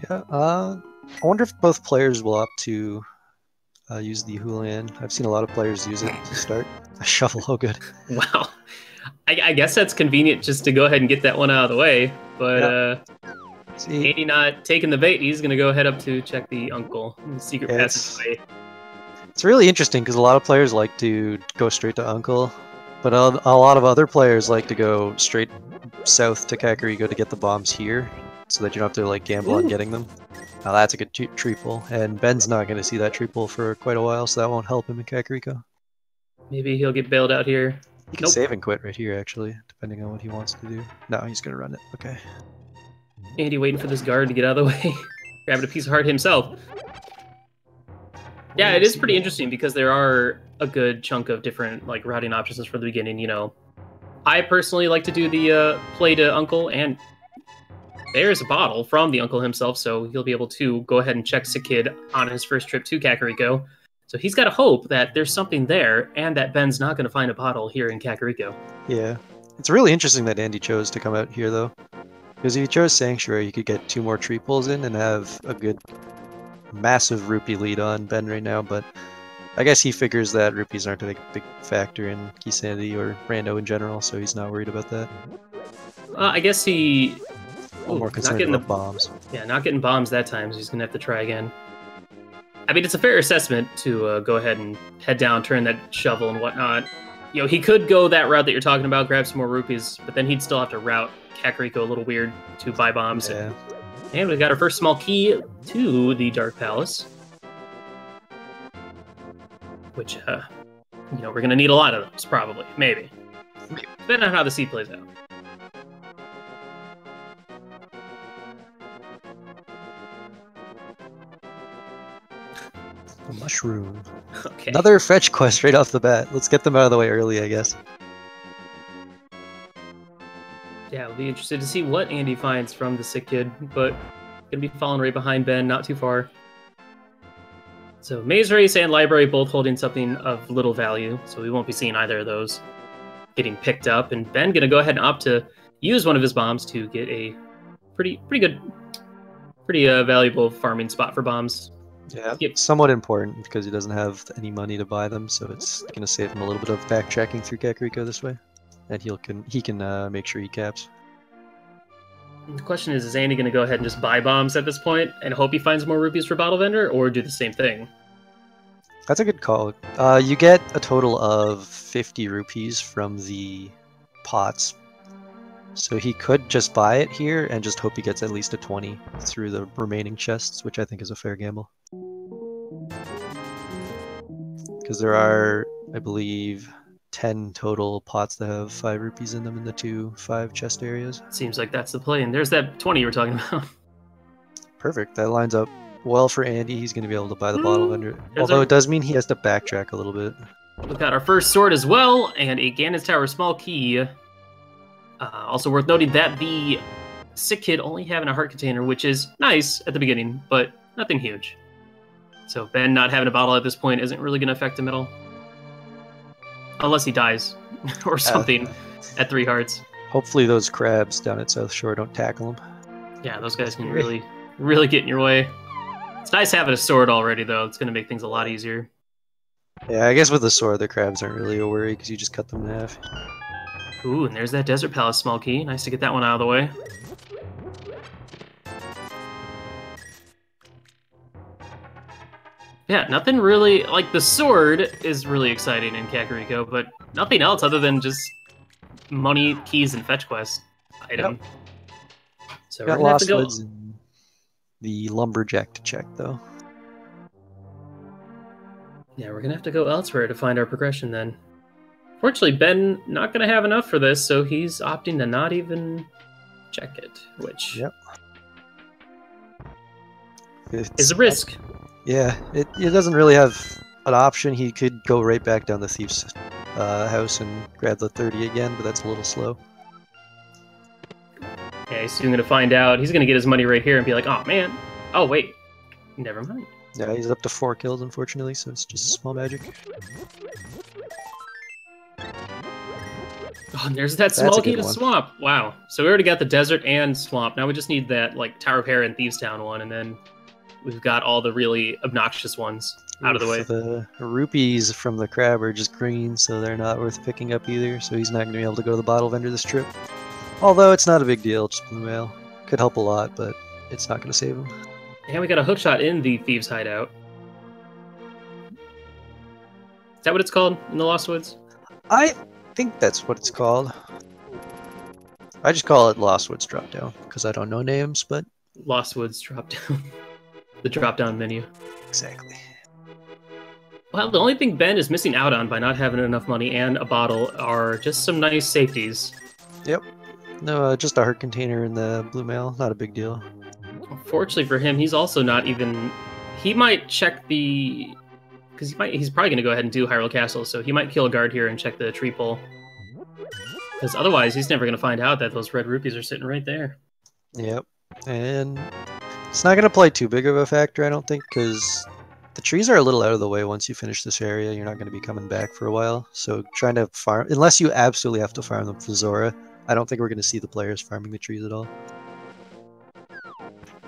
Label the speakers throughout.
Speaker 1: Yeah. I wonder if both players will opt to use the Hoolan. I've seen a lot of players use it to start. A shovel, oh good.
Speaker 2: Wow. I guess that's convenient just to go ahead and get that one out of the way. But
Speaker 1: See,
Speaker 2: Andy not taking the bait. He's going to go head up to check the uncle, the secret passageway.
Speaker 1: It's really interesting because a lot of players like to go straight to uncle, but a lot of other players like to go straight south to Kakariko to get the bombs here, so that you don't have to like gamble on getting them. Now that's a good tree pull, and Ben's not going to see that tree pull for quite a while, so that won't help him in Kakariko.
Speaker 2: Maybe he'll get bailed out here.
Speaker 1: He can save and quit right here, actually, depending on what he wants to do. No, he's going to run it. Okay.
Speaker 2: Andy waiting for this guard to get out of the way. Grabbing a piece of heart himself. Yeah, it is pretty interesting because there are a good chunk of different like routing options for the beginning, you know. I personally like to do the play to uncle, and there's a bottle from the uncle himself, so he'll be able to go ahead and check Sick Kid on his first trip to Kakariko. So he's got to hope that there's something there, and that Ben's not going to find a bottle here in Kakariko.
Speaker 1: Yeah. It's really interesting that Andy chose to come out here, though. Because if he chose Sanctuary, you could get 2 more tree pulls in and have a good, massive rupee lead on Ben right now, but I guess he figures that rupees aren't a big factor in Keysanity or Rando in general, so he's not worried about that.
Speaker 2: I guess he...
Speaker 1: more concerned about bombs.
Speaker 2: Yeah, not getting bombs that time, so he's going to have to try again. I mean, it's a fair assessment to go ahead and head down, turn that shovel and whatnot. You know, he could go that route that you're talking about, grab some more rupees, but then he'd still have to route Kakariko a little weird to buy bombs.
Speaker 1: Yeah.
Speaker 2: And we got our first small key to the Dark Palace. Which, you know, we're going to need a lot of those, probably. Maybe. Depending on how the seed plays out.
Speaker 1: A mushroom.
Speaker 2: Okay.
Speaker 1: Another fetch quest right off the bat. Let's get them out of the way early, I guess.
Speaker 2: Yeah, we'll be interested to see what Andy finds from the Sick Kid, but gonna be falling right behind Ben, not too far. So Maze Race and Library both holding something of little value, so we won't be seeing either of those getting picked up. And Ben gonna go ahead and opt to use one of his bombs to get a pretty valuable farming spot for bombs.
Speaker 1: Yeah, somewhat important because he doesn't have any money to buy them, so it's going to save him a little bit of backtracking through Kakariko this way, and he can make sure he caps.
Speaker 2: The question is Andy going to go ahead and just buy bombs at this point and hope he finds more rupees for Bottle Vendor, or do the same thing?
Speaker 1: That's a good call. You get a total of 50 rupees from the pots, so he could just buy it here and just hope he gets at least a 20 through the remaining chests, which I think is a fair gamble. Because there are, I believe, 10 total pots that have 5 rupees in them in the 2 5 chest areas.
Speaker 2: Seems like that's the play, and there's that 20 you were talking about. Perfect.
Speaker 1: That lines up well for Andy. He's going to be able to buy the Bottle Vendor. Although it does mean he has to backtrack a little bit.
Speaker 2: We've got our first sword as well, and a Ganon's Tower small key. Also worth noting that the Sick Kid only having a heart container, which is nice at the beginning, but nothing huge. So Ben not having a bottle at this point isn't really going to affect him at all. Unless he dies or something at 3 hearts.
Speaker 1: Hopefully those crabs down at South Shore don't tackle him.
Speaker 2: Yeah, those guys can really get in your way. It's nice having a sword already, though. It's going to make things a lot easier.
Speaker 1: Yeah, I guess with the sword, the crabs aren't really a worry because you just cut them in half.
Speaker 2: Ooh, and there's that Desert Palace small key. Nice to get that one out of the way. Yeah, nothing really... Like, the sword is really exciting in Kakariko, but nothing else other than just money, keys, and fetch quest item. Yep. So we're gonna have to go...
Speaker 1: And the Lumberjack to check, though.
Speaker 2: Yeah, we're gonna have to go elsewhere to find our progression, then. Fortunately, Ben not gonna have enough for this, so he's opting to not even check it, which is a risk.
Speaker 1: Yeah, it doesn't really have an option. He could go right back down the Thieves house and grab the 30 again, but that's a little slow.
Speaker 2: Yeah, he's soon going to find out. He's going to get his money right here and be like, oh, man. Oh, wait. Never mind.
Speaker 1: Yeah, he's up to 4 kills, unfortunately, so it's just small magic.
Speaker 2: Oh, and there's that
Speaker 1: That's
Speaker 2: small
Speaker 1: a good
Speaker 2: key to
Speaker 1: one.
Speaker 2: swamp. Wow. So we already got the desert and swamp. Now we just need that like Tower of Hera and Thieves Town one, and then we've got all the really obnoxious ones out of the way.
Speaker 1: The rupees from the crab are just green, so they're not worth picking up either. So he's not going to be able to go to the bottle vendor this trip. Although it's not a big deal, just blue mail. Could help a lot, but it's not going to save him.
Speaker 2: And we got a hookshot in the Thieves' hideout. Is that what it's called in the Lost Woods?
Speaker 1: I think that's what it's called. I just call it Lost Woods Drop Down because I don't know names, but
Speaker 2: Lost Woods drop down. The drop down menu.
Speaker 1: exactly.
Speaker 2: Well, the only thing Ben is missing out on by not having enough money and a bottle are just some nice safeties.
Speaker 1: Yep. No, just a heart container in the blue mail. Not a big deal.
Speaker 2: Fortunately for him, he's also not even... He might check the... Because he's probably going to go ahead and do Hyrule Castle, so he might kill a guard here and check the tree pole. Because otherwise, he's never going to find out that those red rupees are sitting right there.
Speaker 1: Yep. And it's not going to play too big of a factor, I don't think, because the trees are a little out of the way once you finish this area. You're not going to be coming back for a while. So trying to farm... Unless you absolutely have to farm them for Zora, I don't think we're going to see the players farming the trees at all.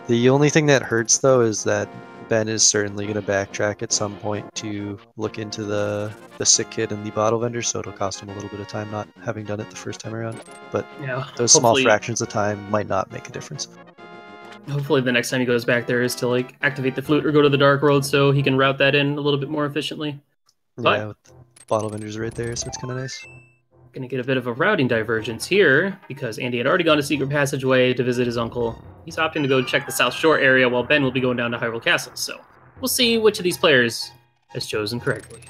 Speaker 1: The only thing that hurts, though, is that Ben is certainly going to backtrack at some point to look into the sick kid and the bottle vendor, so it'll cost him a little bit of time not having done it the first time around. But
Speaker 2: yeah,
Speaker 1: those small fractions of time might not make a difference.
Speaker 2: Hopefully the next time he goes back there is to like activate the flute or go to the Dark World so he can route that in a little bit more efficiently. But,
Speaker 1: yeah, with the bottle vendors right there, so it's kind of nice.
Speaker 2: Gonna get a bit of a routing divergence here because Andy had already gone to Secret Passageway to visit his uncle. He's opting to go check the South Shore area while Ben will be going down to Hyrule Castle. So we'll see which of these players has chosen correctly.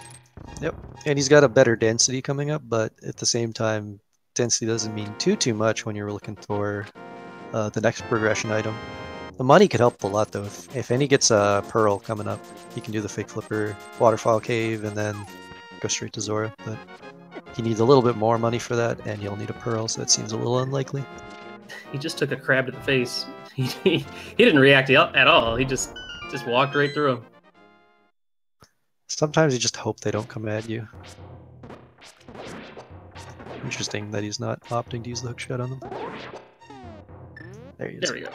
Speaker 1: Yep, and he's got a better density coming up, but at the same time, density doesn't mean too much when you're looking for the next progression item. The money could help a lot, though. If Andy gets a Pearl coming up, he can do the Fake Flipper, Waterfall Cave, and then go straight to Zora. But he needs a little bit more money for that, and he'll need a Pearl, so that seems a little unlikely.
Speaker 2: He just took a crab to the face. He didn't react at all. He just walked right through him.
Speaker 1: Sometimes you just hope they don't come at you. Interesting that he's not opting to use the hookshot on them. There he is.
Speaker 2: There we go.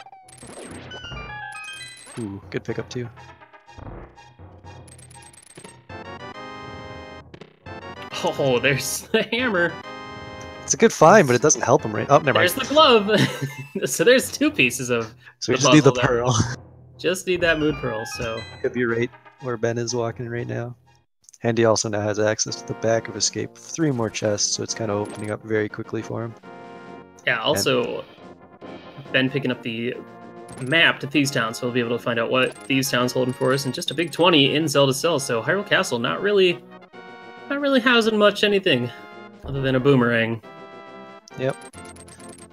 Speaker 1: Ooh, good pickup too.
Speaker 2: Oh, there's the hammer.
Speaker 1: It's a good find, but it doesn't help him right. Oh, never mind.
Speaker 2: There's the glove. So there's two pieces of.
Speaker 1: So we just need the
Speaker 2: puzzle there.
Speaker 1: Pearl.
Speaker 2: Just need that moon pearl. So
Speaker 1: Could be right where Ben is walking right now. And he also now has access to the back of Escape. 3 more chests, so it's kind of opening up very quickly for him.
Speaker 2: yeah. Also, Ben picking up the map to Thieves Town, so we'll be able to find out what Thieves Town's holding for us, and just a big 20 in Zelda Cell. So Hyrule Castle not really housing much anything other than a boomerang.
Speaker 1: Yep.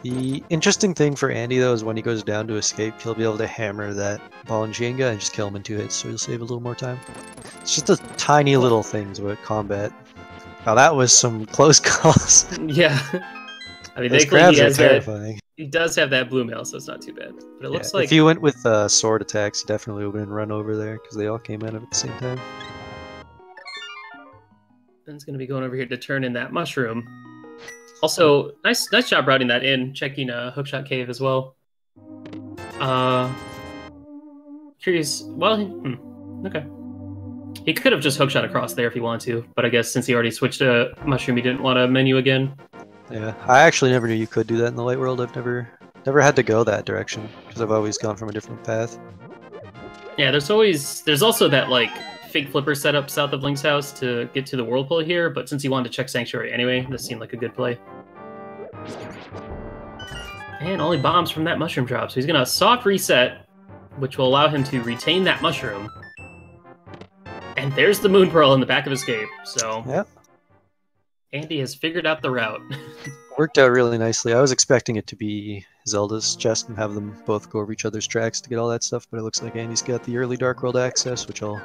Speaker 1: The interesting thing for Andy, though, is when he goes down to Escape, he'll be able to hammer that ball and Jenga and just kill him in 2 hits, so he'll save a little more time. It's just the tiny little things about combat. Now that was some close calls.
Speaker 2: Yeah. I mean,
Speaker 1: Those
Speaker 2: thankfully
Speaker 1: crabs
Speaker 2: he
Speaker 1: are
Speaker 2: has that.
Speaker 1: terrifying.
Speaker 2: He does have that blue mail, so it's not too bad. But it looks like
Speaker 1: if you went with sword attacks, you definitely would have been run over there, because they all came out at the same time.
Speaker 2: Ben's going to be going over here to turn in that mushroom. Also, nice job routing that in, checking Hookshot Cave as well. Curious. Well, okay. He could have just hookshot across there if he wanted to, but I guess since he already switched to mushroom, he didn't want to menu again.
Speaker 1: Yeah, I actually never knew you could do that in the light world. I've never had to go that direction because I've always gone from a different path.
Speaker 2: Yeah, there's also that like fake flipper setup south of Link's house to get to the whirlpool here, but since he wanted to check Sanctuary anyway, this seemed like a good play. And only bombs from that mushroom drop, so he's gonna soft reset, which will allow him to retain that mushroom. And there's the moon pearl in the back of Escape, so
Speaker 1: Yep.
Speaker 2: Andy has figured out the route.
Speaker 1: Worked out really nicely. I was expecting it to be Zelda's chest and have them both go over each other's tracks to get all that stuff, but it looks like Andy's got the early Dark World access, which I'll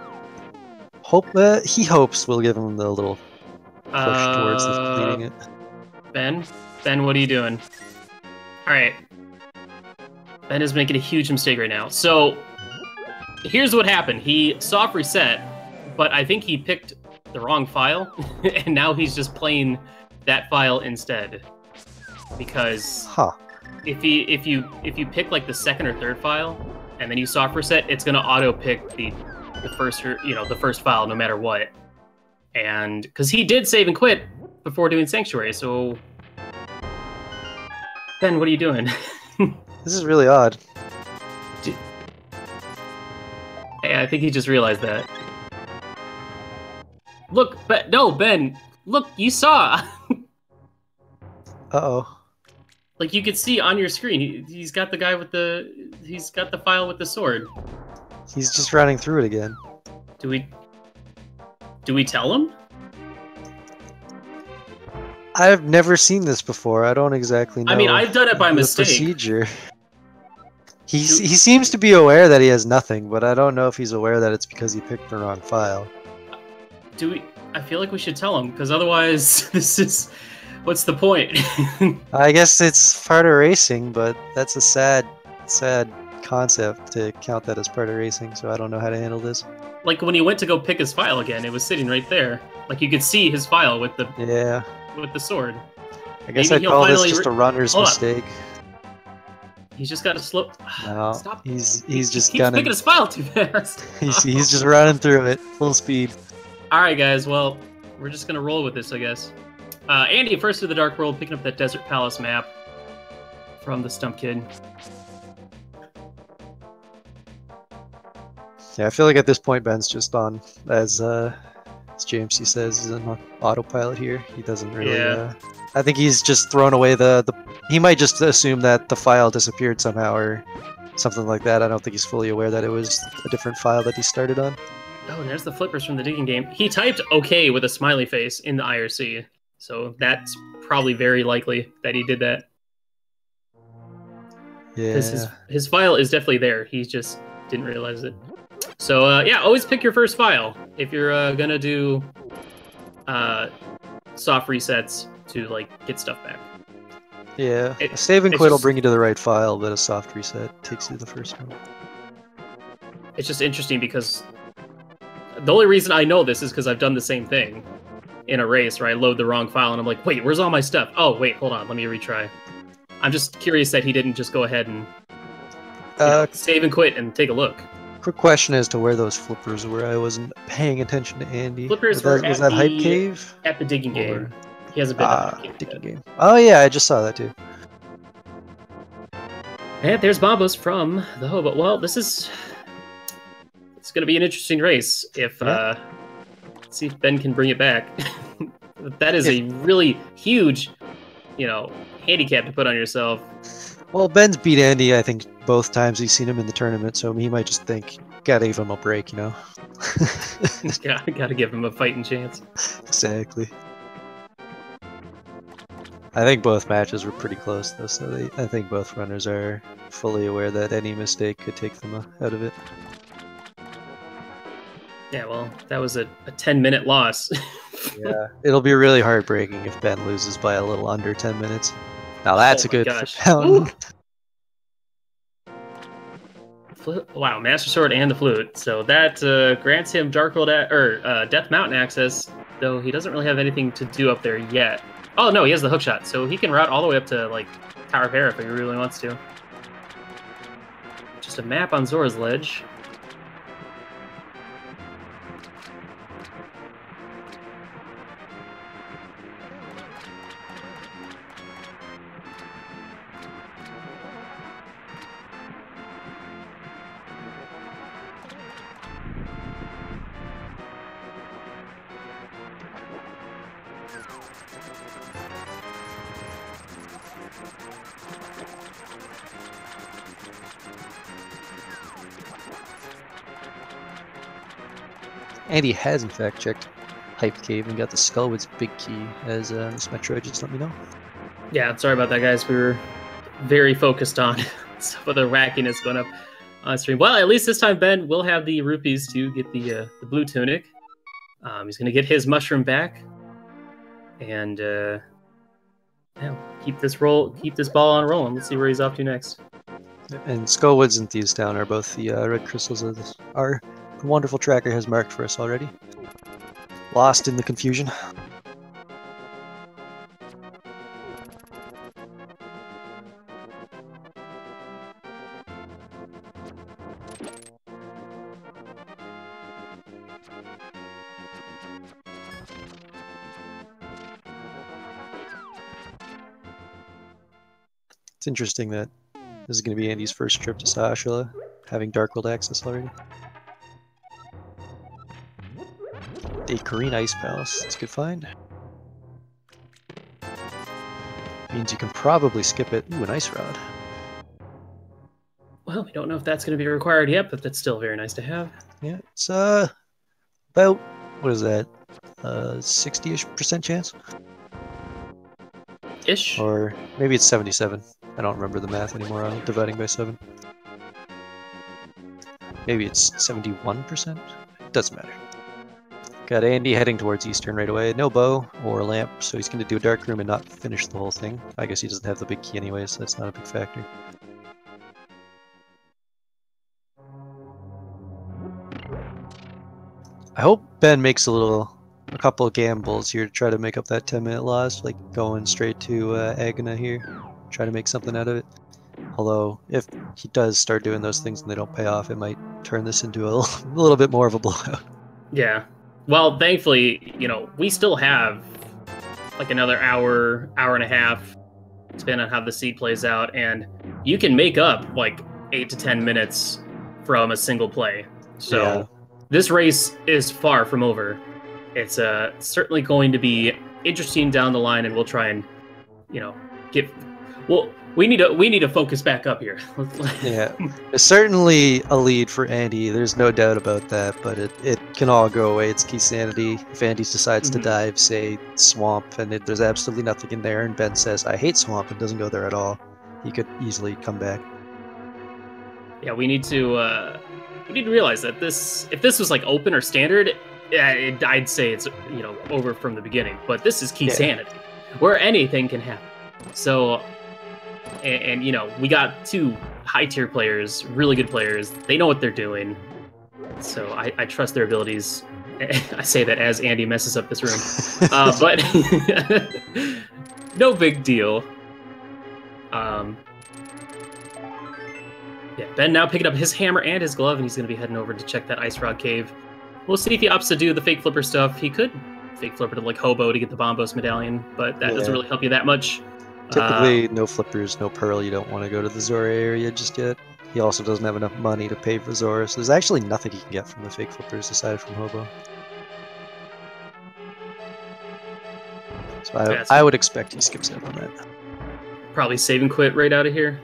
Speaker 1: hope he hopes will give him the little push towards completing it.
Speaker 2: Ben, what are you doing? All right, Ben is making a huge mistake right now. So here's what happened: he soft reset, but I think he picked the wrong file, and now he's just playing that file instead. because
Speaker 1: Huh.
Speaker 2: if you pick like the second or third file and then you soft reset, it's gonna auto pick the first file no matter what. And because he did save and quit before doing Sanctuary, so Ben, what are you doing?
Speaker 1: This is really odd.
Speaker 2: Hey, I think he just realized that. Look, no, Ben. Look, you saw.
Speaker 1: Uh-oh.
Speaker 2: Like you could see on your screen, he's got the guy with he's got the file with the sword.
Speaker 1: He's just running through it again.
Speaker 2: Do we tell him?
Speaker 1: I've never seen this before. I don't exactly know.
Speaker 2: I mean, I've done it by
Speaker 1: the
Speaker 2: mistake.
Speaker 1: Procedure. He seems to be aware that he has nothing, but I don't know if he's aware that it's because he picked the wrong file.
Speaker 2: I feel like we should tell him, because otherwise, what's the point?
Speaker 1: I guess it's part of racing, but that's a sad concept to count that as part of racing, so I don't know how to handle this.
Speaker 2: Like, when he went to go pick his file again, it was sitting right there. Like, you could see his file with the sword.
Speaker 1: I guess I'd call this just a runner's mistake.
Speaker 2: He's just got to slow...
Speaker 1: No,
Speaker 2: Stop.
Speaker 1: he's just
Speaker 2: keeps picking his file too fast.
Speaker 1: he's just running through it, full speed.
Speaker 2: Alright, guys, well, we're just gonna roll with this, I guess. Andy, first to the Dark World, picking up that Desert Palace map from the Stump Kid.
Speaker 1: Yeah, I feel like at this point Ben's just on, as JMC says, is an autopilot here. He doesn't really... I think he's just thrown away he might just assume that the file disappeared somehow or something like that. I don't think he's fully aware that it was a different file that he started on.
Speaker 2: Oh, and there's the flippers from the digging game. He typed OK with a smiley face in the IRC, so that's probably very likely that he did that.
Speaker 1: Yeah.
Speaker 2: His file is definitely there. He just didn't realize it. So, yeah, always pick your first file if you're gonna do soft resets to, like, get stuff back.
Speaker 1: Yeah, a save and quit will bring you to the right file, but a soft reset takes you to the first one.
Speaker 2: It's just interesting because the only reason I know this is because I've done the same thing in a race where I load the wrong file and I'm like, wait, where's all my stuff? Oh, wait, hold on, let me retry. I'm just curious that he didn't just go ahead and save and quit and take a look.
Speaker 1: Quick question as to where those flippers were. I wasn't paying attention to Andy.
Speaker 2: Flippers
Speaker 1: was that Hype Cave?
Speaker 2: At the digging game. He hasn't been at the
Speaker 1: digging game. Oh yeah, I just saw that too.
Speaker 2: And there's Bombos from the Hobo. Well, it's going to be an interesting race if let's see if Ben can bring it back. That is a really huge, handicap to put on yourself.
Speaker 1: Well, Ben's beat Andy, I think, both times he's seen him in the tournament, so he might just think, gotta give him a break,
Speaker 2: Gotta give him a fighting chance.
Speaker 1: Exactly. I think both matches were pretty close, though, so I think both runners are fully aware that any mistake could take them out of it.
Speaker 2: Yeah, well, that was a 10-minute loss.
Speaker 1: Yeah, it'll be really heartbreaking if Ben loses by a little under 10 minutes. Now that's a good pound.
Speaker 2: Wow, Master Sword and the Flute. So that grants him Dark World Death Mountain access, though he doesn't really have anything to do up there yet. Oh no, he has the hookshot, so he can route all the way up to like Tower of Hera if he really wants to. Just a map on Zora's Ledge.
Speaker 1: Andy has in fact checked Hype Cave and got the Skullwood's big key, as Miss Metro just let me know.
Speaker 2: Yeah, sorry about that, guys. We were very focused on some of the wackiness going up on stream. Well, at least this time Ben will have the rupees to get the blue tunic. He's going to get his mushroom back, and keep this ball on rolling. Let's see where he's off to next.
Speaker 1: And Skullwoods and Thieves Town are both the red crystals of our wonderful tracker has marked for us already. Lost in the confusion. It's interesting that this is going to be Andy's first trip to Sahasrahla, having Dark World access already. The Korean Ice Palace. That's a good find. Means you can probably skip it. Ooh, an Ice Rod.
Speaker 2: Well, we don't know if that's going to be required yet, but that's still very nice to have.
Speaker 1: Yeah, it's about, what is that, 60-ish% chance?
Speaker 2: Ish?
Speaker 1: Or maybe it's 77. I don't remember the math anymore on dividing by 7. Maybe it's 71%? Doesn't matter. Got Andy heading towards Eastern right away. No bow or lamp, so he's going to do a dark room and not finish the whole thing. I guess he doesn't have the big key anyway, so that's not a big factor. I hope Ben makes a couple of gambles here to try to make up that 10-minute loss, like going straight to Agahnim here. Try to make something out of it. Although, if he does start doing those things and they don't pay off, it might turn this into a little bit more of a blowout.
Speaker 2: Yeah. Well, thankfully, you know, we still have like another hour and a half, depending on how the seed plays out, and you can make up like 8 to 10 minutes from a single play. So yeah. This race is far from over. It's certainly going to be interesting down the line, and we'll try and, you know, we need to focus back up here.
Speaker 1: Yeah, it's certainly a lead for Andy. There's no doubt about that, but it can all go away. It's Keysanity. If Andy decides to dive, say, swamp, and there's absolutely nothing in there, and Ben says, I hate swamp, and doesn't go there at all, he could easily come back.
Speaker 2: Yeah, we need to realize that if this was like open or standard, I'd say it's, you know, over from the beginning. But this is Keysanity, where anything can happen. So, and you know, we got 2 high-tier players, really good players. They know what they're doing. So I trust their abilities. I say that as Andy messes up this room. But no big deal. Yeah, Ben now picking up his hammer and his glove, and he's going to be heading over to check that Ice Rod Cave. We'll see if he opts to do the fake flipper stuff. He could fake flipper to like Hobo to get the Bombos medallion, but that doesn't really help you that much.
Speaker 1: Typically, no flippers, no pearl. You don't want to go to the Zora area just yet. He also doesn't have enough money to pay for Zora, so there's actually nothing he can get from the fake flippers aside from Hobo. So I would expect he skips out on that.
Speaker 2: Probably save and quit right out of here.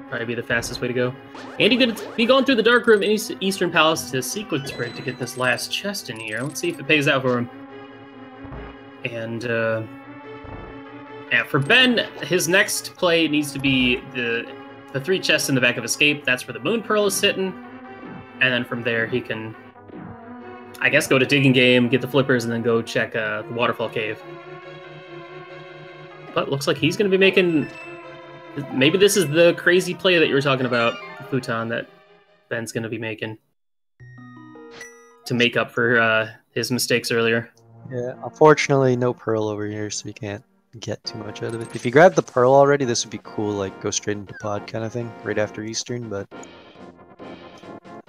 Speaker 2: Probably be the fastest way to go. Andy gonna be going through the dark room in Eastern Palace to sequence break to get this last chest in here. Let's see if it pays out for him. And for Ben, his next play needs to be the 3 chests in the back of Escape. That's where the Moon Pearl is sitting. And then from there he can, I guess, go to Digging Game, get the flippers, and then go check the Waterfall Cave. But looks like he's going to be making... Maybe this is the crazy play that you were talking about, Futon, that Ben's going to be making to make up for his mistakes earlier.
Speaker 1: Yeah, unfortunately, no pearl over here, so you can't get too much out of it. If you grab the pearl already, this would be cool, like go straight into pod kind of thing, right after Eastern, but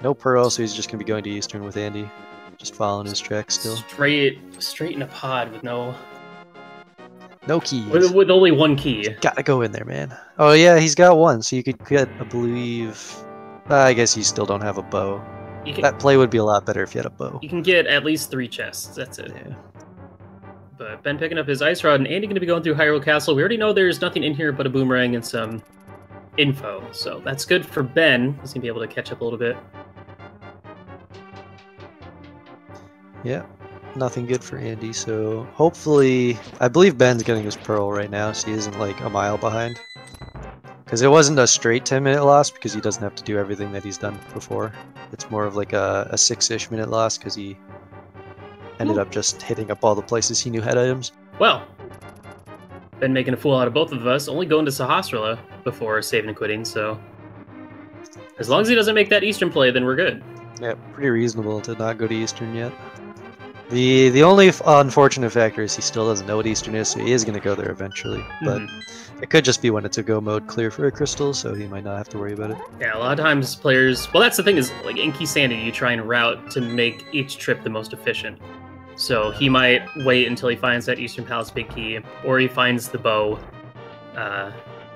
Speaker 1: no pearl, so he's just going to be going to Eastern with Andy, just following his tracks still. Straight
Speaker 2: in a pod with no
Speaker 1: keys.
Speaker 2: With only 1 key.
Speaker 1: Gotta go in there, man. Oh yeah, he's got 1, so you could get, I believe... I guess you still don't have a bow. That play would be a lot better if you had a bow.
Speaker 2: You can get at least 3 chests, that's it.
Speaker 1: Yeah.
Speaker 2: But Ben picking up his Ice Rod, and Andy going to be going through Hyrule Castle. We already know there's nothing in here but a boomerang and some info, so that's good for Ben. He's going to be able to catch up a little bit.
Speaker 1: Yeah. Nothing good for Andy, so hopefully... I believe Ben's getting his pearl right now, so he isn't like a mile behind. Because it wasn't a straight 10-minute loss, because he doesn't have to do everything that he's done before. It's more of like a 6-ish minute loss, because he ended up just hitting up all the places he knew had items.
Speaker 2: Well, Ben making a fool out of both of us, only going to Sahasrahla before saving and quitting, so... As long as he doesn't make that Eastern play, then we're good.
Speaker 1: Yeah, pretty reasonable to not go to Eastern yet. The only unfortunate factor is he still doesn't know what Eastern is, so he is going to go there eventually. But it could just be when it's a go mode clear for a crystal, so he might not have to worry about it.
Speaker 2: Yeah, a lot of times players... Well, that's the thing is, like in Keysanity, you try and route to make each trip the most efficient. So he might wait until he finds that Eastern Palace big key, or he finds the bow,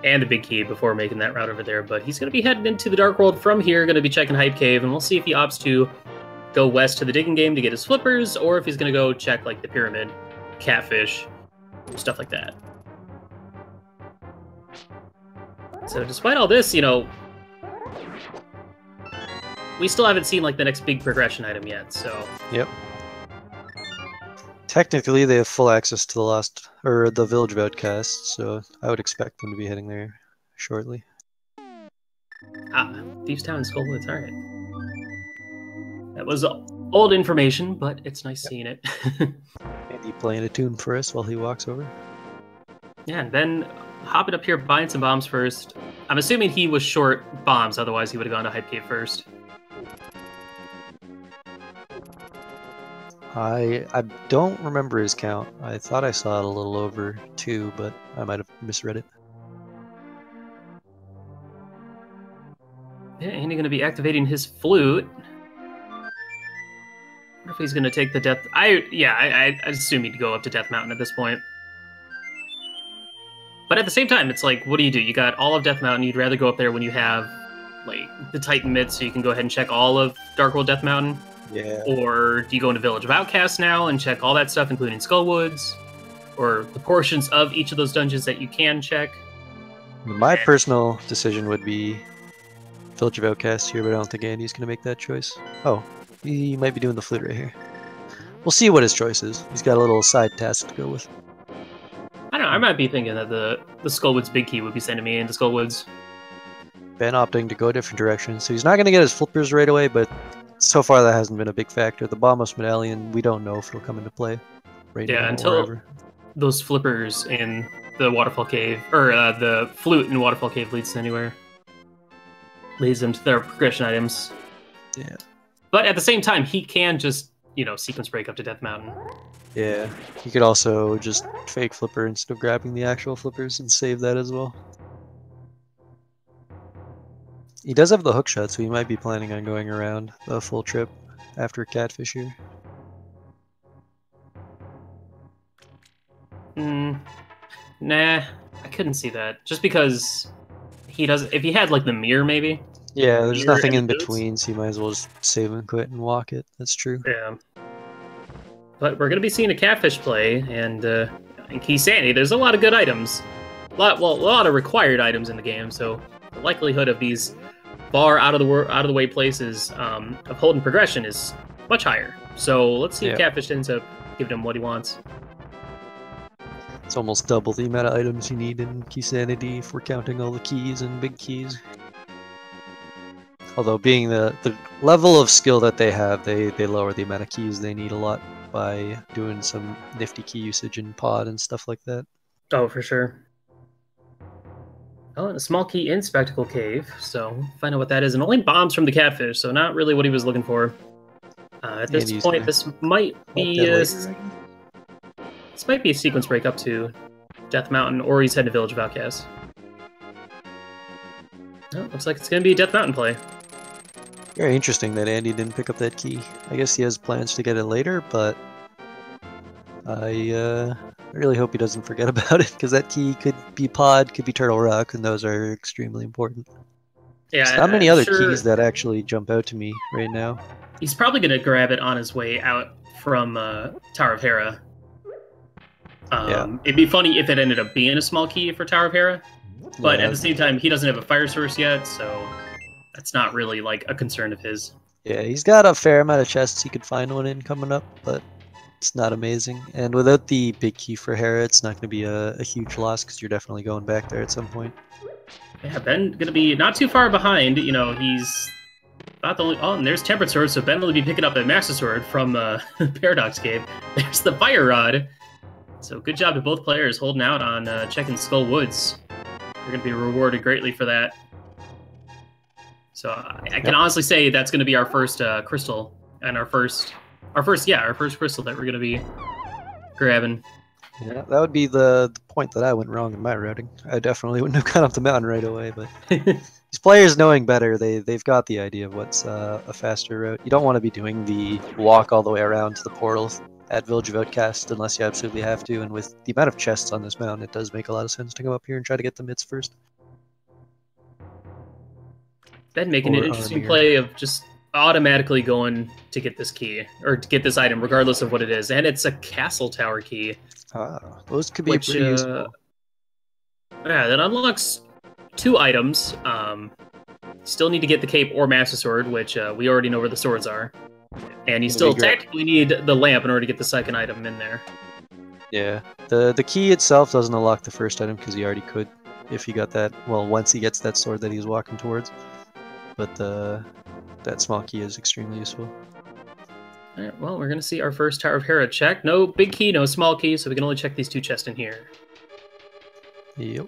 Speaker 2: and the big key before making that route over there. But he's going to be heading into the Dark World from here, going to be checking Hype Cave, and we'll see if he opts to go west to the Digging Game to get his flippers, or if he's going to go check like the Pyramid, Catfish, stuff like that. So despite all this, you know, we still haven't seen like the next big progression item yet, so...
Speaker 1: Yep. Technically, they have full access to the Village of Outcasts, so I would expect them to be heading there shortly.
Speaker 2: Ah, Thieves Town and Skullwoods, alright. That was old information, but it's nice seeing it.
Speaker 1: Andy playing a tune for us while he walks over.
Speaker 2: Yeah, and then hopping up here, buying some bombs first. I'm assuming he was short bombs, otherwise he would have gone to Hype Cave first.
Speaker 1: I don't remember his count. I thought I saw it a little over 2, but I might have misread it.
Speaker 2: Yeah, and he's going to be activating his flute. I wonder if he's going to take the Death... I assume he'd go up to Death Mountain at this point. But at the same time, it's like, what do? You got all of Death Mountain. You'd rather go up there when you have like the Titan Myth, so you can go ahead and check all of Dark World Death Mountain.
Speaker 1: Yeah.
Speaker 2: Or do you go into Village of Outcasts now and check all that stuff, including Skullwoods? Or the portions of each of those dungeons that you can check?
Speaker 1: My personal decision would be Village of Outcasts here, but I don't think Andy's going to make that choice. Oh, he might be doing the flute right here. We'll see what his choice is. He's got a little side task to go with.
Speaker 2: I don't know, I might be thinking that the Skullwoods big key would be sending me into Skullwoods.
Speaker 1: Ben opting to go a different direction, so he's not going to get his flippers right away, but so far that hasn't been a big factor. The Bombos Medallion, we don't know if it'll come into play right now.
Speaker 2: Yeah, until those flippers in the Waterfall Cave, or the flute in Waterfall Cave leads anywhere. Leads them to their progression items.
Speaker 1: Yeah.
Speaker 2: But at the same time, he can just, you know, sequence break up to Death Mountain.
Speaker 1: Yeah, he could also just fake flipper instead of grabbing the actual flippers and save that as well. He does have the hook shot, so he might be planning on going around the full trip after Catfish here.
Speaker 2: Nah, I couldn't see that. Just because he doesn't... If he had, like, the Mire, maybe?
Speaker 1: Yeah, there's nothing in between, so you might as well just save and quit and walk it. That's true.
Speaker 2: Yeah. But we're going to be seeing a Catfish play, and in Keysanity, there's a lot of good items. A lot of required items in the game, so the likelihood of these far out of the way places of holding progression is much higher. So let's see if Catfish ends up giving him what he wants.
Speaker 1: It's almost double the amount of items you need in Keysanity if we're counting all the keys and big keys. Although being the level of skill that they have, they lower the amount of keys they need a lot by doing some nifty key usage in pod and stuff like that.
Speaker 2: Oh, for sure. Oh, and a small key in Spectacle Cave, so find out what that is. And only bombs from the Catfish, so not really what he was looking for. At this point, this might be a sequence break up to Death Mountain, or he's heading to Village of Outcasts. Oh, looks like it's going to be a Death Mountain play.
Speaker 1: Very interesting that Andy didn't pick up that key. I guess he has plans to get it later, but I really hope he doesn't forget about it, because that key could be Pod, could be Turtle Rock, and those are extremely important.
Speaker 2: Yeah,
Speaker 1: there's not many other keys that actually jump out to me right now.
Speaker 2: He's probably going to grab it on his way out from Tower of Hera. It'd be funny if it ended up being a small key for Tower of Hera, but at the same time, he doesn't have a fire source yet, so that's not really like a concern of his. Yeah,
Speaker 1: he's got a fair amount of chests he could find one in coming up, but it's not amazing. And without the big key for Hera, it's not going to be a huge loss, because you're definitely going back there at some point.
Speaker 2: Yeah, Ben going to be not too far behind. You know, he's about the only... Oh, and there's Tempered Sword, so Ben will be picking up a Master Sword from Paradox Cave. There's the Fire Rod. So good job to both players holding out on checking Skull Woods. They're going to be rewarded greatly for that. So I can honestly say that's going to be our first crystal, and our first crystal that we're going to be grabbing.
Speaker 1: Yeah, that would be the point that I went wrong in my routing. I definitely wouldn't have gone up the mountain right away, but these players knowing better, they've got the idea of what's a faster route. You don't want to be doing the walk all the way around to the portal at Village of Outcast unless you absolutely have to, and with the amount of chests on this mountain, it does make a lot of sense to go up here and try to get the mitts first.
Speaker 2: Ben making
Speaker 1: Or
Speaker 2: an interesting
Speaker 1: Mire.
Speaker 2: play of just automatically going to get this key, or to get this item, regardless of what it is. And it's a castle tower key.
Speaker 1: Ah, those could be
Speaker 2: Which,
Speaker 1: pretty useful.
Speaker 2: Yeah, that unlocks 2 items. Still need to get the cape or master sword, which we already know where the swords are. And you still technically need the lamp in order to get the second item in there.
Speaker 1: Yeah, the key itself doesn't unlock the first item because he already could if he got that. Well, once he gets that sword that he's walking towards, but that small key is extremely useful.
Speaker 2: All right, well, we're gonna see our first Tower of Hera check. No big key, no small key, so we can only check these 2 chests in here.
Speaker 1: Yep.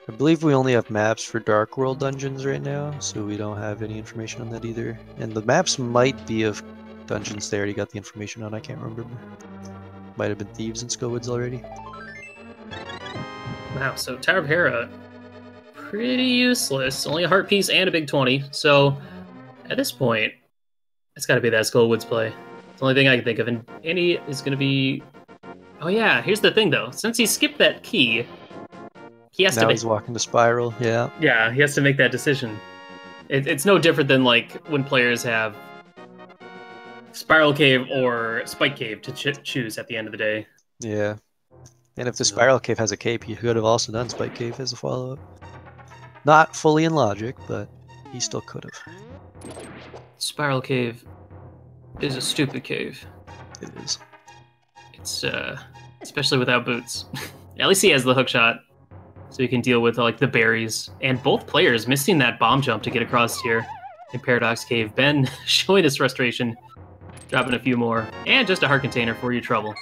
Speaker 1: I believe we only have maps for Dark World dungeons right now, so we don't have any information on that either. And the maps might be of dungeons they already got the information on. I can't remember. Might have been Thieves and Skullwoods already.
Speaker 2: Wow, so Tower of Hera, pretty useless. Only a heart piece and a big 20. So at this point, it's got to be that Skullwoods play. It's the only thing I can think of. And Andy is going to be... Oh yeah, here's the thing though. Since he skipped that key, he has
Speaker 1: now
Speaker 2: to...
Speaker 1: he's walking to Spiral, yeah.
Speaker 2: Yeah, he has to make that decision. It's no different than like when players have Spiral Cave or Spike Cave to choose at the end of the day.
Speaker 1: Yeah. And if the Spiral Cave has a cape, he could have also done Spike Cave as a follow-up. Not fully in logic, but he still could have.
Speaker 2: Spiral Cave is a stupid cave.
Speaker 1: It is.
Speaker 2: It's especially without boots. At least he has the hook shot, so he can deal with like the berries. And both players missing that bomb jump to get across here in Paradox Cave. Ben showing his frustration, dropping a few more, and just a heart container for your trouble.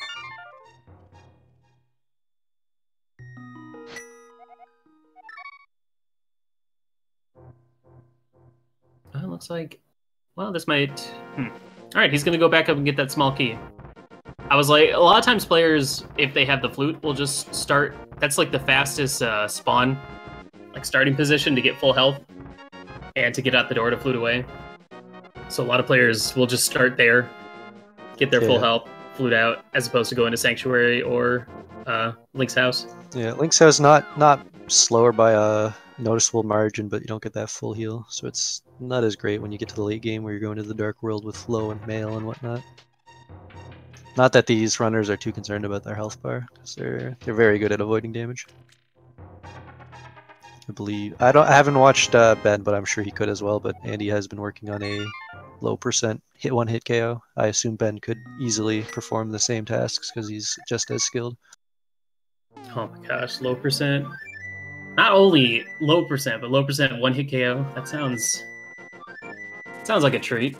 Speaker 2: Looks like, well, this might... Alright, he's gonna go back up and get that small key. I was like, a lot of times players, if they have the flute, will just start... That's like the fastest spawn, like starting position to get full health, and to get out the door to flute away. So a lot of players will just start there, get their full health, flute out, as opposed to going to Sanctuary or Link's House.
Speaker 1: Yeah, Link's House not slower by a noticeable margin, but you don't get that full heal, so it's not as great when you get to the late game where you're going to the Dark World with flow and mail and whatnot. Not that these runners are too concerned about their health bar, because they're very good at avoiding damage. I believe I haven't watched Ben, but I'm sure he could as well. But Andy has been working on a low percent hit KO. I assume Ben could easily perform the same tasks because he's just as skilled.
Speaker 2: Oh my gosh, low percent. Not only low percent, but low percent one hit KO. That sounds like a treat.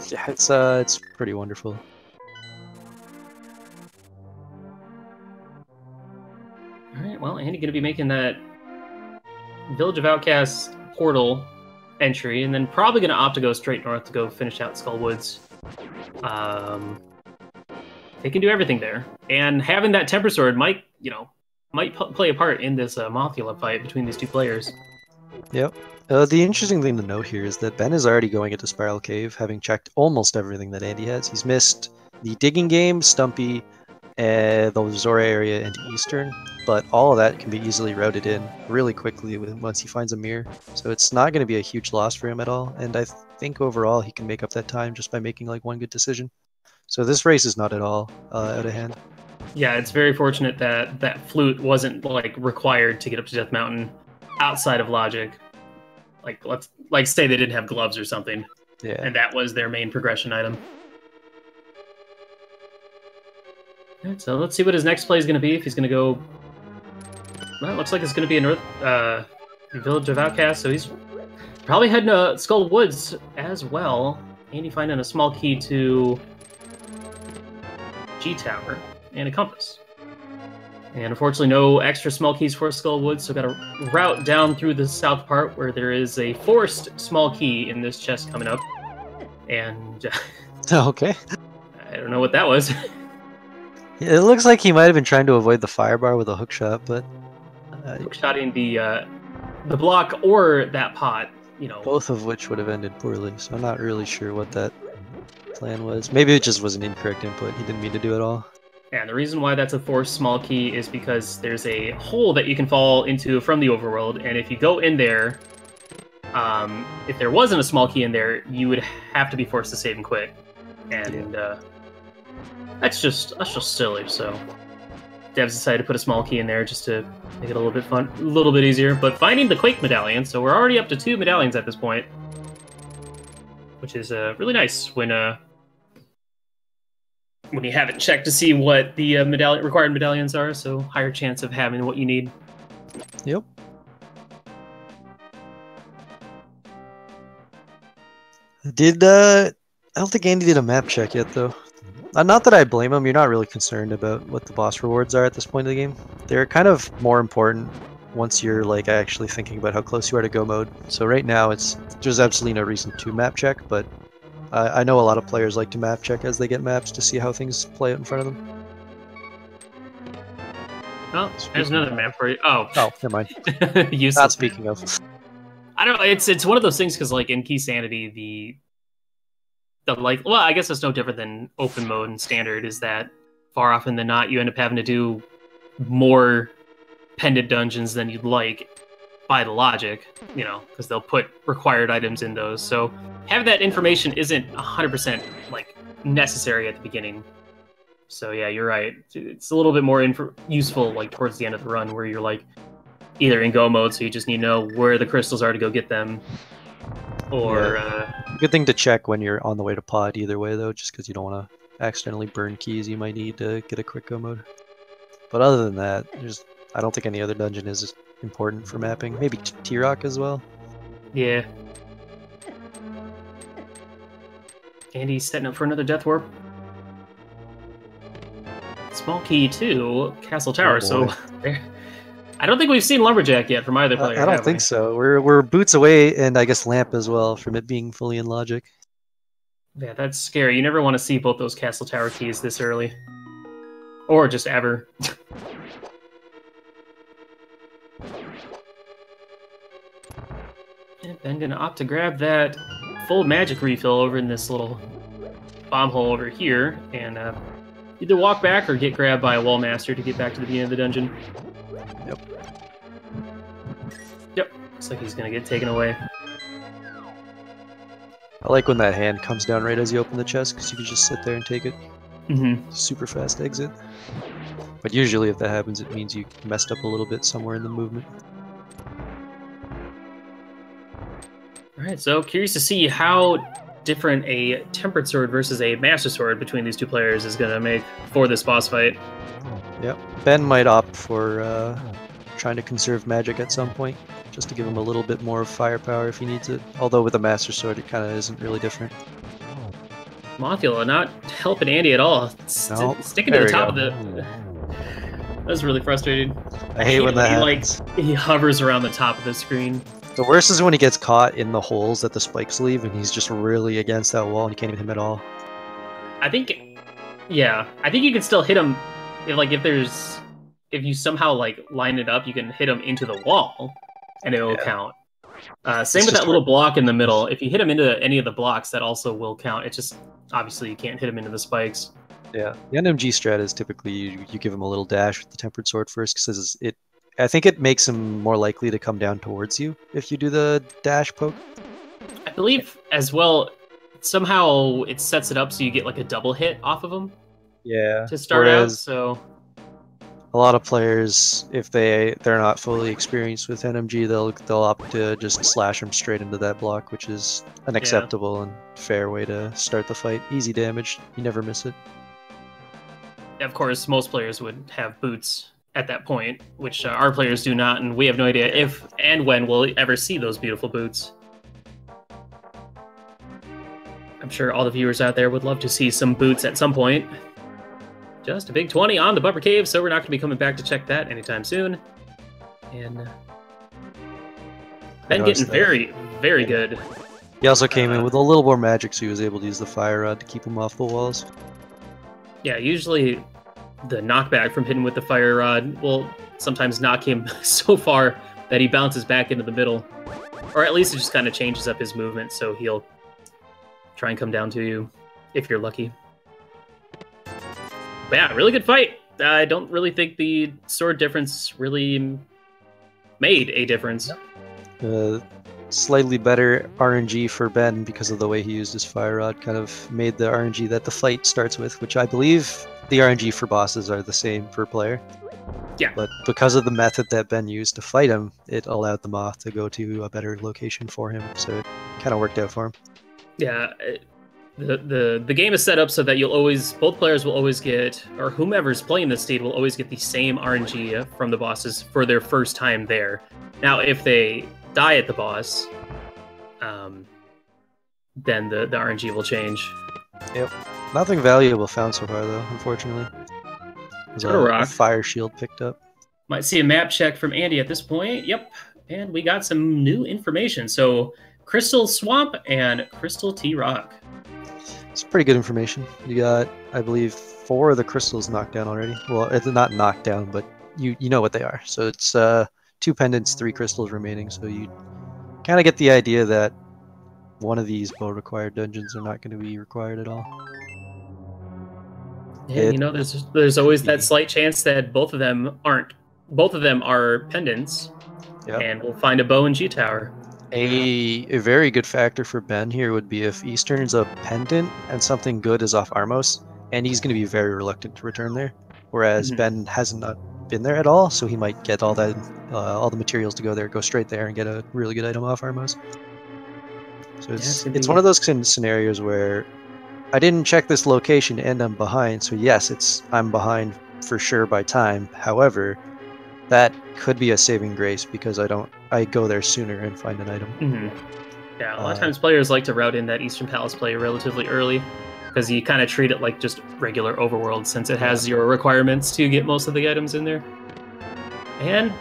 Speaker 1: Yeah, it's pretty wonderful.
Speaker 2: All right, well, Andy gonna be making that Village of Outcasts portal entry, and then probably gonna opt to go straight north to go finish out Skullwoods. They can do everything there, and having that Temper Sword might play a part in this Mothula fight between these 2 players.
Speaker 1: Yep. The interesting thing to note here is that Ben is already going into Spiral Cave, having checked almost everything that Andy has. He's missed the Digging Game, Stumpy, the Zora area, and Eastern, but all of that can be easily routed in really quickly once he finds a Mire. So it's not going to be a huge loss for him at all, and I think overall he can make up that time just by making like one good decision. So this race is not at all out of hand.
Speaker 2: Yeah, it's very fortunate that that flute wasn't like required to get up to Death Mountain outside of logic. Like let's say they didn't have gloves or something.
Speaker 1: Yeah.
Speaker 2: And that was their main progression item. Alright, so let's see what his next play is going to be. If he's going to go... Well, it looks like it's going to be a North Village of Outcasts, so he's probably heading to Skull Woods as well. Andy finding a small key to G-Tower and a compass. And unfortunately no extra small keys for Skull Woods, so got to route down through the south part where there is a forced small key in this chest coming up. And...
Speaker 1: Okay.
Speaker 2: I don't know what that was.
Speaker 1: It looks like he might have been trying to avoid the firebar with a hookshot, but...
Speaker 2: Hookshotting the block or that pot, you know.
Speaker 1: Both of which would have ended poorly, so I'm not really sure what that plan was. Maybe it just was an incorrect input. He didn't mean to do it all.
Speaker 2: And the reason why that's a forced small key is because there's a hole that you can fall into from the overworld, and if you go in there, If there wasn't a small key in there, you would have to be forced to save and quit, and that's just silly. So devs decided to put a small key in there just to make it a little bit fun, a little bit easier. But finding the Quake medallion, so we're already up to 2 medallions at this point, which is really nice when you haven't checked to see what the required medallions are. So higher chance of having what you need.
Speaker 1: Yep. I don't think Andy did a map check yet, though. Not that I blame him. You're not really concerned about what the boss rewards are at this point of the game. They're kind of more important once you're like actually thinking about how close you are to go mode. So right now, there's absolutely no reason to map check, but I know a lot of players like to map check as they get maps to see how things play out in front of them.
Speaker 2: Oh, there's another map for you. Oh,
Speaker 1: never mind. Not speaking of.
Speaker 2: I don't know. It's one of those things because like in Keysanity, well, I guess it's no different than open mode and standard. Is that far often than not you end up having to do more pendant dungeons than you'd like by the logic, because they'll put required items in those. So having that information isn't 100% like necessary at the beginning. So yeah, you're right. It's a little bit more useful like towards the end of the run where you're like either in go mode, so you just need to know where the crystals are to go get them, or
Speaker 1: good thing to check when you're on the way to pod either way though, just because you don't want to accidentally burn keys you might need to get a quick go mode. But other than that, I don't think any other dungeon is important for mapping. Maybe T-Rock as well.
Speaker 2: Yeah. Andy's setting up for another death warp. Small key to Castle Tower, so I don't think we've seen Lumberjack yet from either player.
Speaker 1: I don't think so. We're boots away, and I guess Lamp as well from it being fully in logic.
Speaker 2: Yeah, that's scary. You never want to see both those Castle Tower keys this early. Or just ever. And Ben gonna opt to grab that full magic refill over in this little bomb hole over here, and either walk back or get grabbed by a wall master to get back to the beginning of the dungeon. Yep. Looks like he's gonna get taken away.
Speaker 1: I like when that hand comes down right as you open the chest, because you can just sit there and take it. Super fast exit. But usually if that happens, it means you messed up a little bit somewhere in the movement.
Speaker 2: Alright, so curious to see how different a tempered sword versus a master sword between these two players is going to make for this boss fight.
Speaker 1: Yep. Ben might opt for trying to conserve magic at some point, just to give him a little bit more firepower if he needs it. Although with a master sword, it kind of isn't really different.
Speaker 2: Mothula not helping Andy at all. Sticking to the top of the... That was really frustrating.
Speaker 1: I hate when that happens.
Speaker 2: He hovers around the top of the screen.
Speaker 1: The worst is when he gets caught in the holes that the spikes leave, and he's just really against that wall, and you can't even hit him at all.
Speaker 2: I think you can still hit him if you somehow like line it up, you can hit him into the wall, and it will count. Same with that little block in the middle. If you hit him into any of the blocks, that also will count. It's just obviously you can't hit him into the spikes.
Speaker 1: Yeah, the NMG strat is typically you give him a little dash with the tempered sword first, because I think it makes him more likely to come down towards you if you do the dash poke.
Speaker 2: I believe as well, somehow it sets it up so you get like a double hit off of him.
Speaker 1: Yeah.
Speaker 2: To start out, so
Speaker 1: a lot of players, if they're not fully experienced with NMG, they'll opt to just slash them straight into that block, which is an acceptable and fair way to start the fight. Easy damage, you never miss it.
Speaker 2: Of course, most players would have boots at that point, which our players do not, and we have no idea if and when we'll ever see those beautiful boots. I'm sure all the viewers out there would love to see some boots at some point. Just a big 20 on the Bumper Cave, so we're not going to be coming back to check that anytime soon. And Ben getting very, very good.
Speaker 1: He also came in with a little more magic, so he was able to use the fire rod to keep him off the walls.
Speaker 2: Yeah, usually the knockback from hitting with the fire rod will sometimes knock him so far that he bounces back into the middle. Or at least it just kind of changes up his movement, so he'll try and come down to you if you're lucky. But yeah, really good fight. I don't really think the sword difference really made a difference.
Speaker 1: slightly better RNG for Ben because of the way he used his Fire Rod. Kind of made the RNG that the fight starts with, which I believe the RNG for bosses are the same per player.
Speaker 2: Yeah.
Speaker 1: But because of the method that Ben used to fight him, it allowed the Moth to go to a better location for him, so it kind of worked out for him.
Speaker 2: Yeah, the game is set up so that both players will always get, or whomever's playing this state will always get the same RNG from the bosses for their first time there. Now, if they die at the boss, then the RNG will change.
Speaker 1: Yep. Nothing valuable found so far, though, unfortunately. There's a fire shield picked up.
Speaker 2: Might see a map check from Andy at this point. Yep. And we got some new information. So, Crystal Swamp and Crystal T-Rock.
Speaker 1: It's pretty good information. You got, I believe, 4 of the crystals knocked down already. Well, it's not knocked down, but you know what they are. So it's 2 pendants, 3 crystals remaining. So you kind of get the idea that one of these bow-required dungeons are not going to be required at all.
Speaker 2: Yeah, you know, there's always that slight chance that both of them aren't. Both of them are pendants, yep. And we'll find a bow and G tower.
Speaker 1: A very good factor for Ben here would be if Eastern's a pendant and something good is off Armos, and he's going to be very reluctant to return there. Whereas Ben hasn't been there at all, so he might get all the materials to go there, go straight there, and get a really good item off Armos. So it's one of those scenarios where I didn't check this location and I'm behind. So yes, I'm behind for sure by time. However, that could be a saving grace because I go there sooner and find an item.
Speaker 2: Yeah, a lot of times players like to route in that Eastern Palace play relatively early because you kind of treat it like just regular overworld since it has your requirements to get most of the items in there. And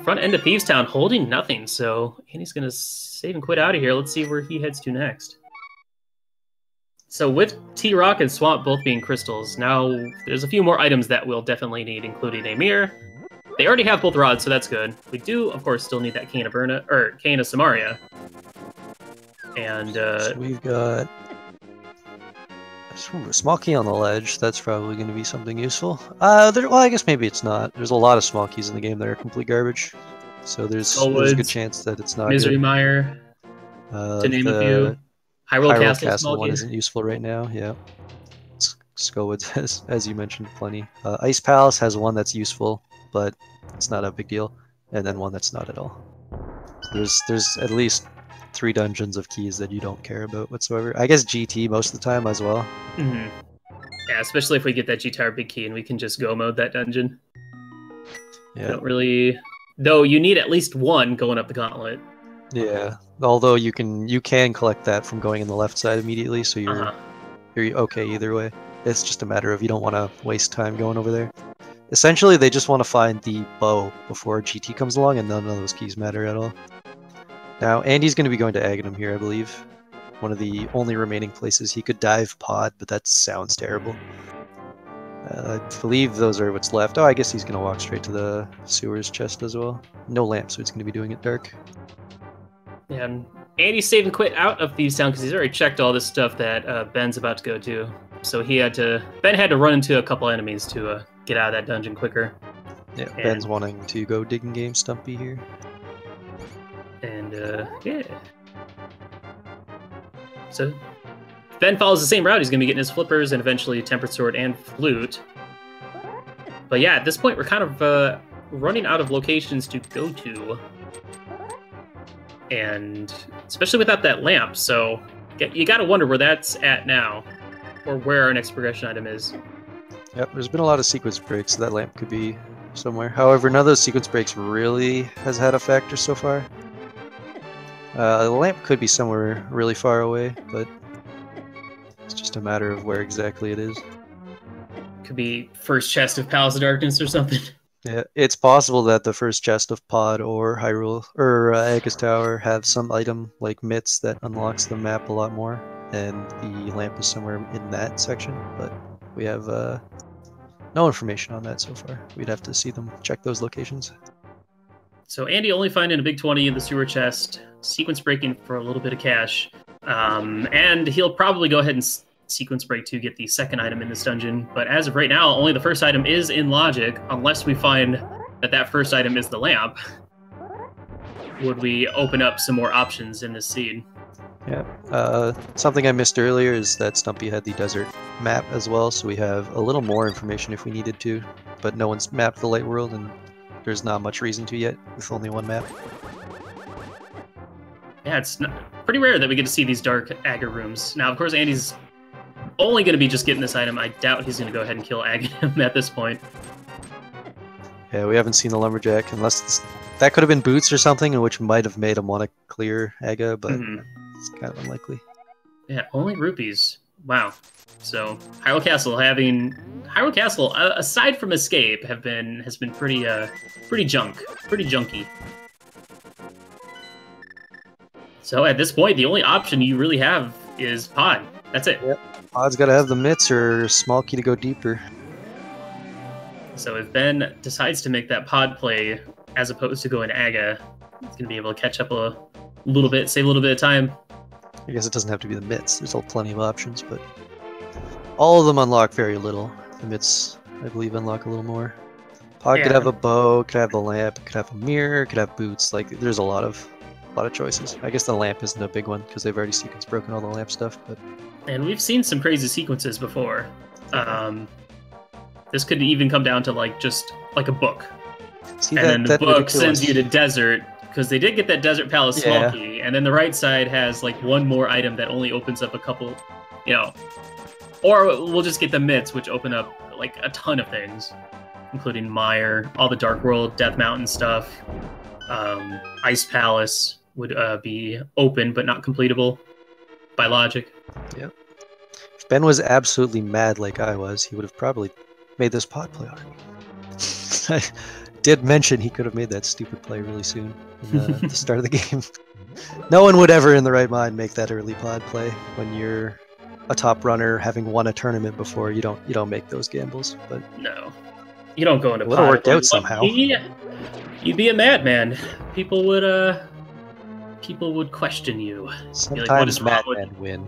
Speaker 2: front end of Thieves Town holding nothing, so Andy's going to save and quit out of here. Let's see where he heads to next. So with T-Rock and Swamp both being crystals, now there's a few more items that we'll definitely need, including a Mire. They already have both rods, so that's good. We do, of course, still need that Cane of Somaria. And
Speaker 1: so we've got a small key on the ledge. That's probably going to be something useful. Well, I guess maybe it's not. There's a lot of small keys in the game that are complete garbage. So there's a good chance that it's not
Speaker 2: Misery
Speaker 1: good.
Speaker 2: Mire, to name a few. Hyrule Castle
Speaker 1: one isn't useful right now, yeah. Skullwoods, as you mentioned, plenty. Ice Palace has one that's useful, but it's not a big deal. And then one that's not at all. So there's at least 3 dungeons of keys that you don't care about whatsoever. I guess GT most of the time as well.
Speaker 2: Yeah, especially if we get that G-Tower big key and we can just go mode that dungeon. Yeah. Don't really... Though you need at least 1 going up the gauntlet.
Speaker 1: Yeah, although you can collect that from going in the left side immediately, so you're okay either way. It's just a matter of you don't want to waste time going over there. Essentially, they just want to find the bow before GT comes along, and none of those keys matter at all. Now, Andy's going to be going to Agahnim here, I believe. One of the only remaining places he could dive pod, but that sounds terrible. I believe those are what's left. Oh, I guess he's going to walk straight to the sewers chest as well. No lamp, so he's going to be doing it dark.
Speaker 2: Yeah, and Andy's save and quit out of Thieves Town because he's already checked all this stuff that Ben's about to go to. So Ben had to run into a couple enemies to get out of that dungeon quicker.
Speaker 1: Yeah, Ben's wanting to go digging game Stumpy here.
Speaker 2: And, yeah. So, if Ben follows the same route, he's going to be getting his flippers and eventually Tempered Sword and Flute. But yeah, at this point, we're kind of running out of locations to go to. And especially without that lamp, so you got to wonder where that's at now, or where our next progression item is.
Speaker 1: Yep, there's been a lot of sequence breaks, so that lamp could be somewhere. However, none of those sequence breaks really has had a factor so far. The lamp could be somewhere really far away, but it's just a matter of where exactly it is.
Speaker 2: Could be first chest of Palace of Darkness or something.
Speaker 1: Yeah, it's possible that the first chest of Pod or Hyrule or Agus Tower have some item like Mitts that unlocks the map a lot more, and the lamp is somewhere in that section, but we have no information on that so far. We'd have to see them check those locations.
Speaker 2: So Andy only finding a big 20 in the sewer chest, sequence breaking for a little bit of cash, and he'll probably go ahead and sequence break to get the second item in this dungeon. But as of right now, only the first item is in logic, unless we find that first item is the lamp. would we open up some more options in this seed.
Speaker 1: Yeah. Something I missed earlier is that Stumpy had the desert map as well, so we have a little more information if we needed to, but no one's mapped the light world, and there's not much reason to yet with only one map.
Speaker 2: Yeah, it's pretty rare that we get to see these dark Aga rooms. Now, of course, Andy's only going to be just getting this item. I doubt he's going to go ahead and kill Agahnim at this point.
Speaker 1: Yeah, we haven't seen the Lumberjack, unless that could have been boots or something, which might have made him want to clear Aga, but it's kind of unlikely.
Speaker 2: Yeah, only rupees. Wow. So Hyrule Castle, aside from escape, has been pretty junky. So at this point, the only option you really have is Pod. That's it.
Speaker 1: Yep. Pod's got to have the mitts or small key to go deeper.
Speaker 2: So if Ben decides to make that Pod play as opposed to going Aga, he's going to be able to catch up a little bit, save a little bit of time.
Speaker 1: I guess it doesn't have to be the mitts. There's plenty of options, but all of them unlock very little. The mitts, I believe, unlock a little more. Pod could have a bow, could have the lamp, could have a mirror, could have boots. Like, there's a lot of choices. I guess the lamp isn't a big one because they've already sequence broken all the lamp stuff. But
Speaker 2: and we've seen some crazy sequences before. This could even come down to just like a book.
Speaker 1: See,
Speaker 2: and then the book sends you to desert, because they did get that Desert Palace small key, and then the right side has one more item that only opens up a couple, or we'll just get the mitts, which open up a ton of things, including Mire, all the Dark World, Death Mountain stuff. Ice Palace would be open but not completable by logic.
Speaker 1: Yeah. If Ben was absolutely mad like I was, he would have probably made this Pod play already. I did mention he could have made that stupid play really soon at the start of the game. No one would ever in the right mind make that early Pod play when you're a top runner having won a tournament before. You don't make those gambles. But
Speaker 2: no, you don't go into
Speaker 1: Pod. It would have worked out somehow.
Speaker 2: You'd be a madman. People would question you.
Speaker 1: Sometimes madmen win.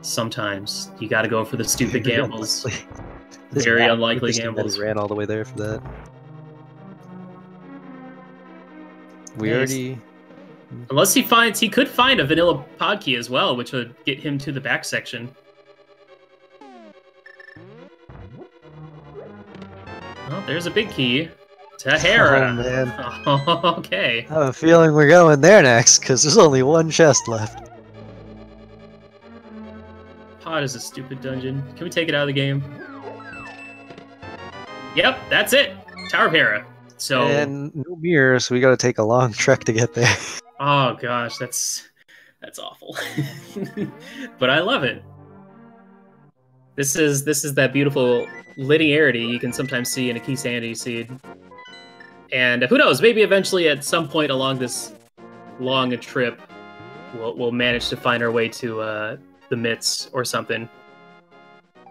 Speaker 2: Sometimes you got to go for the stupid gambles. Very unlikely gambles.
Speaker 1: He ran all the way there for that.
Speaker 2: Unless he could find a vanilla pod key as well, which would get him to the back section. Oh, there's a big key. Tahara.
Speaker 1: Oh, man.
Speaker 2: Okay.
Speaker 1: I have a feeling we're going there next, because there's only one chest left.
Speaker 2: Pod is a stupid dungeon. Can we take it out of the game? Yep, that's it. Tower of Hera. So,
Speaker 1: and no mirror, so we got to take a long trek to get there.
Speaker 2: Oh gosh, that's awful. But I love it. This is that beautiful linearity you can sometimes see in a Keysanity seed. And who knows, maybe eventually at some point along this long trip, we'll manage to find our way to the mitts or something.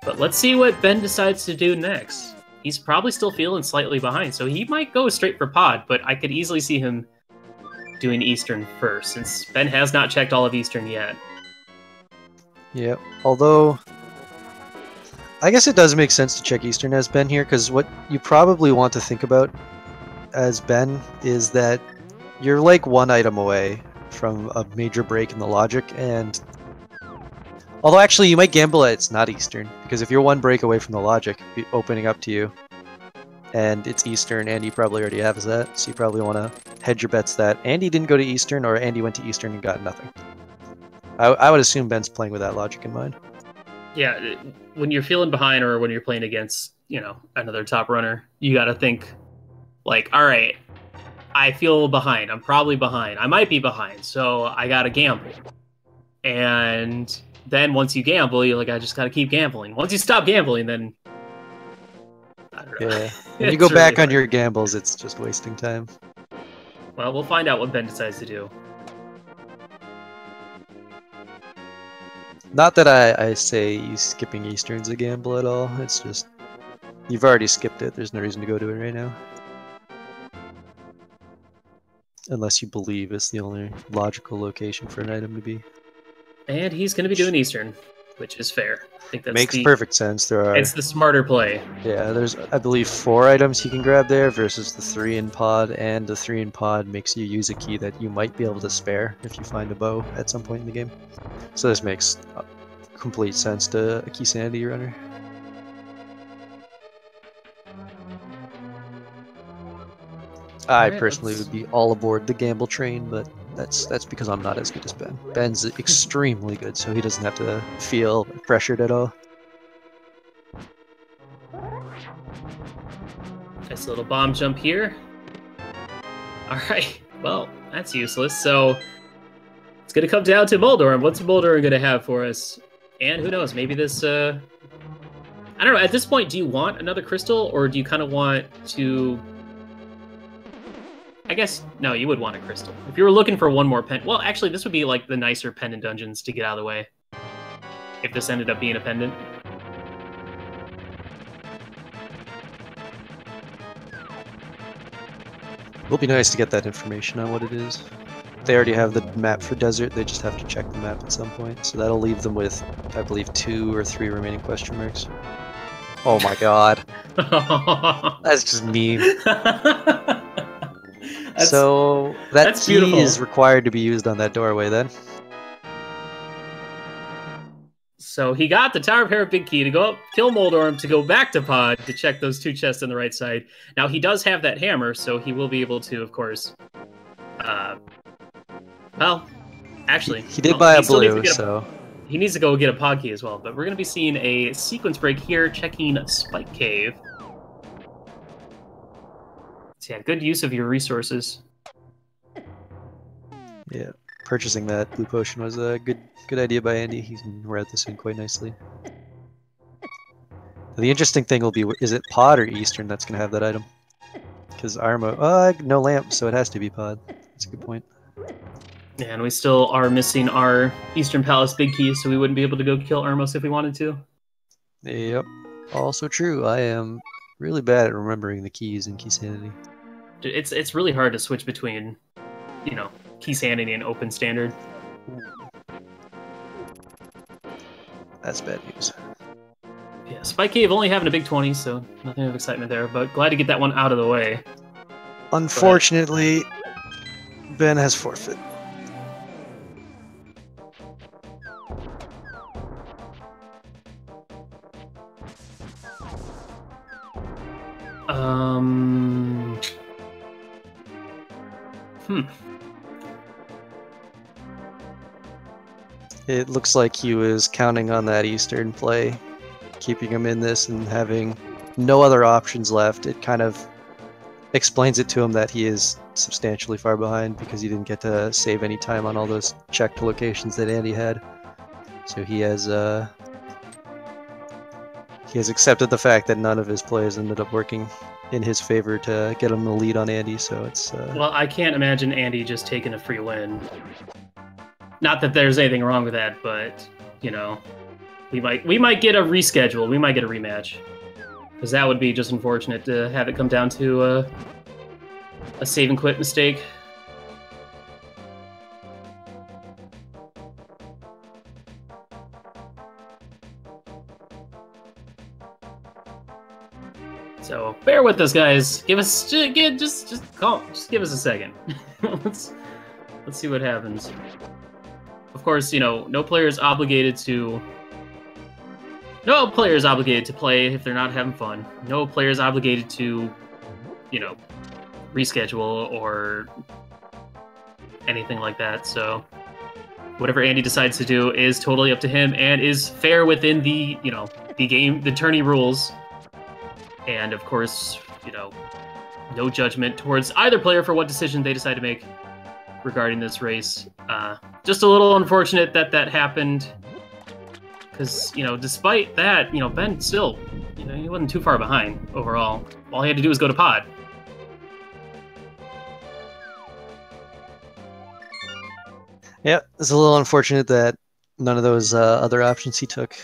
Speaker 2: But let's see what Ben decides to do next. He's probably still feeling slightly behind, so he might go straight for Pod, but I could easily see him doing Eastern first, since Ben has not checked all of Eastern yet.
Speaker 1: Yeah, although I guess it does make sense to check Eastern as Ben here, because what you probably want to think about as Ben is that you're one item away from a major break in the logic, and although actually you might gamble that it's not Eastern, because if you're one break away from the logic opening up to you, and it's Eastern, Andy probably already has that, so you probably want to hedge your bets that Andy didn't go to Eastern, or Andy went to Eastern and got nothing. I would assume Ben's playing with that logic in mind.
Speaker 2: Yeah, when you're feeling behind, or when you're playing against, another top runner, you got to think, all right, I feel behind. I'm probably behind. I might be behind, so I got to gamble. And then once you gamble, you're I just got to keep gambling. Once you stop gambling, then I don't know.
Speaker 1: Yeah. When you go back on your gambles, it's just wasting time.
Speaker 2: Well, we'll find out what Ben decides to do.
Speaker 1: Not that I say skipping Eastern's a gamble at all. It's just you've already skipped it. There's no reason to go to it right now. Unless you believe it's the only logical location for an item to be.
Speaker 2: And he's going to be doing Eastern. which is fair. I think that's
Speaker 1: Makes perfect sense.
Speaker 2: It's the smarter play.
Speaker 1: Yeah, there's, I believe, 4 items you can grab there versus the 3 in pod, and the 3 in pod makes you use a key that you might be able to spare if you find a bow at some point in the game. So this makes complete sense to a Keysanity runner. I personally would be all aboard the gamble train, but that's because I'm not as good as Ben. Ben's extremely good, so he doesn't have to feel pressured at all.
Speaker 2: Nice little bomb jump here. Alright, well, that's useless. So it's going to come down to Moldorm. What's Moldorm going to have for us? And who knows, maybe this... I don't know, at this point, do you want another crystal, or do you kind of want to... I guess, no, you would want a crystal. If you were looking for one more pendant... Well, actually, this would be like the nicer pendant dungeons to get out of the way. If this ended up being a pendant.
Speaker 1: It will be nice to get that information on what it is. They already have the map for desert, they just have to check the map at some point. So that'll leave them with, I believe, 2 or 3 remaining question marks. Oh my god. That's just mean. So that key beautiful. Is required to be used on that doorway then.
Speaker 2: So he got the Tower of Hera big key to go up, kill Moldorm, to go back to pod to check those 2 chests on the right side. Now he does have that hammer, so he will be able to, of course. Well, actually,
Speaker 1: he did buy a blue, so
Speaker 2: he needs to go get a pod key as well. But we're going to be seeing a sequence break here, checking Spike Cave. So yeah, good use of your resources.
Speaker 1: Yeah, purchasing that blue potion was a good idea by Andy. He's read this in quite nicely. The interesting thing will be, is it pod or Eastern that's going to have that item? Because Armo, no lamp, so it has to be pod. That's a good point.
Speaker 2: Yeah, and we still are missing our Eastern Palace big key, so we wouldn't be able to go kill Armos if we wanted to.
Speaker 1: Yep, also true. I am really bad at remembering the keys in Keysanity.
Speaker 2: It's really hard to switch between, you know, Keysanity and Open Standard.
Speaker 1: That's bad news.
Speaker 2: Yeah, Spike Cave only having a big 20, so nothing of excitement there, but glad to get that one out of the way.
Speaker 1: Unfortunately, Ben has forfeit. It looks like he was counting on that Eastern play, keeping him in this and having no other options left. It kind of explains it to him that he is substantially far behind because he didn't get to save any time on all those checked locations that Andy had. So he has accepted the fact that none of his plays ended up working in his favor to get him the lead on Andy. So it's
Speaker 2: well, I can't imagine Andy just taking a free win. Not that there's anything wrong with that, but you know, we might get a reschedule. We might get a rematch, because that would be just unfortunate to have it come down to a save and quit mistake. So bear with us, guys. Give us just give us a second. let's see what happens. Of course, you know, no player is obligated to play if they're not having fun. No player is obligated to, you know, reschedule or anything like that. So whatever Andy decides to do is totally up to him and is fair within the, you know, the tourney rules. And of course, you know, no judgment towards either player for what decision they decide to make regarding this race. Just a little unfortunate that happened, because, you know, despite that, you know, Ben still, you know, he wasn't too far behind overall. All he had to do was go to pod.
Speaker 1: Yeah, it's a little unfortunate that none of those other options he took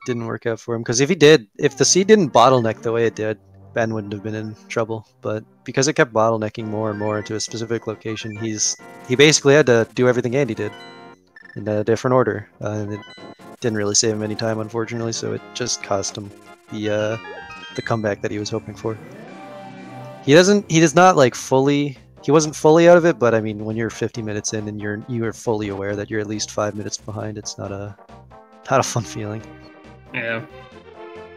Speaker 1: didn't work out for him, because if the seed didn't bottleneck the way it did, Ben wouldn't have been in trouble. But because it kept bottlenecking more and more into a specific location, he basically had to do everything Andy did in a different order. And it didn't really save him any time, unfortunately, so it just cost him the comeback that he was hoping for. He does not like fully. He wasn't fully out of it, but I mean, when you're 50 minutes in and you are fully aware that you're at least 5 minutes behind, it's not a fun feeling.
Speaker 2: Yeah.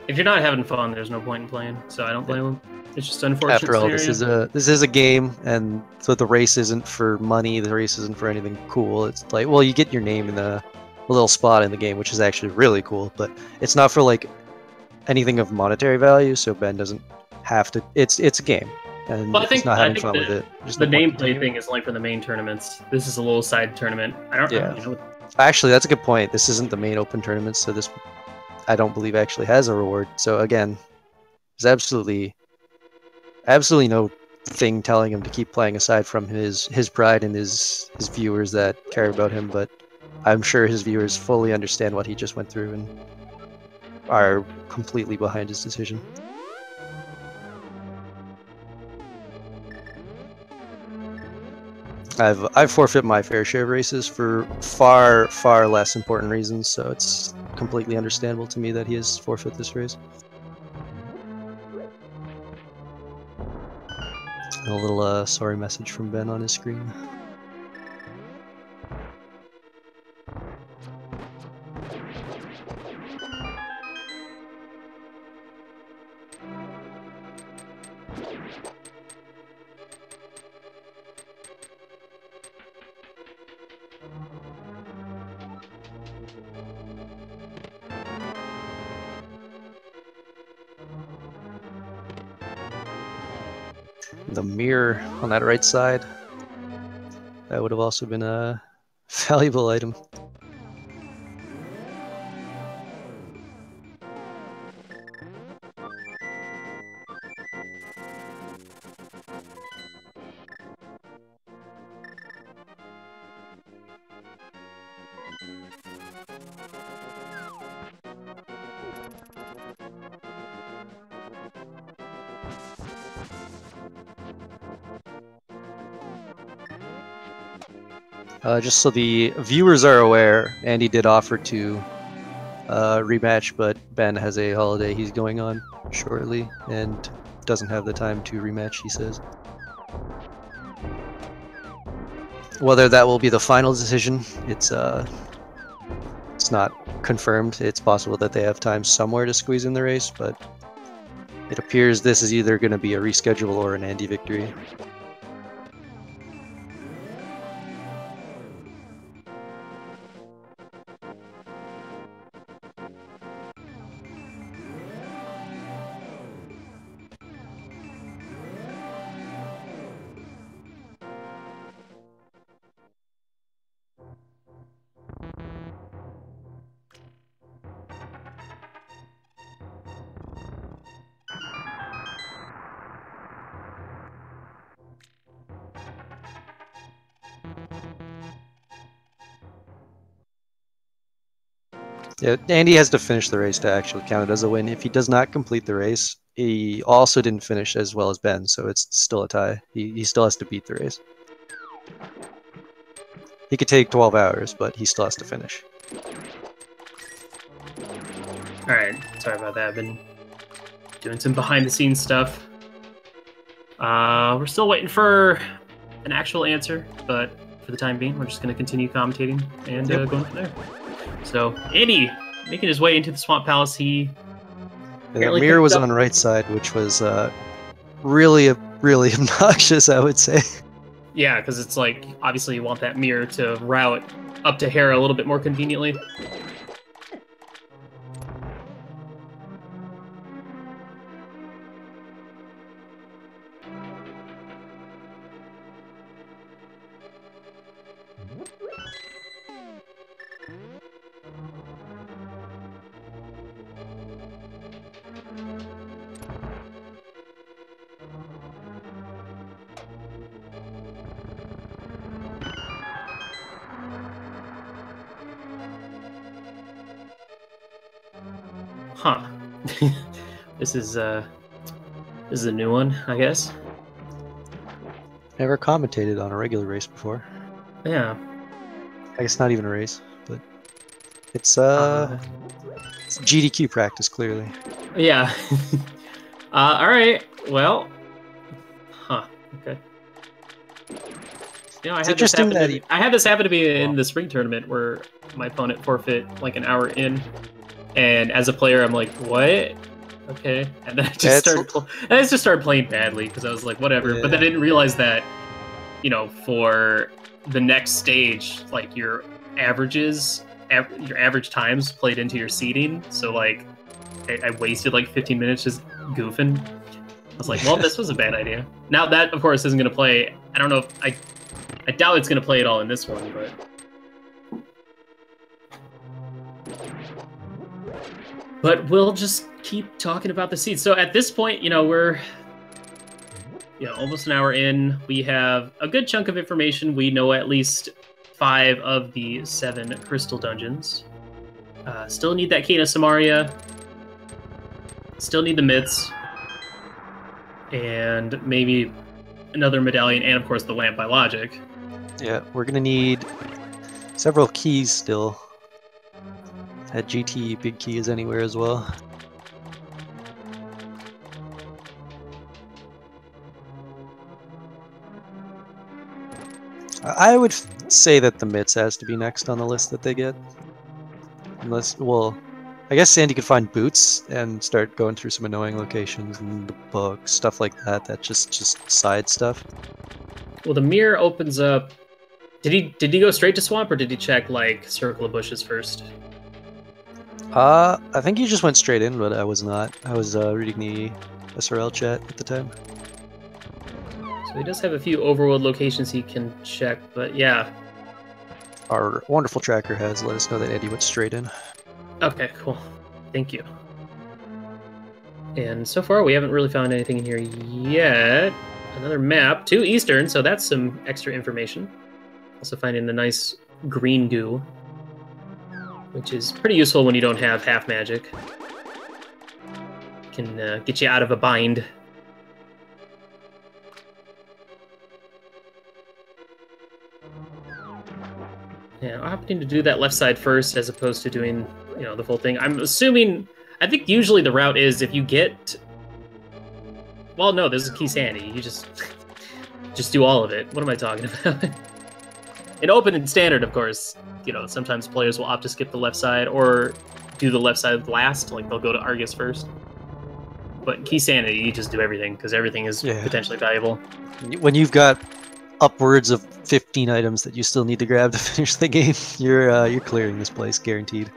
Speaker 2: If you're not having fun, there's no point in playing. So I don't blame him. It's just unfortunate.
Speaker 1: After all,
Speaker 2: scenario.
Speaker 1: this is a game, and so the race isn't for money. The race isn't for anything cool. It's like, well, you get your name in a little spot in the game, which is actually really cool, but it's not for like anything of monetary value. So Ben doesn't have to. It's a game. And
Speaker 2: well, I think,
Speaker 1: not having fun with it.
Speaker 2: The nameplate thing is only for the main tournaments. This is a little side tournament. I don't know. You know.
Speaker 1: Actually, that's a good point. This isn't the main open tournament, so this, I don't believe, actually has a reward. So again, there's absolutely no thing telling him to keep playing aside from his pride and his viewers that care about him. But I'm sure his viewers fully understand what he just went through and are completely behind his decision. I've forfeit my fair share of races for far less important reasons, so it's completely understandable to me that he has forfeit this race. A little sorry message from Ben on his screen. The Mire on that right side, that would have also been a valuable item. Just so the viewers are aware, Andy did offer to rematch, but Ben has a holiday he's going on shortly and doesn't have the time to rematch, he says. Whether that will be the final decision, it's not confirmed. It's possible that they have time somewhere to squeeze in the race, but it appears this is either going to be a reschedule or an Andy victory. Yeah, Andy has to finish the race to actually count it as a win. If he does not complete the race, he also didn't finish as well as Ben, so it's still a tie. He still has to beat the race. He could take 12 hours, but he still has to finish.
Speaker 2: Alright, sorry about that. I've been doing some behind-the-scenes stuff. We're still waiting for an actual answer, but for the time being, we're just going to continue commentating and going from there. So, Andy, making his way into the Swamp Palace, he...
Speaker 1: Yeah, Mire was on the right side, which was really obnoxious, I would say.
Speaker 2: Yeah, because it's like, obviously you want that Mire to route up to Hera a little bit more conveniently. Huh. This is a new one, I guess.
Speaker 1: Never commentated on a regular race before.
Speaker 2: Yeah.
Speaker 1: I guess not even a race, but It's GDQ practice, clearly.
Speaker 2: Yeah. All right. Well. Huh. Okay. You know, I had this happen to be in the spring tournament where my opponent forfeit like an hour in, and as a player, I'm like, what? Okay, and then I just started playing badly because I was like, whatever. Yeah. But then I didn't realize that, you know, for the next stage, like your averages, your average times played into your seeding. So like, I wasted like 15 minutes just goofing. I was like, well, this was a bad idea. Now that, of course, isn't going to play. I don't know if I doubt it's going to play it all in this one, but we'll just keep talking about the seeds. So at this point, you know, we're almost an hour in. We have a good chunk of information. We know at least 5 of the 7 crystal dungeons. Still need that key to Somaria. Still need the myths. And maybe another medallion, and of course the lamp by logic.
Speaker 1: Yeah, we're gonna need several keys still. That GT big key is anywhere as well. I would say that the myths has to be next on the list that they get. Unless, well, I guess Sandy could find boots and start going through some annoying locations in the book, stuff like that. That's just side stuff.
Speaker 2: Well, the Mire opens up. Did he go straight to swamp, or did he check like circle of bushes first?
Speaker 1: I think he just went straight in, but I was not. I was reading the SRL chat at the time.
Speaker 2: So he does have a few overworld locations he can check, but yeah.
Speaker 1: Our wonderful tracker has let us know that Eddie went straight in.
Speaker 2: Okay, cool. Thank you. And so far, we haven't really found anything in here yet. Another map to Eastern, so that's some extra information. Also finding the nice green goo, which is pretty useful when you don't have half magic. Can get you out of a bind. Yeah, I'm opting to do that left side first as opposed to doing, you know, the full thing. I'm assuming, I think usually the route is if you get, well, no, this is Keysanity. You just do all of it. What am I talking about? In open and standard, of course, you know, sometimes players will opt to skip the left side or do the left side last, like they'll go to Argus first. But Keysanity, you just do everything because everything is potentially valuable.
Speaker 1: When you've got upwards of 15 items that you still need to grab to finish the game, you're clearing this place, guaranteed.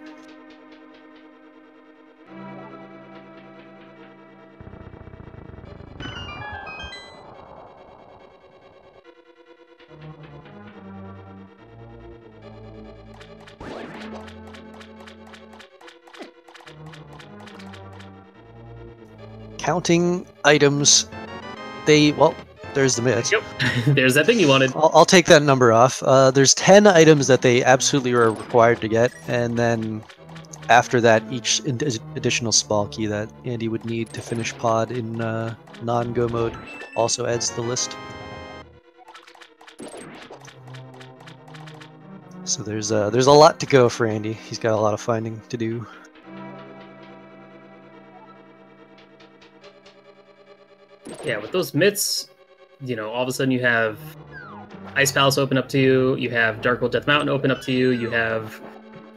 Speaker 1: Counting items, there's the myth.
Speaker 2: Yep. There's that thing you wanted.
Speaker 1: I'll take that number off. There's 10 items that they absolutely are required to get, and then after that, each additional small key that Andy would need to finish pod in non-go mode also adds to the list. So there's a lot to go for Andy. He's got a lot of finding to do.
Speaker 2: Yeah, with those myths, you know, all of a sudden you have Ice Palace open up to you, you have Dark World Death Mountain open up to you, you have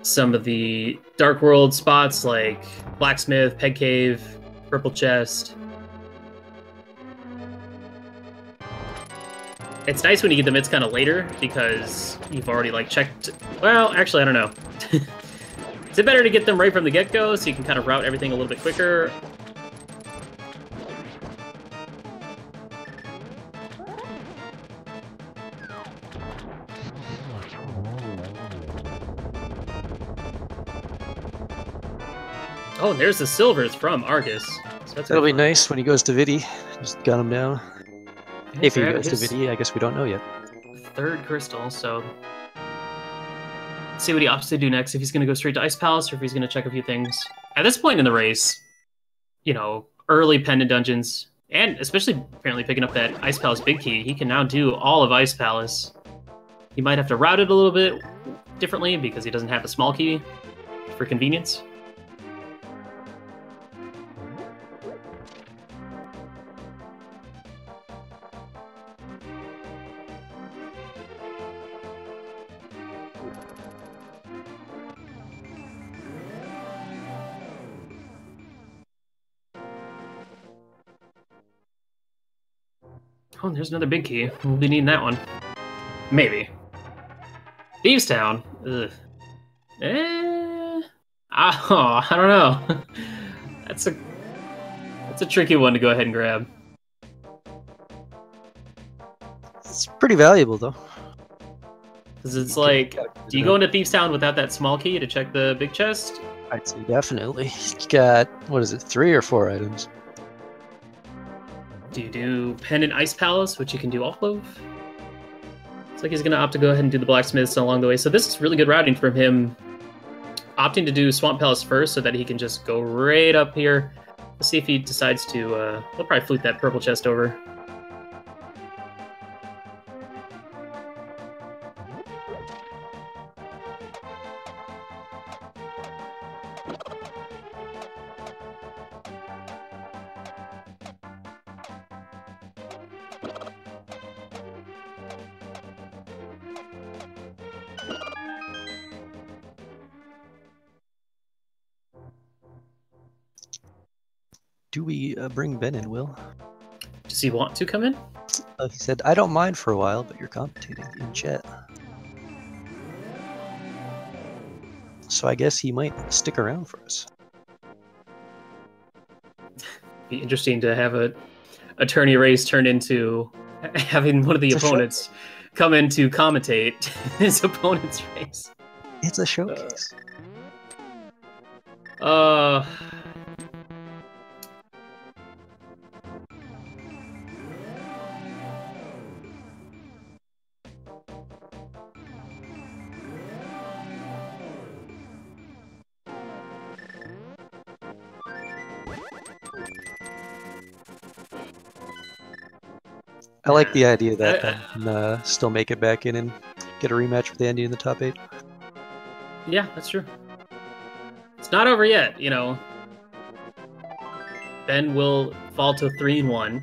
Speaker 2: some of the Dark World spots like Blacksmith, Peg Cave, Purple Chest. It's nice when you get the myths kind of later because you've already like checked. Well, actually, I don't know. Is it better to get them right from the get-go so you can kind of route everything a little bit quicker? Oh, and there's the silvers from Argus. So
Speaker 1: that'll be nice when he goes to Vidi. Just gun him down. Yeah, if he goes to Vidi, I guess we don't know yet.
Speaker 2: Third crystal, so let's see what he opts to do next. If he's going to go straight to Ice Palace or if he's going to check a few things. At this point in the race, you know, early pendant dungeons, and especially apparently picking up that Ice Palace big key, he can now do all of Ice Palace. He might have to route it a little bit differently because he doesn't have the small key. for convenience. Oh, there's another big key. We'll be needing that one. Maybe. Thieves Town. Ugh. I don't know. That's a tricky one to go ahead and grab.
Speaker 1: It's pretty valuable though.
Speaker 2: Because it's like, do you go into Thieves Town without that small key to check the big chest?
Speaker 1: I'd say definitely. You got, what is it, 3 or 4 items?
Speaker 2: Do you do Pendant Ice Palace, which you can do all of? It's like he's going to opt to go ahead and do the blacksmiths along the way. So this is really good routing from him, opting to do Swamp Palace first so that he can just go right up here. Let's see if he decides to... he'll probably flute that purple chest over.
Speaker 1: Do we bring Ben in, Will?
Speaker 2: Does he want to come in?
Speaker 1: He said, I don't mind for a while, but you're commentating in chat. So I guess he might stick around for us.
Speaker 2: Be interesting to have a attorney race turn into having one of the opponents come in to commentate his opponent's race.
Speaker 1: It's a showcase. I like the idea that I can still make it back in and get a rematch with Andy in the top 8.
Speaker 2: Yeah, that's true. It's not over yet, you know. Ben will fall to 3-1.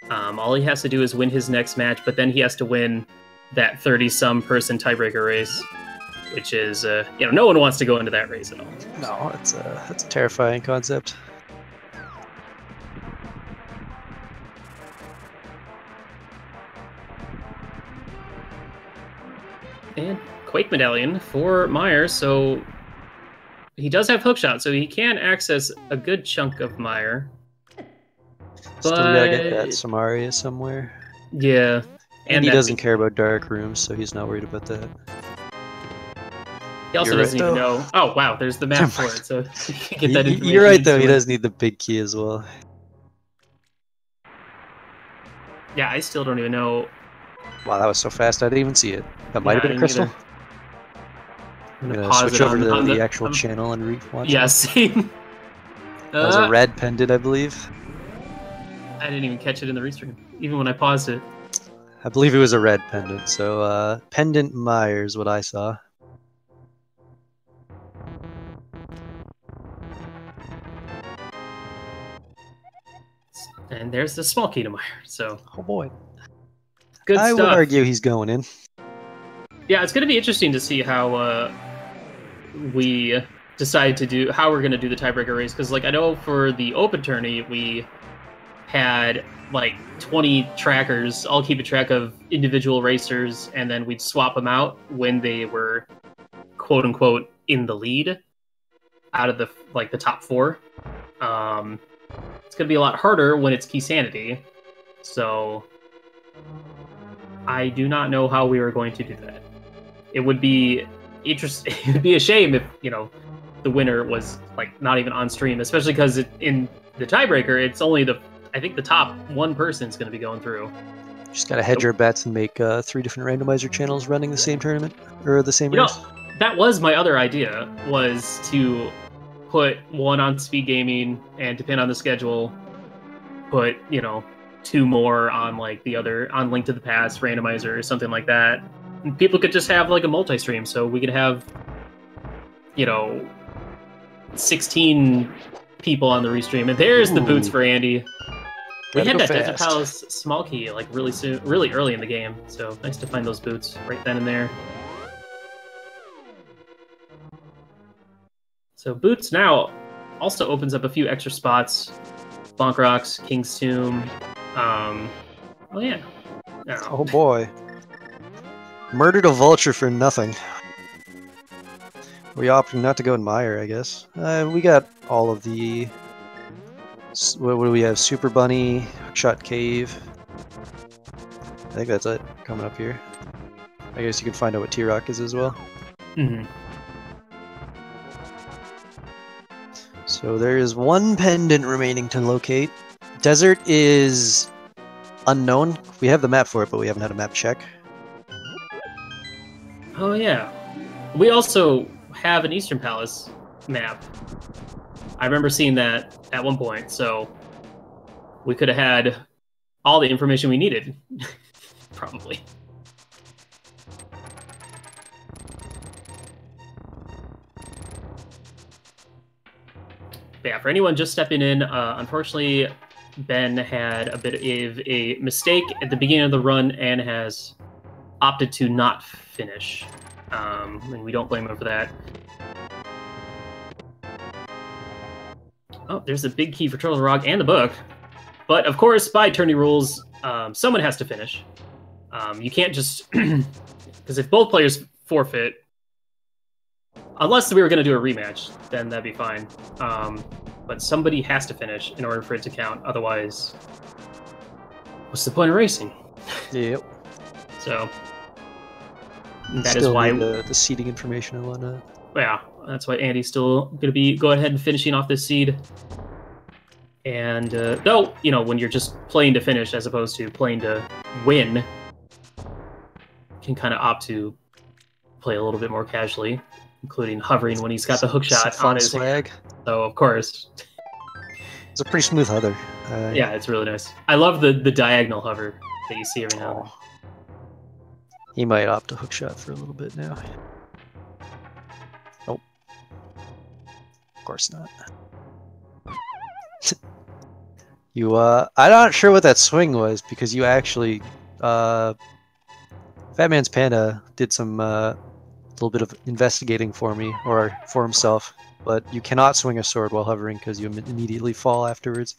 Speaker 2: All he has to do is win his next match, but then he has to win that 30-some person tiebreaker race, which is, you know, no one wants to go into that race at all.
Speaker 1: No, it's a terrifying concept.
Speaker 2: And Quake Medallion for Mire, so he does have hookshot, so he can access a good chunk of Mire.
Speaker 1: Still gotta get that Somaria somewhere.
Speaker 2: Yeah.
Speaker 1: And he doesn't care about dark rooms, so he's not worried about that.
Speaker 2: He also doesn't even know. Oh, wow, there's the map for it, so you can get that information.
Speaker 1: You're right, though, he does need the big key as well.
Speaker 2: Yeah, I still don't even know.
Speaker 1: Wow, that was so fast, I didn't even see it. That might have been a crystal. I'm gonna switch over to the actual channel and rewatch.
Speaker 2: Yeah, same.
Speaker 1: That was a red pendant, I believe.
Speaker 2: I didn't even catch it in the restream, even when I paused it.
Speaker 1: I believe it was a red pendant, so Pendant Mire is what I saw.
Speaker 2: And there's the small key to Mire, so...
Speaker 1: Oh boy.
Speaker 2: Good stuff.
Speaker 1: I would argue he's going in.
Speaker 2: Yeah, it's going to be interesting to see how we decide to do... how we're going to do the tiebreaker race, because, like, I know for the open tourney, we had, like, 20 trackers, all keeping track of individual racers, and then we'd swap them out when they were, quote-unquote, in the lead out of the, like, the top 4. It's going to be a lot harder when it's Keysanity, so I do not know how we are going to do that. It would be interesting. It would be a shame if, you know, the winner was, like, not even on stream, especially because in the tiebreaker, it's only I think the top one person is going to be going through.
Speaker 1: Just got to hedge your bets and make 3 different randomizer channels running the same tournament, or the same race.
Speaker 2: That was my other idea, was to put one on speed gaming, and depend on the schedule, put, you know, 2 more on, like, the other, on Link to the Past, randomizer, or something like that. And people could just have, like, a multi-stream, so we could have you know, 16 people on the restream, and there's the boots for Andy. We had that Desert Palace small key like really early in the game, so nice to find those boots right then and there. So boots now also opens up a few extra spots. Bonk Rocks, King's Tomb. Oh yeah.
Speaker 1: Oh boy. Murdered a vulture for nothing. We opted not to go in Mire, I guess. We got all of the... What do we have? Super Bunny, Hookshot Cave. I think that's it coming up here. I guess you can find out what T-Rock is as well.
Speaker 2: Mm-hmm.
Speaker 1: So there is one pendant remaining to locate. Desert is unknown. We have the map for it, but we haven't had a map check.
Speaker 2: Oh yeah. We also have an Eastern Palace map. I remember seeing that at one point, so we could have had all the information we needed, probably. But yeah, for anyone just stepping in, unfortunately, Ben had a bit of a mistake at the beginning of the run and has opted to not finish. And we don't blame him for that. Oh, there's a big key for Turtle Rock and the book. But of course, by tourney rules, someone has to finish. You can't just... Because if both players forfeit, unless we were going to do a rematch, then that'd be fine. But somebody has to finish in order for it to count. Otherwise, what's the point of racing?
Speaker 1: Yep.
Speaker 2: So that
Speaker 1: still
Speaker 2: is why
Speaker 1: the seeding information and whatnot.
Speaker 2: Yeah, that's why Andy's still going to be go ahead and finishing off this seed. And though, you know, when you're just playing to finish as opposed to playing to win, you can kind of opt to play a little bit more casually, including hovering when he's got the hook shot on his
Speaker 1: swag.
Speaker 2: So of course,
Speaker 1: it's a pretty smooth hover.
Speaker 2: Yeah, it's really nice. I love the diagonal hover that you see every now and then.
Speaker 1: He might opt a hook shot for a little bit now. Nope. Of course not. You, I'm not sure what that swing was because you actually, Fat Man's Panda did some, little bit of investigating for me, or for himself, but you cannot swing a sword while hovering because you immediately fall afterwards.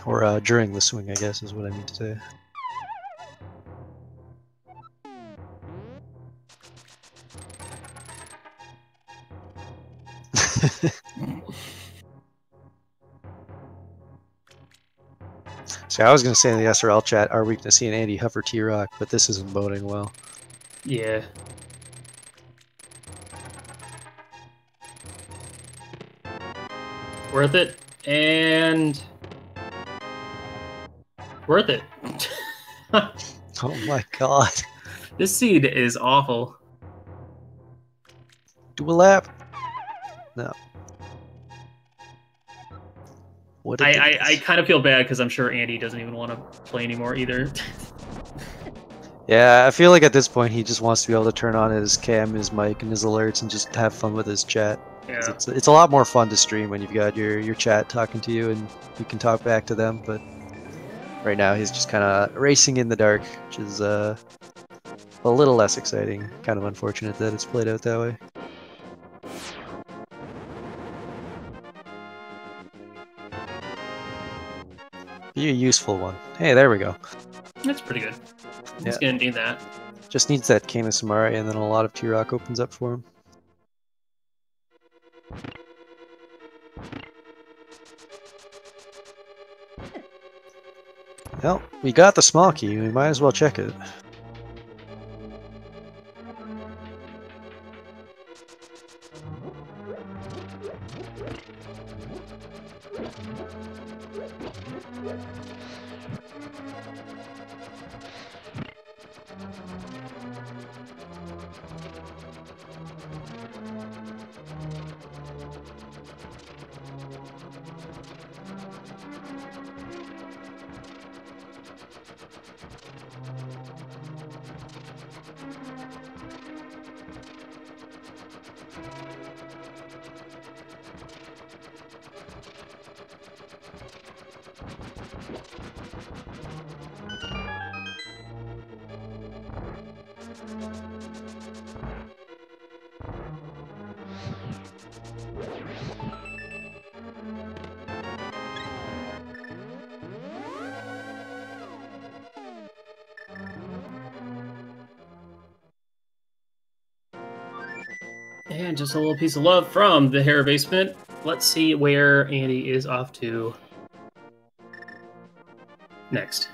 Speaker 1: Or, during the swing, I guess, is what I mean to say. So I was going to say in the SRL chat, are we going to see an Andy hover T-Rock, but this isn't boding well.
Speaker 2: Yeah. Worth it, and worth it.
Speaker 1: Oh my god.
Speaker 2: This seed is awful.
Speaker 1: Do a lap. No. What
Speaker 2: I kind of feel bad because I'm sure Andy doesn't even want to play anymore either.
Speaker 1: Yeah, I feel like at this point he just wants to be able to turn on his cam, his mic, and his alerts and just have fun with his chat.
Speaker 2: Yeah.
Speaker 1: It's a lot more fun to stream when you've got your chat talking to you and you can talk back to them, but right now he's just kind of racing in the dark, which is a little less exciting. Kind of unfortunate that it's played out that way. Be a useful one. Hey, there we go.
Speaker 2: That's pretty good. He's gonna need that.
Speaker 1: Just needs that Cane of Somaria, and then a lot of T-Rock opens up for him. Well, we got the small key. We might as well check it.
Speaker 2: And just a little piece of love from the Hera basement. Let's see where Andy is off to next.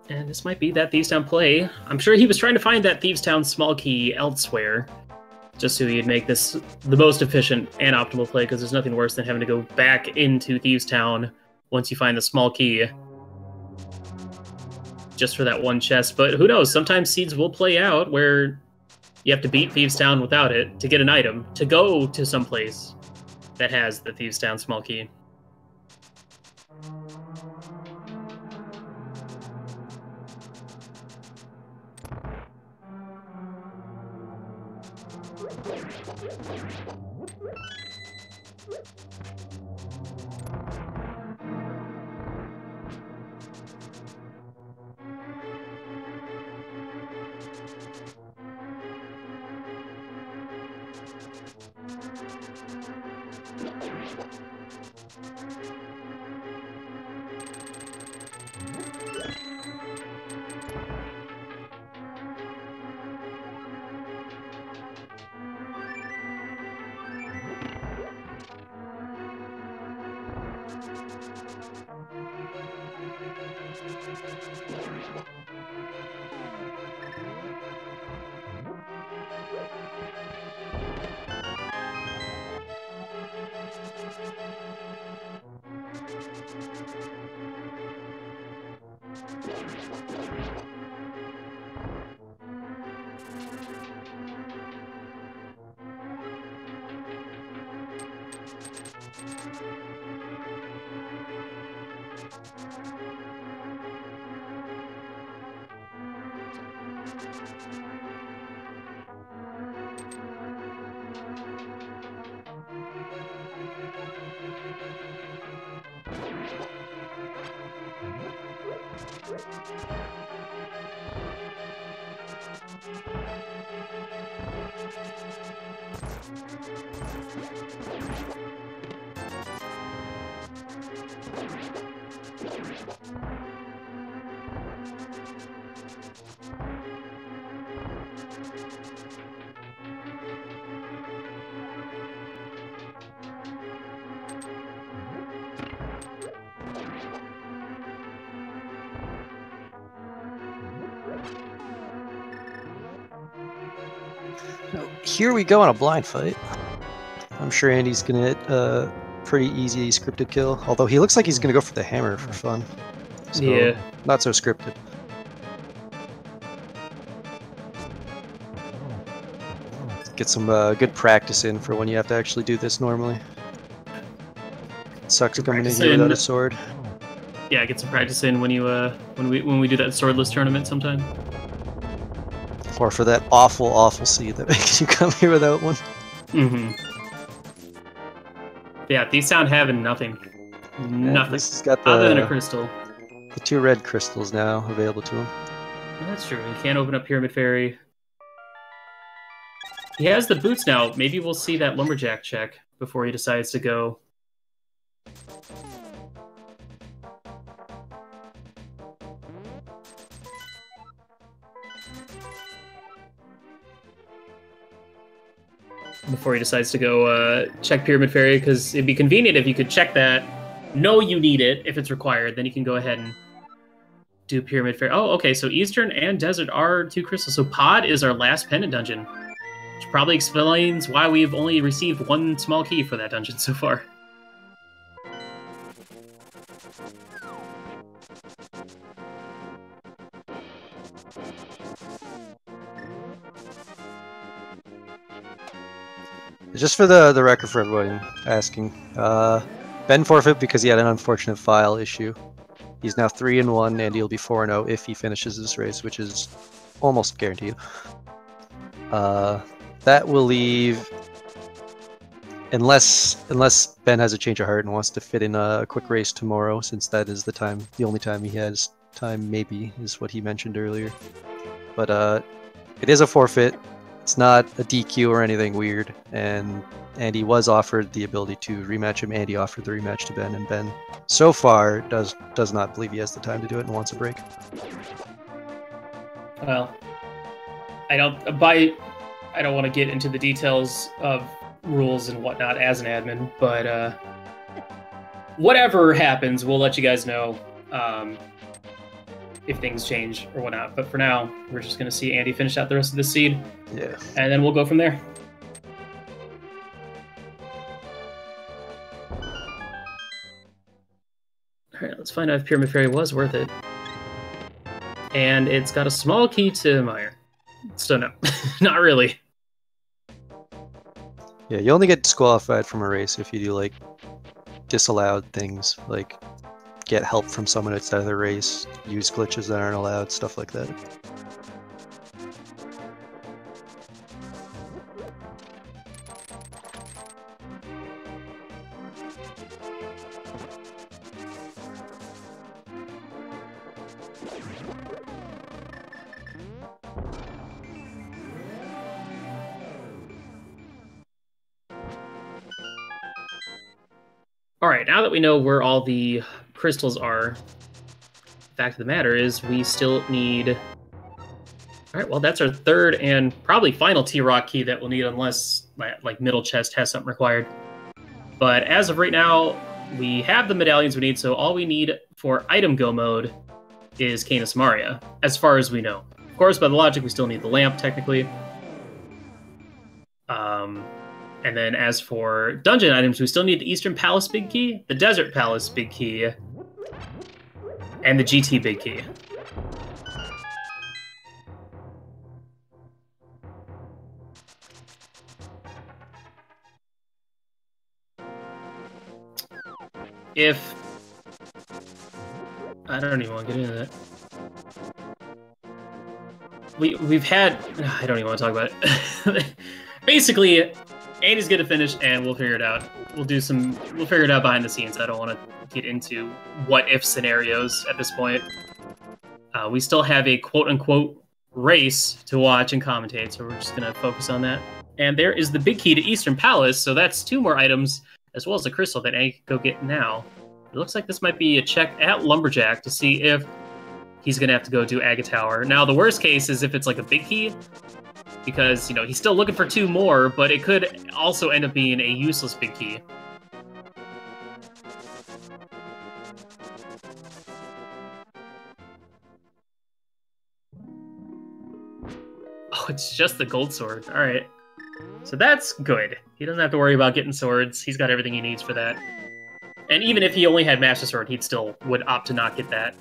Speaker 2: And this might be that Thieves Town play. I'm sure he was trying to find that Thieves Town small key elsewhere, just so he'd make this the most efficient and optimal play, because there's nothing worse than having to go back into Thieves Town once you find the small key just for that one chest. But who knows, sometimes seeds will play out where you have to beat Thieves Town without it to get an item, to go to some place that has the Thieves Town small key.
Speaker 1: Here we go on a blind fight. I'm sure Andy's gonna hit a pretty easy scripted kill, although he looks like he's gonna go for the hammer for fun. So,
Speaker 2: yeah.
Speaker 1: Not so scripted. Get some good practice in for when you have to actually do this normally. It sucks coming in here without a sword.
Speaker 2: Yeah, get some practice in when you when we do that swordless tournament sometime.
Speaker 1: Or for that awful seed that makes you come here without one.
Speaker 2: Mm-hmm. Yeah, Thieves Town having nothing. Nothing.
Speaker 1: This has got
Speaker 2: other than a crystal.
Speaker 1: The 2 red crystals now available to him.
Speaker 2: That's true. He can't open up Pyramid Fairy. He has the boots now. Maybe we'll see that Lumberjack check before he decides to go. Before he decides to go check Pyramid Fairy, because it'd be convenient if you could check that, know you need it if it's required, then you can go ahead and do Pyramid Fairy. Oh, okay, so Eastern and Desert are 2 crystals. So Pod is our last pendant dungeon, which probably explains why we've only received 1 small key for that dungeon so far.
Speaker 1: Just for the record for everybody asking, Ben forfeit because he had an unfortunate file issue. He's now 3-1, and he'll be 4-0 if he finishes this race, which is almost guaranteed. That will leave, unless Ben has a change of heart and wants to fit in a quick race tomorrow, since that is the only time he has time, maybe, is what he mentioned earlier. But it is a forfeit. It's not a DQ or anything weird, and Andy was offered the ability to rematch him. Andy offered the rematch to Ben, and Ben, so far, does not believe he has the time to do it and wants a break.
Speaker 2: Well, I don't want to get into the details of rules and whatnot as an admin, but whatever happens, we'll let you guys know if things change or whatnot. But for now, we're just going to see Andy finish out the rest of the seed.
Speaker 1: Yeah.
Speaker 2: And then we'll go from there. Alright, let's find out if Pyramid Fairy was worth it. And it's got a small key to Mire. So no, not really.
Speaker 1: Yeah, you only get disqualified from a race if you do, like, disallowed things, like get help from someone outside of the race, use glitches that aren't allowed, stuff like that.
Speaker 2: Alright, now that we know where all the crystals are, the fact of the matter is we still need... Alright, well that's our third and probably final T-Rock key that we'll need unless, like, middle chest has something required. But as of right now, we have the medallions we need, so all we need for item go mode is Cane of Somaria, as far as we know. Of course, by the logic, we still need the lamp, technically. And then as for dungeon items, we still need the Eastern Palace Big Key, the Desert Palace Big Key, and the GT Big Key. If... I don't even want to get into that. We've had... I don't even want to talk about it. Basically... Andy's gonna finish, and we'll figure it out. We'll figure it out behind the scenes. I don't want to get into what-if scenarios at this point. We still have a quote-unquote race to watch and commentate, so we're just gonna focus on that. And there is the big key to Eastern Palace, so that's 2 more items, as well as the crystal that Andy can go get now. It looks like this might be a check at Lumberjack to see if he's gonna have to go do Aga Tower. Now, the worst case is if it's like a big key, because, you know, he's still looking for 2 more, but it could also end up being a useless big key. Oh, it's just the gold sword. Alright. So that's good. He doesn't have to worry about getting swords. He's got everything he needs for that. And even if he only had Master Sword, he'd still would opt to not get that.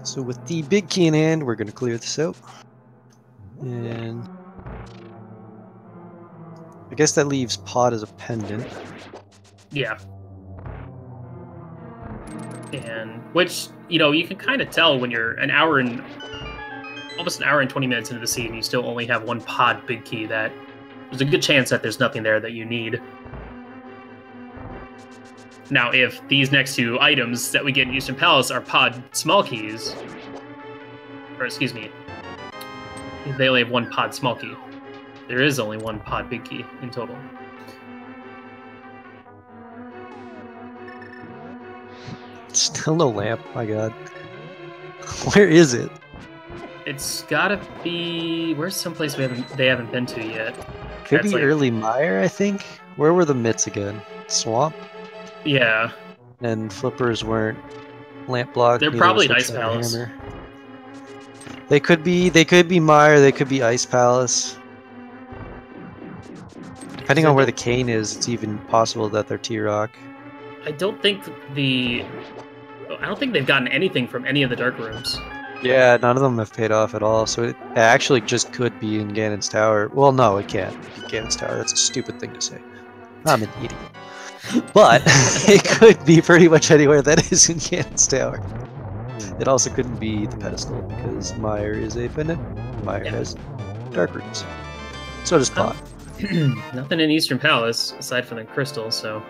Speaker 1: So with the big key in hand, we're going to clear this out. And I guess that leaves Pod as a pendant.
Speaker 2: Yeah. And which, you know, you can kind of tell when you're almost an hour and 20 minutes into the scene, you still only have 1 Pod big key, that there's a good chance that there's nothing there that you need. Now, if these next 2 items that we get in Eastern Palace are Pod small keys, or excuse me, they only have 1 Pod small key. There is only 1 Pod big key in total.
Speaker 1: Still no lamp, my god. Where is it?
Speaker 2: It's gotta be... Where's someplace they haven't been to yet?
Speaker 1: Could
Speaker 2: That's
Speaker 1: be
Speaker 2: like...
Speaker 1: early Mire, I think. Where were the mitts again? Swamp?
Speaker 2: Yeah.
Speaker 1: And flippers weren't lamp block.
Speaker 2: They're
Speaker 1: neither
Speaker 2: probably
Speaker 1: was
Speaker 2: Ice
Speaker 1: Hookshot or
Speaker 2: Palace.
Speaker 1: Hammer. They could be Mire, they could be Ice Palace. Depending on where the cane is, it's even possible that they're T-Rock.
Speaker 2: I don't think they've gotten anything from any of the dark rooms.
Speaker 1: Yeah, none of them have paid off at all, so it actually just could be in Ganon's Tower. Well, no, it can't be Ganon's Tower. That's a stupid thing to say. I'm an idiot. But it could be pretty much anywhere that is in Ganon's Tower. It also couldn't be the Pedestal, because Mire is a pendant. Mire has dark rooms. So does Pot.
Speaker 2: Nothing in Eastern Palace, aside from the crystal, so...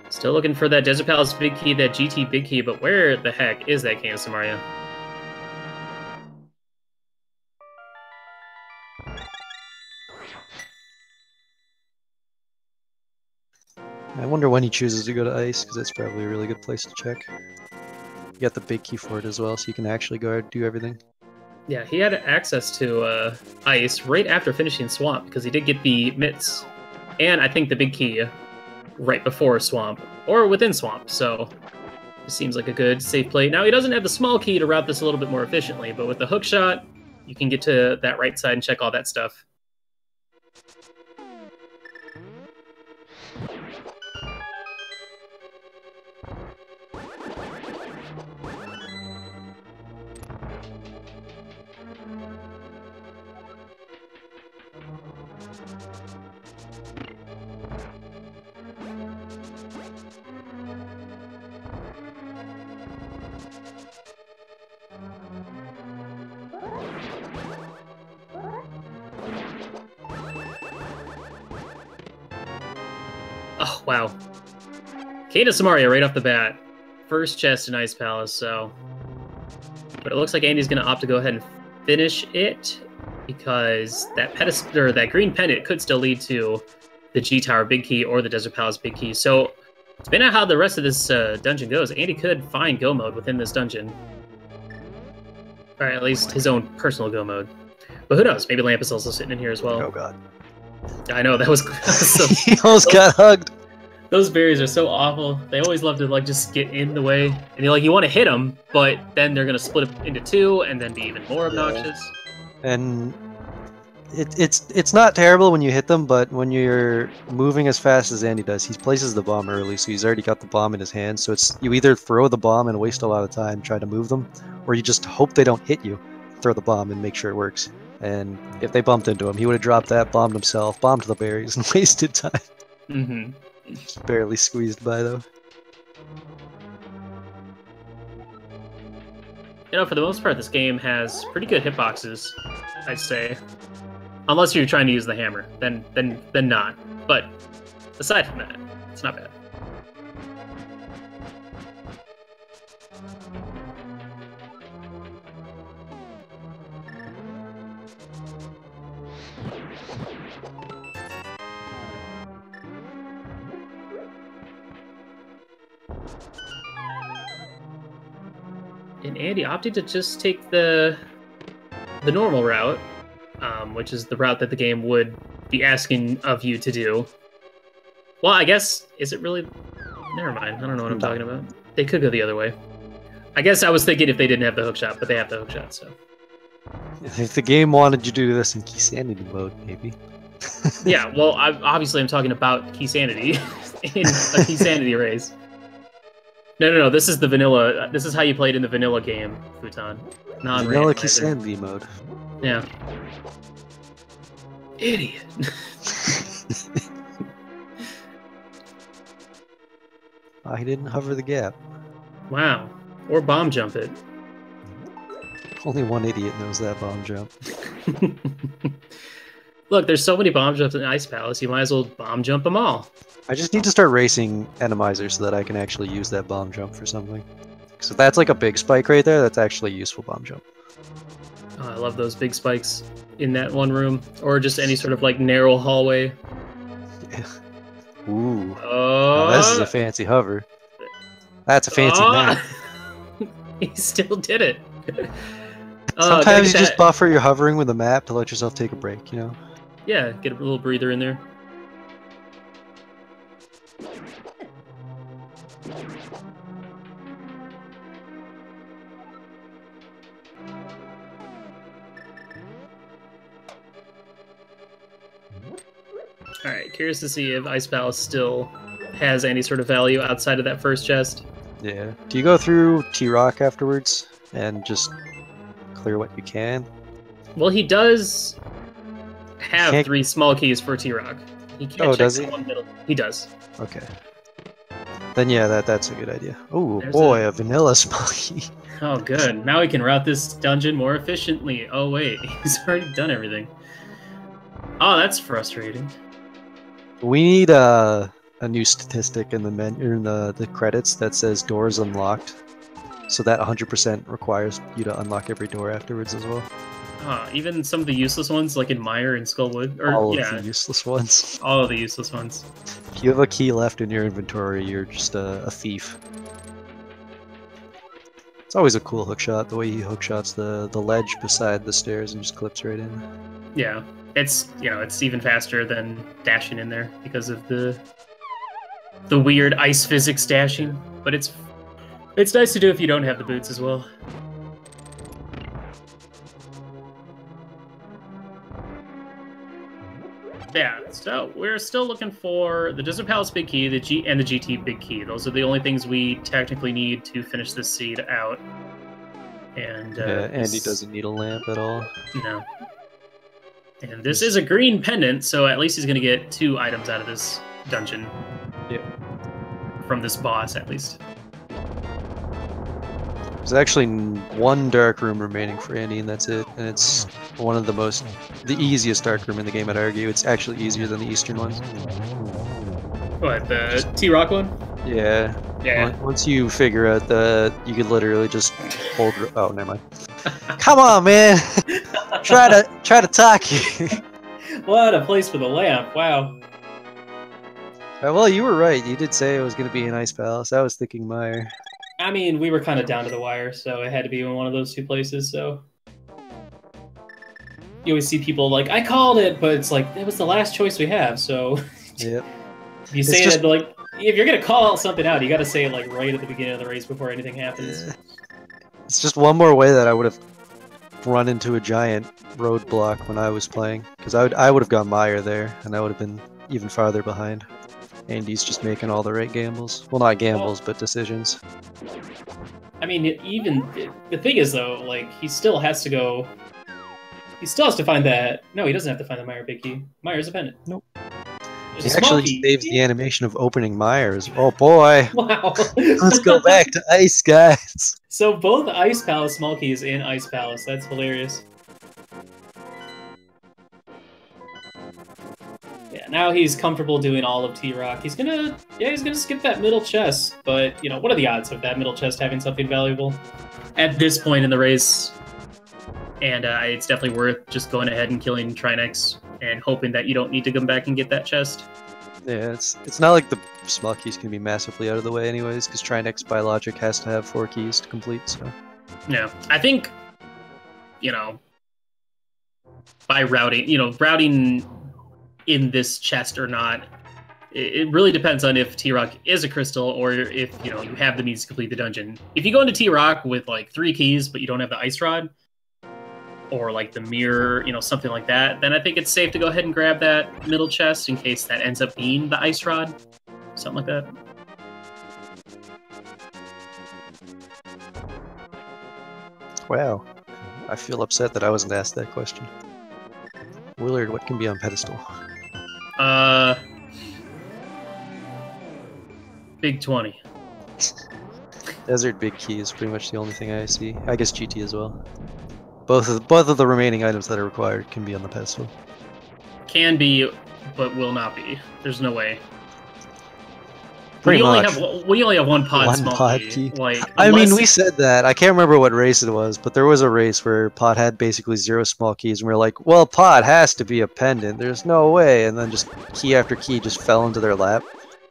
Speaker 2: Still looking for that Desert Palace big key, that GT big key, but where the heck is that Cane of Somaria?
Speaker 1: I wonder when he chooses to go to Ice, because that's probably a really good place to check. You got the big key for it as well, so you can actually go out and do everything.
Speaker 2: Yeah, he had access to Ice right after finishing Swamp, because he did get the mitts, and I think the big key right before Swamp, or within Swamp, so it seems like a good, safe play. Now, he doesn't have the small key to route this a little bit more efficiently, but with the hook shot, you can get to that right side and check all that stuff. Oh, wow. Cane of Somaria right off the bat. First chest in Ice Palace, so... But it looks like Andy's going to opt to go ahead and finish it, because that pedestal, or that green pendant could still lead to the G-Tower big key or the Desert Palace big key. So, depending on how the rest of this dungeon goes, Andy could find go mode within this dungeon. Or at least his own personal go mode. But who knows? Maybe Lamp is also sitting in here as well.
Speaker 1: Oh god.
Speaker 2: I know, that was so...
Speaker 1: He almost got hugged.
Speaker 2: Those berries are so awful. They always love to like just get in the way, and you're like, you want to hit them, but then they're gonna split up into two, and then be even more obnoxious.
Speaker 1: And it's not terrible when you hit them, but when you're moving as fast as Andy does, he places the bomb early, so he's already got the bomb in his hand. So it's you either throw the bomb and waste a lot of time trying to move them, or you just hope they don't hit you, throw the bomb and make sure it works. And if they bumped into him, he would have dropped that, bombed himself, bombed the berries, and wasted time.
Speaker 2: Mm-hmm.
Speaker 1: Barely squeezed by, though.
Speaker 2: You know, for the most part, this game has pretty good hitboxes, I'd say. Unless you're trying to use the hammer, then not. But aside from that, it's not bad. And Andy opted to just take the normal route, which is the route that the game would be asking of you to do. Well, I guess, is it really... Never mind, I don't know what I'm talking about. They could go the other way. I guess I was thinking if they didn't have the hookshot, but they have the hookshot, so...
Speaker 1: If the game wanted you to do this in Keysanity mode, maybe.
Speaker 2: Yeah, well, obviously I'm talking about Keysanity in a Keysanity race. No, this is the vanilla. This is how you played in the vanilla game, Futon.
Speaker 1: Vanilla Keysanity mode.
Speaker 2: Yeah. Idiot.
Speaker 1: He didn't hover the gap.
Speaker 2: Wow. Or bomb jump it.
Speaker 1: Only one idiot knows that bomb jump.
Speaker 2: Look, there's so many bomb jumps in Ice Palace, you might as well bomb jump them all.
Speaker 1: I just need to start racing Randomizer so that I can actually use that bomb jump for something. So that's like a big spike right there, that's actually a useful bomb jump.
Speaker 2: Oh, I love those big spikes in that one room, or just any sort of like narrow hallway.
Speaker 1: Yeah. Ooh. Now this is a fancy hover. That's a fancy map.
Speaker 2: He still did it.
Speaker 1: Sometimes you just buffer your hovering with the map to let yourself take a break, you know?
Speaker 2: Yeah, get a little breather in there. Alright, curious to see if Ice Palace still has any sort of value outside of that first chest.
Speaker 1: Yeah. Do you go through T-Rock afterwards and just clear what you can?
Speaker 2: Well, he does have 3 small keys for T-Rock. He can't check
Speaker 1: does he?
Speaker 2: one middle. He does.
Speaker 1: Okay. Then yeah, that's a good idea. Oh
Speaker 2: There's
Speaker 1: boy, a vanilla small key.
Speaker 2: Oh, good. Now we can route this dungeon more efficiently. Oh, wait. He's already done everything. Oh, that's frustrating.
Speaker 1: We need a new statistic in the menu, in the credits that says doors unlocked. So that 100% requires you to unlock every door afterwards as well.
Speaker 2: Even some of the useless ones, like in Mire and Skullwood, or
Speaker 1: all of the useless ones.
Speaker 2: All of the useless ones.
Speaker 1: If you have a key left in your inventory, you're just a thief. It's always a cool hookshot, the way he hookshots the ledge beside the stairs and just clips right in.
Speaker 2: Yeah, it's it's even faster than dashing in there because of the weird ice physics dashing. But it's nice to do if you don't have the boots as well. Yeah, so we're still looking for the Desert Palace Big Key, the GT Big Key. Those are the only things we technically need to finish this seed out. And
Speaker 1: Andy doesn't need a lamp at all.
Speaker 2: No. And this is a green pendant, so at least he's going to get 2 items out of this dungeon.
Speaker 1: Yeah.
Speaker 2: From this boss, at least.
Speaker 1: There's actually 1 dark room remaining for Andy, and that's it. And it's one of the easiest dark room in the game, I'd argue. It's actually easier than the eastern ones.
Speaker 2: What, the T-Rock one?
Speaker 1: Yeah.
Speaker 2: Yeah.
Speaker 1: Once you figure out that you could literally just hold. Oh, never mind. Come on, man. try to talk here.
Speaker 2: What a place for the lamp! Wow.
Speaker 1: Well, you were right. You did say it was going to be an ice palace. I was thinking Mire.
Speaker 2: I mean, we were kind of down to the wire, so it had to be in one of those 2 places. So you always see people like, "I called it," but it's like it was the last choice we have. So
Speaker 1: yep.
Speaker 2: If you say that, like, if you're gonna call something out, you got to say it like right at the beginning of the race before anything happens.
Speaker 1: Yeah. It's just one more way that I would have run into a giant roadblock when I was playing, because I would have gone Mire there, and I would have been even farther behind. Andy's just making all the right gambles. Well, not gambles, but decisions.
Speaker 2: I mean, even the thing is, though, like, he still has to go. He still has to find that. No, he doesn't have to find the Mire Big Key. Mire's a pendant.
Speaker 1: Nope.
Speaker 2: There's
Speaker 1: He
Speaker 2: a small
Speaker 1: actually
Speaker 2: key.
Speaker 1: saves the animation of opening Mire's. Oh boy!
Speaker 2: Wow.
Speaker 1: Let's go back to ice, guys.
Speaker 2: So both Ice Palace small keys in Ice Palace. That's hilarious. Yeah, now he's comfortable doing all of T-Rock. He's gonna skip that middle chest, but what are the odds of that middle chest having something valuable at this point in the race? And it's definitely worth just going ahead and killing Trihex and hoping that you don't need to come back and get that chest.
Speaker 1: Yeah, it's not like the small keys can be massively out of the way anyways, because Trihex by logic has to have 4 keys to complete, so...
Speaker 2: No, I think, by routing in this chest or not, it really depends on if T-Rock is a crystal or if, you have the means to complete the dungeon. If you go into T-Rock with, like, 3 keys, but you don't have the Ice Rod, or like the mirror, something like that, then I think it's safe to go ahead and grab that middle chest in case that ends up being the Ice Rod. Something like that.
Speaker 1: Wow. I feel upset that I wasn't asked that question. Willard, what can be on Pedestal?
Speaker 2: Big 20.
Speaker 1: Desert Big Key is pretty much the only thing I see. I guess GT as well. Both of the remaining items that are required can be on the pedestal.
Speaker 2: Can be, but will not be. There's no way.
Speaker 1: Pretty much.
Speaker 2: We only have one pod
Speaker 1: One
Speaker 2: small
Speaker 1: pod
Speaker 2: key.
Speaker 1: key.
Speaker 2: Like,
Speaker 1: I mean, we said that. I can't remember what race it was, but there was a race where pod had basically 0 small keys, and we were like, well, pod has to be a pendant. There's no way. And then just key after key just fell into their lap.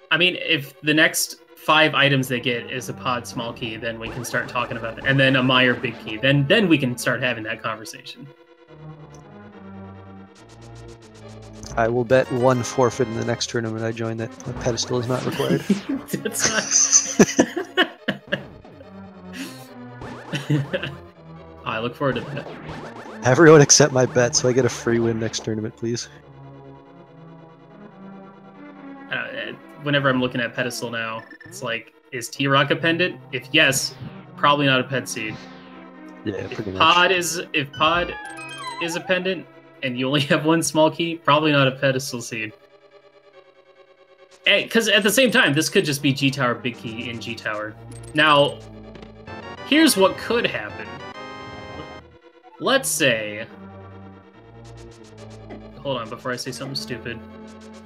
Speaker 2: I mean, if the next 5 items they get is a pod small key, then we can start talking about it. And then a Mire big key. Then we can start having that conversation.
Speaker 1: I will bet 1 forfeit in the next tournament I join that a pedestal is not required.
Speaker 2: That's not... I look forward to that.
Speaker 1: Everyone accept my bet so I get a free win next tournament, please.
Speaker 2: Whenever I'm looking at Pedestal now, it's like, is T-Rock a pendant? If yes, probably not a ped seed.
Speaker 1: Yeah, pretty much.
Speaker 2: If Pod is a pendant, and you only have 1 small key, probably not a pedestal seed. Because at the same time, this could just be G-Tower big key in G-Tower. Now, here's what could happen. Let's say... Hold on, before I say something stupid.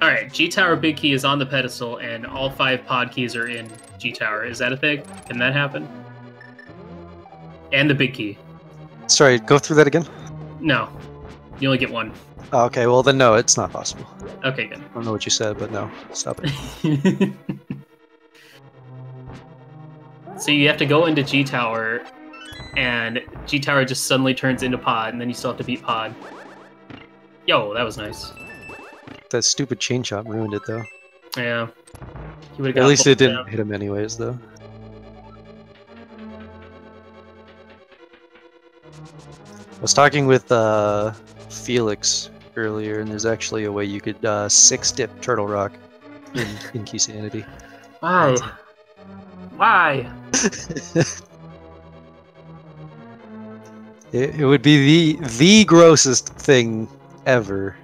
Speaker 2: Alright, G-Tower big key is on the pedestal, and all 5 pod keys are in G-Tower. Is that a thing? Can that happen? And the big key.
Speaker 1: Sorry, go through that again?
Speaker 2: No. You only get 1.
Speaker 1: Oh, okay, well then no, it's not possible.
Speaker 2: Okay, good.
Speaker 1: I don't know what you said, but no. Stop it.
Speaker 2: So you have to go into G-Tower, and G-Tower just suddenly turns into Pod, and then you still have to beat Pod. Yo, that was nice.
Speaker 1: That stupid chain chomp ruined it, though.
Speaker 2: Yeah.
Speaker 1: At least it didn't hit him anyways, though. I was talking with Felix earlier, and there's actually a way you could 6-dip Turtle Rock in Keysanity.
Speaker 2: Why? Why?
Speaker 1: It would be the grossest thing ever.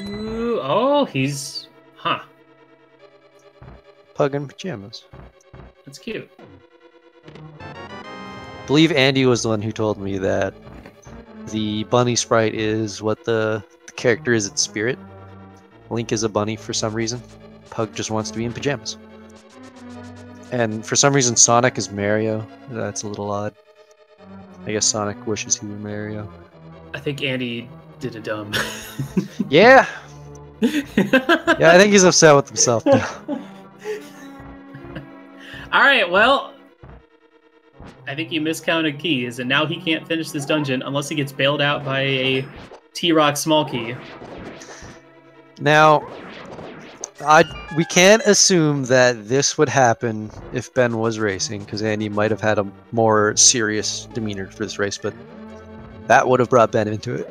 Speaker 2: Ooh, oh, he's... Huh.
Speaker 1: Pug in pajamas.
Speaker 2: That's cute.
Speaker 1: I believe Andy was the one who told me that the bunny sprite is what the character is its spirit. Link is a bunny for some reason. Pug just wants to be in pajamas. And for some reason Sonic is Mario. That's a little odd. I guess Sonic wishes he were Mario.
Speaker 2: I think Andy did a dumb.
Speaker 1: Yeah! Yeah, I think he's upset with himself now.
Speaker 2: Alright, well... I think you miscounted keys, and now he can't finish this dungeon unless he gets bailed out by a T-Rock small key.
Speaker 1: Now, we can't assume that this would happen if Ben was racing, because Andy might have had a more serious demeanor for this race, but that would have brought Ben into it.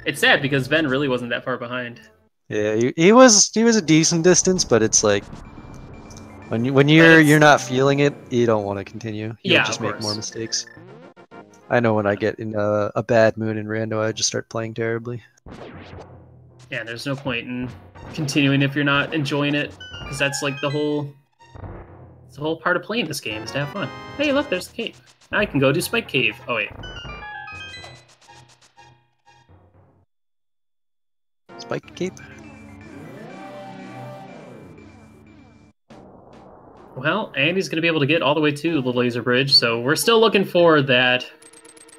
Speaker 2: It's sad because Ben really wasn't that far behind.
Speaker 1: Yeah, he was a decent distance, but it's like when you're not feeling it, you don't want to continue. You just make more mistakes. I know when I get in a bad mood in rando, I just start playing terribly.
Speaker 2: Yeah, there's no point in continuing if you're not enjoying it, because that's like the whole part of playing this game is to have fun. Hey, look, there's the cave. Now I can go do Spike Cave. Oh wait.
Speaker 1: Spike Cape?
Speaker 2: Well, Andy's going to be able to get all the way to the laser bridge, so we're still looking for that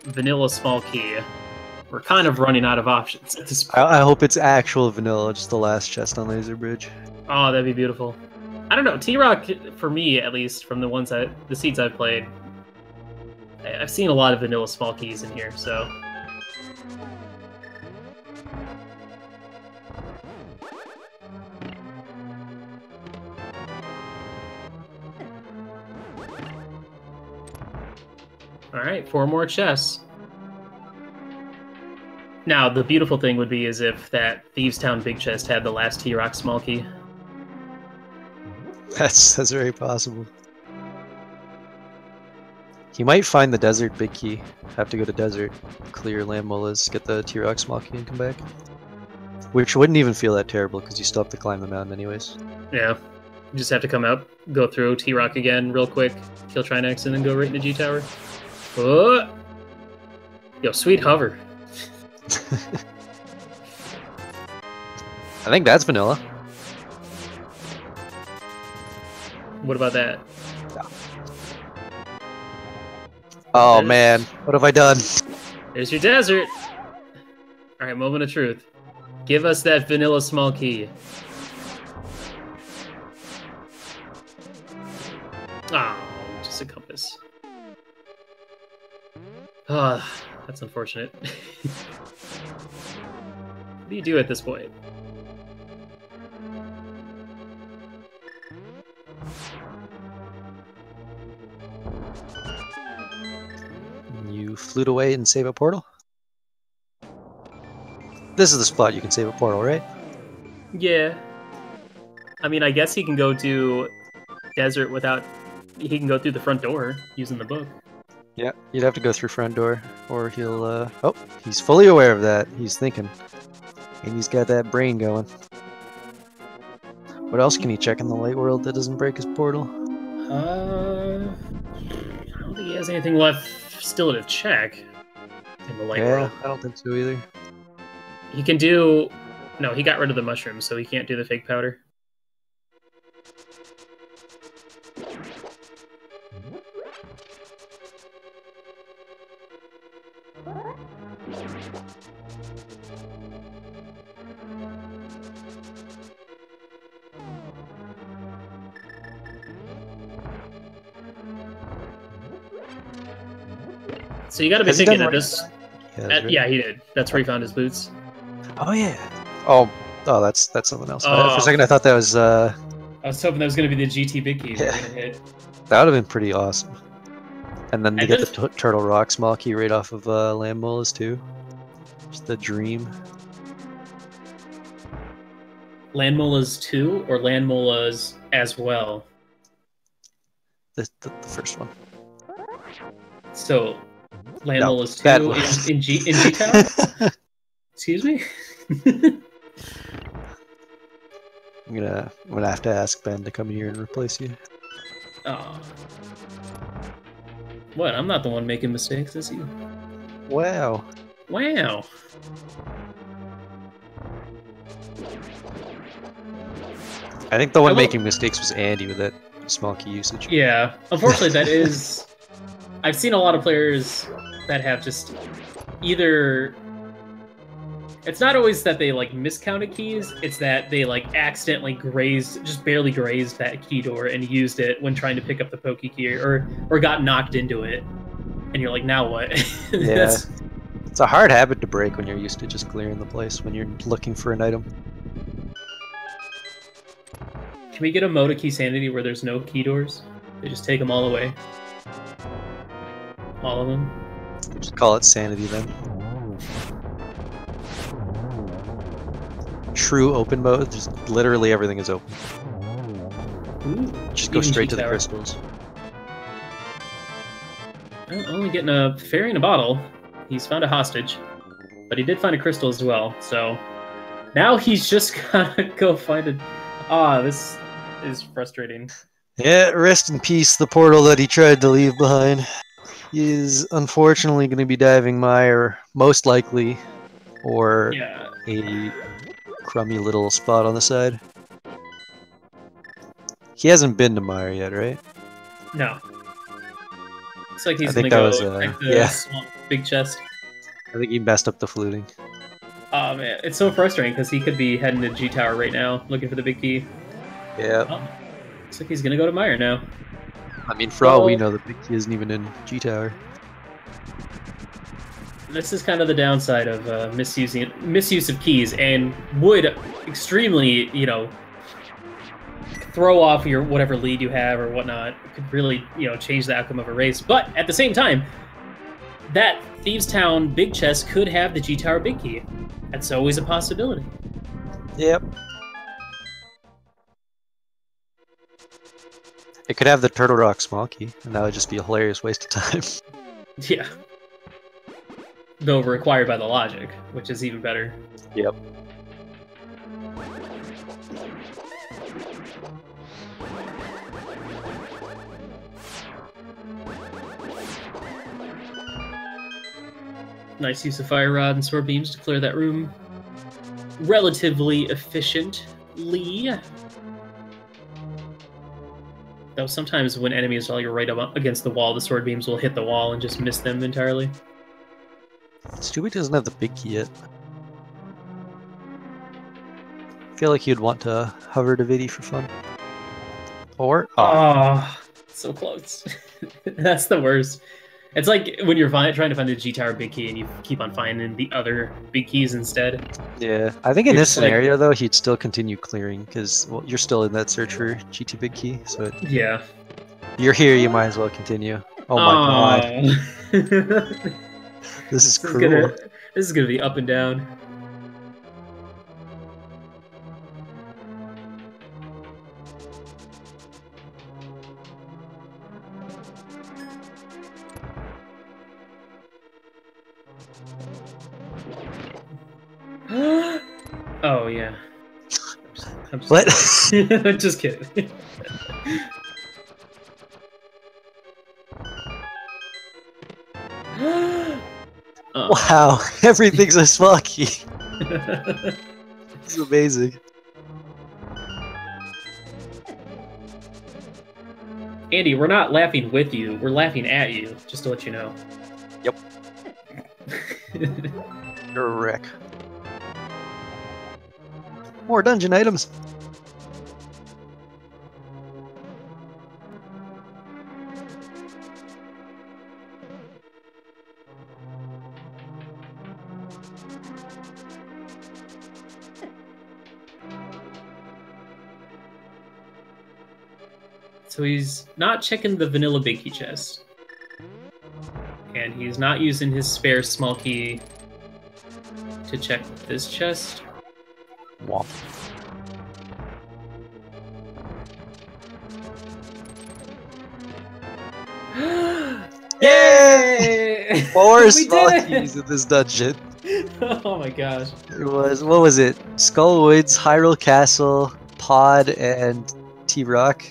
Speaker 2: vanilla small key. We're kind of running out of options at this point.
Speaker 1: I hope it's actual vanilla, just the last chest on laser bridge.
Speaker 2: Oh, that'd be beautiful. I don't know, T-Rock, for me at least, from the seeds I've played, I've seen a lot of vanilla small keys in here, so... Alright, 4 more chests. Now, the beautiful thing would be is if that Thieves Town big chest had the last T-Rock small key.
Speaker 1: That's very possible. He might find the desert big key. Have to go to desert, clear Lambolas, get the T-Rock small key and come back. Which wouldn't even feel that terrible because you still have to climb the mountain anyways.
Speaker 2: Yeah. You just have to come up, go through T-Rock again real quick, kill Trihex, and then go right into G-Tower. Oh! Yo, sweet hover.
Speaker 1: I think that's vanilla.
Speaker 2: What about that?
Speaker 1: Yeah. Oh man, what have I done?
Speaker 2: There's your desert. All right, moment of truth. Give us that vanilla small key. Oh, just a compass. Ah, that's unfortunate. What do you do at this point?
Speaker 1: You flute away and save a portal? This is the spot you can save a portal, right?
Speaker 2: Yeah. I mean, I guess he can go to desert without... He can go through the front door using the book.
Speaker 1: Yeah, you'd have to go through front door, or he'll, Oh, he's fully aware of that. He's thinking. And he's got that brain going. What else can he check in the light world that doesn't break his portal?
Speaker 2: I don't think he has anything left still to check in the light world.
Speaker 1: I don't think so either.
Speaker 2: He can do... No, he got rid of the mushrooms, so he can't do the fake powder. So you got to be thinking that this... Yeah, he did. That's where he found his boots.
Speaker 1: Oh yeah. Oh, that's something else. For a second, I thought that was.
Speaker 2: I was hoping that was going to be the GT big key.
Speaker 1: Yeah. That would have been pretty awesome. And then you get the Turtle Rock small key right off of Land Molas too. Just the dream.
Speaker 2: Land Molas 2 or Land Molas as well?
Speaker 1: The first one.
Speaker 2: So, Land Molas 2 in G-Town? Excuse me?
Speaker 1: I'm gonna have to ask Ben to come here and replace you.
Speaker 2: Oh. What? I'm not the one making mistakes, it's you.
Speaker 1: Wow.
Speaker 2: Wow.
Speaker 1: I think the one making mistakes was Andy with that small key usage.
Speaker 2: Yeah. Unfortunately, that is... I've seen a lot of players that have just either... It's not always that they, like, miscounted keys, it's that they, like, accidentally just barely grazed that key door and used it when trying to pick up the pokey key, or got knocked into it. And you're like, now what?
Speaker 1: Yeah. It's a hard habit to break when you're used to just clearing the place when you're looking for an item.
Speaker 2: Can we get a mode of Keysanity where there's no key doors? They just take them all away. All of them?
Speaker 1: Just call it sanity then. True open mode, just literally everything is open.
Speaker 2: Ooh,
Speaker 1: just go straight to the crystals.
Speaker 2: Well, only getting a fairy in a bottle. He's found a hostage. But he did find a crystal as well, so... Now he's just gotta go find it. Ah, this is frustrating.
Speaker 1: Yeah, rest in peace, the portal that he tried to leave behind. He is unfortunately going to be diving Mire, most likely, or a crummy little spot on the side. He hasn't been to Mire yet, right?
Speaker 2: No. Looks like he's going to go check the swamp big chest.
Speaker 1: I think he messed up the fluting.
Speaker 2: Oh man, it's so frustrating because he could be heading to G Tower right now, looking for the big key.
Speaker 1: Yeah.
Speaker 2: Oh, looks like he's going to go to Mire now.
Speaker 1: I mean, for all we know, the big key isn't even in G Tower.
Speaker 2: This is kind of the downside of misuse of keys, and would extremely, you know, throw off your whatever lead you have or whatnot. It could really, you know, change the outcome of a race. But at the same time, that Thieves Town big chest could have the G Tower big key. That's always a possibility.
Speaker 1: Yep. It could have the Turtle Rock small key, and that would just be a hilarious waste of time.
Speaker 2: Yeah. Though required by the logic, which is even better.
Speaker 1: Yep.
Speaker 2: Nice use of Fire Rod and Sword Beams to clear that room relatively efficiently. Though sometimes when enemies are like right up against the wall, the sword beams will hit the wall and just miss them entirely.
Speaker 1: It's too bad he doesn't have the big key yet. I feel like he'd want to hover to Vidi for fun. Or
Speaker 2: oh, so close. That's the worst. It's like when you're trying to find the G Tower big key and you keep on finding the other big keys instead.
Speaker 1: Yeah, I think in this scenario though, he'd still continue clearing because you're still in that search for GT big key. So
Speaker 2: yeah,
Speaker 1: you're here. You might as well continue. Oh my god, this is cruel.
Speaker 2: This is gonna be up and down. Oh yeah. I'm just
Speaker 1: what?
Speaker 2: Just kidding.
Speaker 1: Oh. Wow, everything's a small key. This is amazing.
Speaker 2: Andy, we're not laughing with you. We're laughing at you, just to let you know.
Speaker 1: Yep. You're a wreck. More dungeon items.
Speaker 2: So he's not checking the vanilla big key chest. And he's not using his spare small key to check this chest.
Speaker 1: Womp.
Speaker 2: Yay!
Speaker 1: 4 small keys in this dungeon.
Speaker 2: Oh my gosh.
Speaker 1: It was, what was it? Skullwoods, Hyrule Castle, Pod, and T-Rock.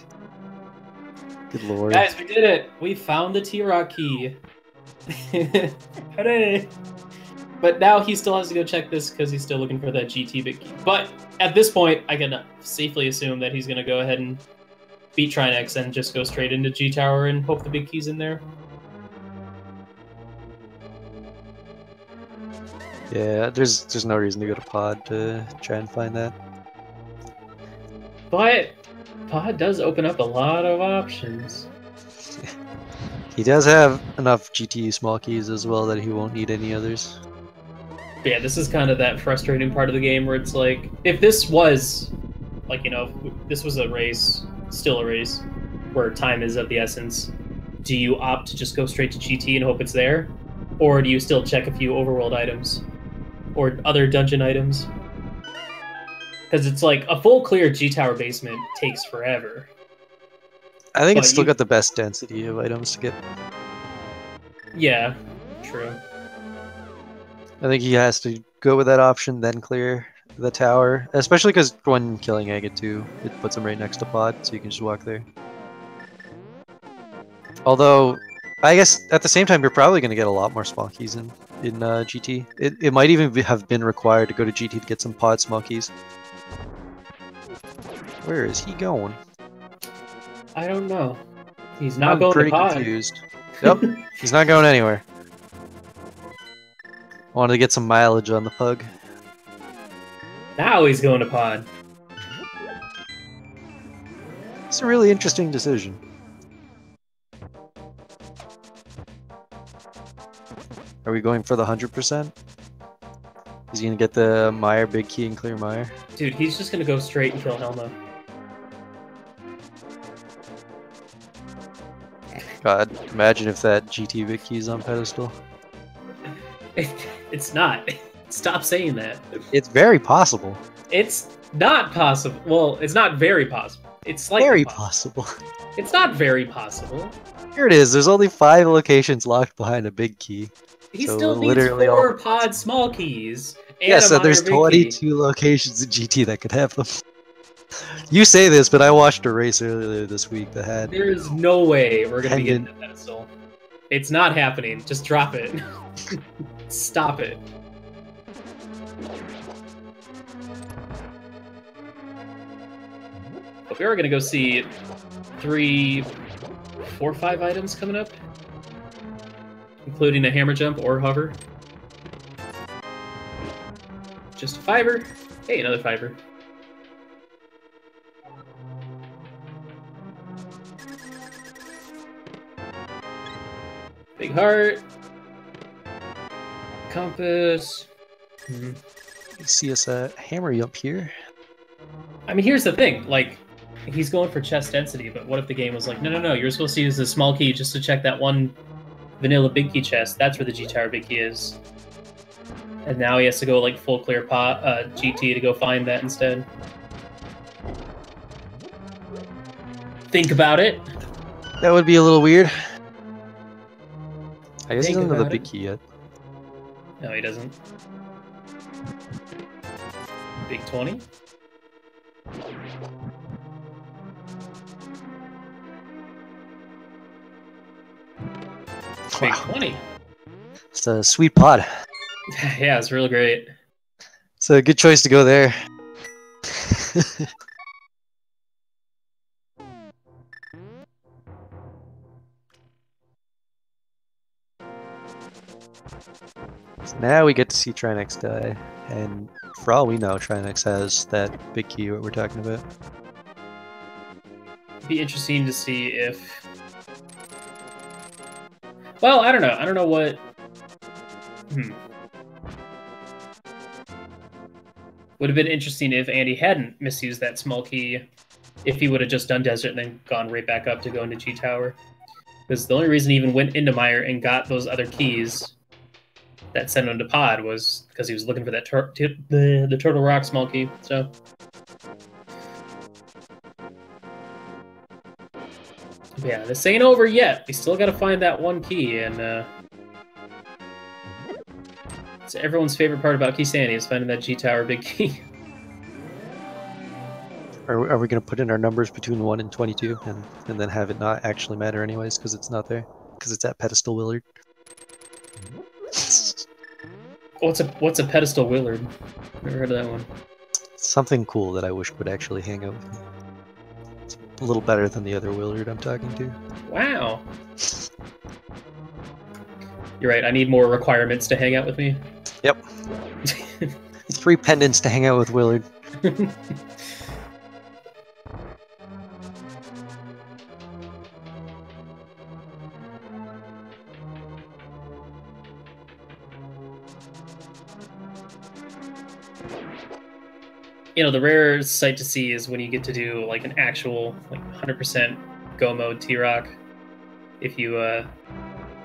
Speaker 1: Good lord.
Speaker 2: Guys, we did it! We found the T-Rock key. Hooray! But now he still has to go check this because he's still looking for that GT big key. But at this point, I can safely assume that he's going to go ahead and beat Trihex and just go straight into G Tower and hope the big key's in there.
Speaker 1: Yeah, there's no reason to go to Pod to try and find that.
Speaker 2: But Pod does open up a lot of options.
Speaker 1: He does have enough GT small keys as well that he won't need any others.
Speaker 2: But yeah, this is kind of that frustrating part of the game where it's like, if this was, like, you know, this was a race, still a race, where time is of the essence, do you opt to just go straight to GT and hope it's there? Or do you still check a few overworld items? Or other dungeon items? Because it's like, a full clear G-Tower basement takes forever.
Speaker 1: I think it's still got the best density of items to get.
Speaker 2: Yeah, true.
Speaker 1: I think he has to go with that option, then clear the tower. Especially because when killing Agate 2, it puts him right next to Pod, so you can just walk there. Although, I guess at the same time, you're probably going to get a lot more small keys in GT. It might even have been required to go to GT to get some Pod small keys. Where is he going?
Speaker 2: I don't know. He's not going to Pod.
Speaker 1: I'm pretty confused. Yep, he's not going anywhere. I wanted to get some mileage on the pug.
Speaker 2: Now he's going to Pod.
Speaker 1: It's a really interesting decision. Are we going for the 100%? Is he gonna get the Mire big key and clear Mire?
Speaker 2: Dude, he's just gonna go straight and kill Helma.
Speaker 1: God, imagine if that GT big key is on pedestal.
Speaker 2: It's not. Stop saying that.
Speaker 1: It's very possible.
Speaker 2: It's not possible. Well, it's not very possible. It's slightly
Speaker 1: very possible.
Speaker 2: It's not very possible.
Speaker 1: Here it is. There's only 5 locations locked behind a big key.
Speaker 2: He
Speaker 1: so
Speaker 2: still needs 4 Pod small keys. And
Speaker 1: yeah, so there's 22 locations in GT that could have them. You say this, but I watched a race earlier this week that had...
Speaker 2: There's no way we're going to be getting the pedestal. It's not happening. Just drop it. Stop it. But we are going to go see 4 or 5 items coming up, including a hammer jump or hover. Just a fiber. Hey, another fiber. Big heart. Compass.
Speaker 1: You see us hammer you up here.
Speaker 2: I mean, here's the thing. Like, he's going for chest density, but what if the game was like, no, you're supposed to use the small key just to check that one vanilla big key chest. That's where the G Tower big key is. And now he has to go like full clear pot GT to go find that instead. Think about it.
Speaker 1: That would be a little weird. I guess he
Speaker 2: Think
Speaker 1: doesn't have the
Speaker 2: about
Speaker 1: big
Speaker 2: it.
Speaker 1: key yet.
Speaker 2: No, he doesn't. Big 20. Big 20.
Speaker 1: It's a sweet pod.
Speaker 2: Yeah, it's real great.
Speaker 1: It's a good choice to go there. So now we get to see Trihex die, and for all we know, Trihex has that big key what we're talking about.
Speaker 2: Be interesting to see if... Well, I don't know. I don't know what... Would have been interesting if Andy hadn't misused that small key, if he would have just done Desert and then gone right back up to go into G Tower. Because the only reason he even went into Mire and got those other keys that sent him to Pod was because he was looking for that the Turtle Rock small key. So yeah, this ain't over yet. We still got to find that one key, and it's everyone's favorite part about Keysanity is finding that G Tower big key.
Speaker 1: Are we going to put in our numbers between 1 and 22 and then have it not actually matter anyways because it's not there? Because it's at Pedestal Willard.
Speaker 2: What's a Pedestal Willard? Never heard of that one.
Speaker 1: Something cool that I wish would actually hang out with me. It's a little better than the other Willard I'm talking to.
Speaker 2: Wow. You're right, I need more requirements to hang out with me.
Speaker 1: Yep. 3 pendants to hang out with Willard.
Speaker 2: You know, the rare sight to see is when you get to do like an actual like 100% go mode T-Rock. If you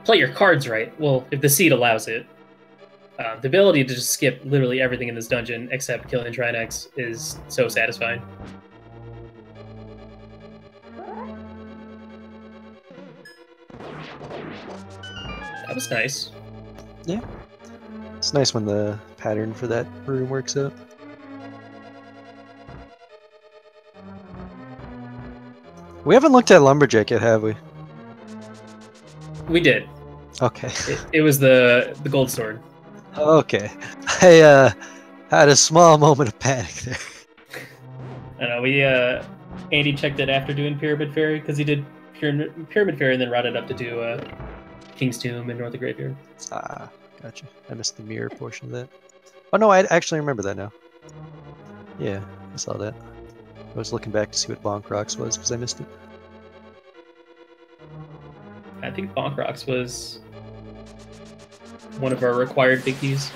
Speaker 2: play your cards right, well, if the seed allows it. The ability to just skip literally everything in this dungeon except killing Trihex is so satisfying. That was nice.
Speaker 1: Yeah. It's nice when the pattern for that room works out. We haven't looked at Lumberjack yet, have we?
Speaker 2: We did.
Speaker 1: Okay.
Speaker 2: It was the gold sword.
Speaker 1: Okay. I had a small moment of panic there.
Speaker 2: I know, Andy checked it after doing Pyramid Fairy, because he did Pyramid Fairy and then routed up to do King's Tomb and North of Graveyard.
Speaker 1: Ah, gotcha. I missed the mirror portion of that. Oh no, I actually remember that now. Yeah, I saw that. I was looking back to see what Bonk Rocks was, because I missed it.
Speaker 2: I think Bonk Rocks was one of our required big keys.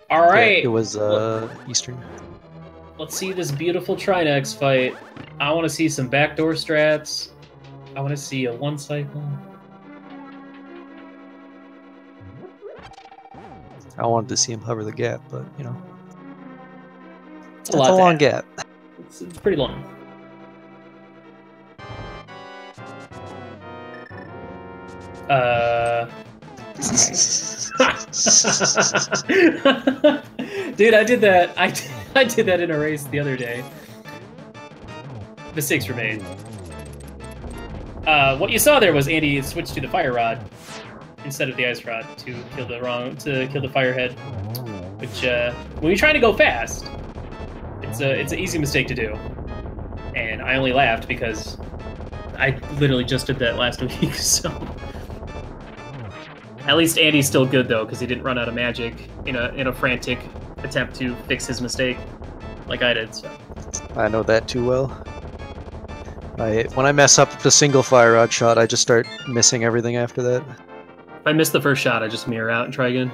Speaker 2: Alright!
Speaker 1: Yeah, it was Eastern.
Speaker 2: Let's see this beautiful Trihex fight. I want to see some backdoor strats. I want to see a one cycle.
Speaker 1: I wanted to see him hover the gap, but you know,
Speaker 2: It's
Speaker 1: that's a long gap.
Speaker 2: It's pretty long. Dude, I did that. I did that in a race the other day. Mistakes were made. What you saw there was Andy switched to the fire rod instead of the ice rod to kill the fire head. Which when you're trying to go fast, it's an easy mistake to do, and I only laughed because I literally just did that last week. So at least Andy's still good though, because he didn't run out of magic in a frantic attempt to fix his mistake, like I did. So
Speaker 1: I know that too well. When I mess up the single fire rod shot, I just start missing everything after that.
Speaker 2: if I miss the first shot, I just mirror out and try again.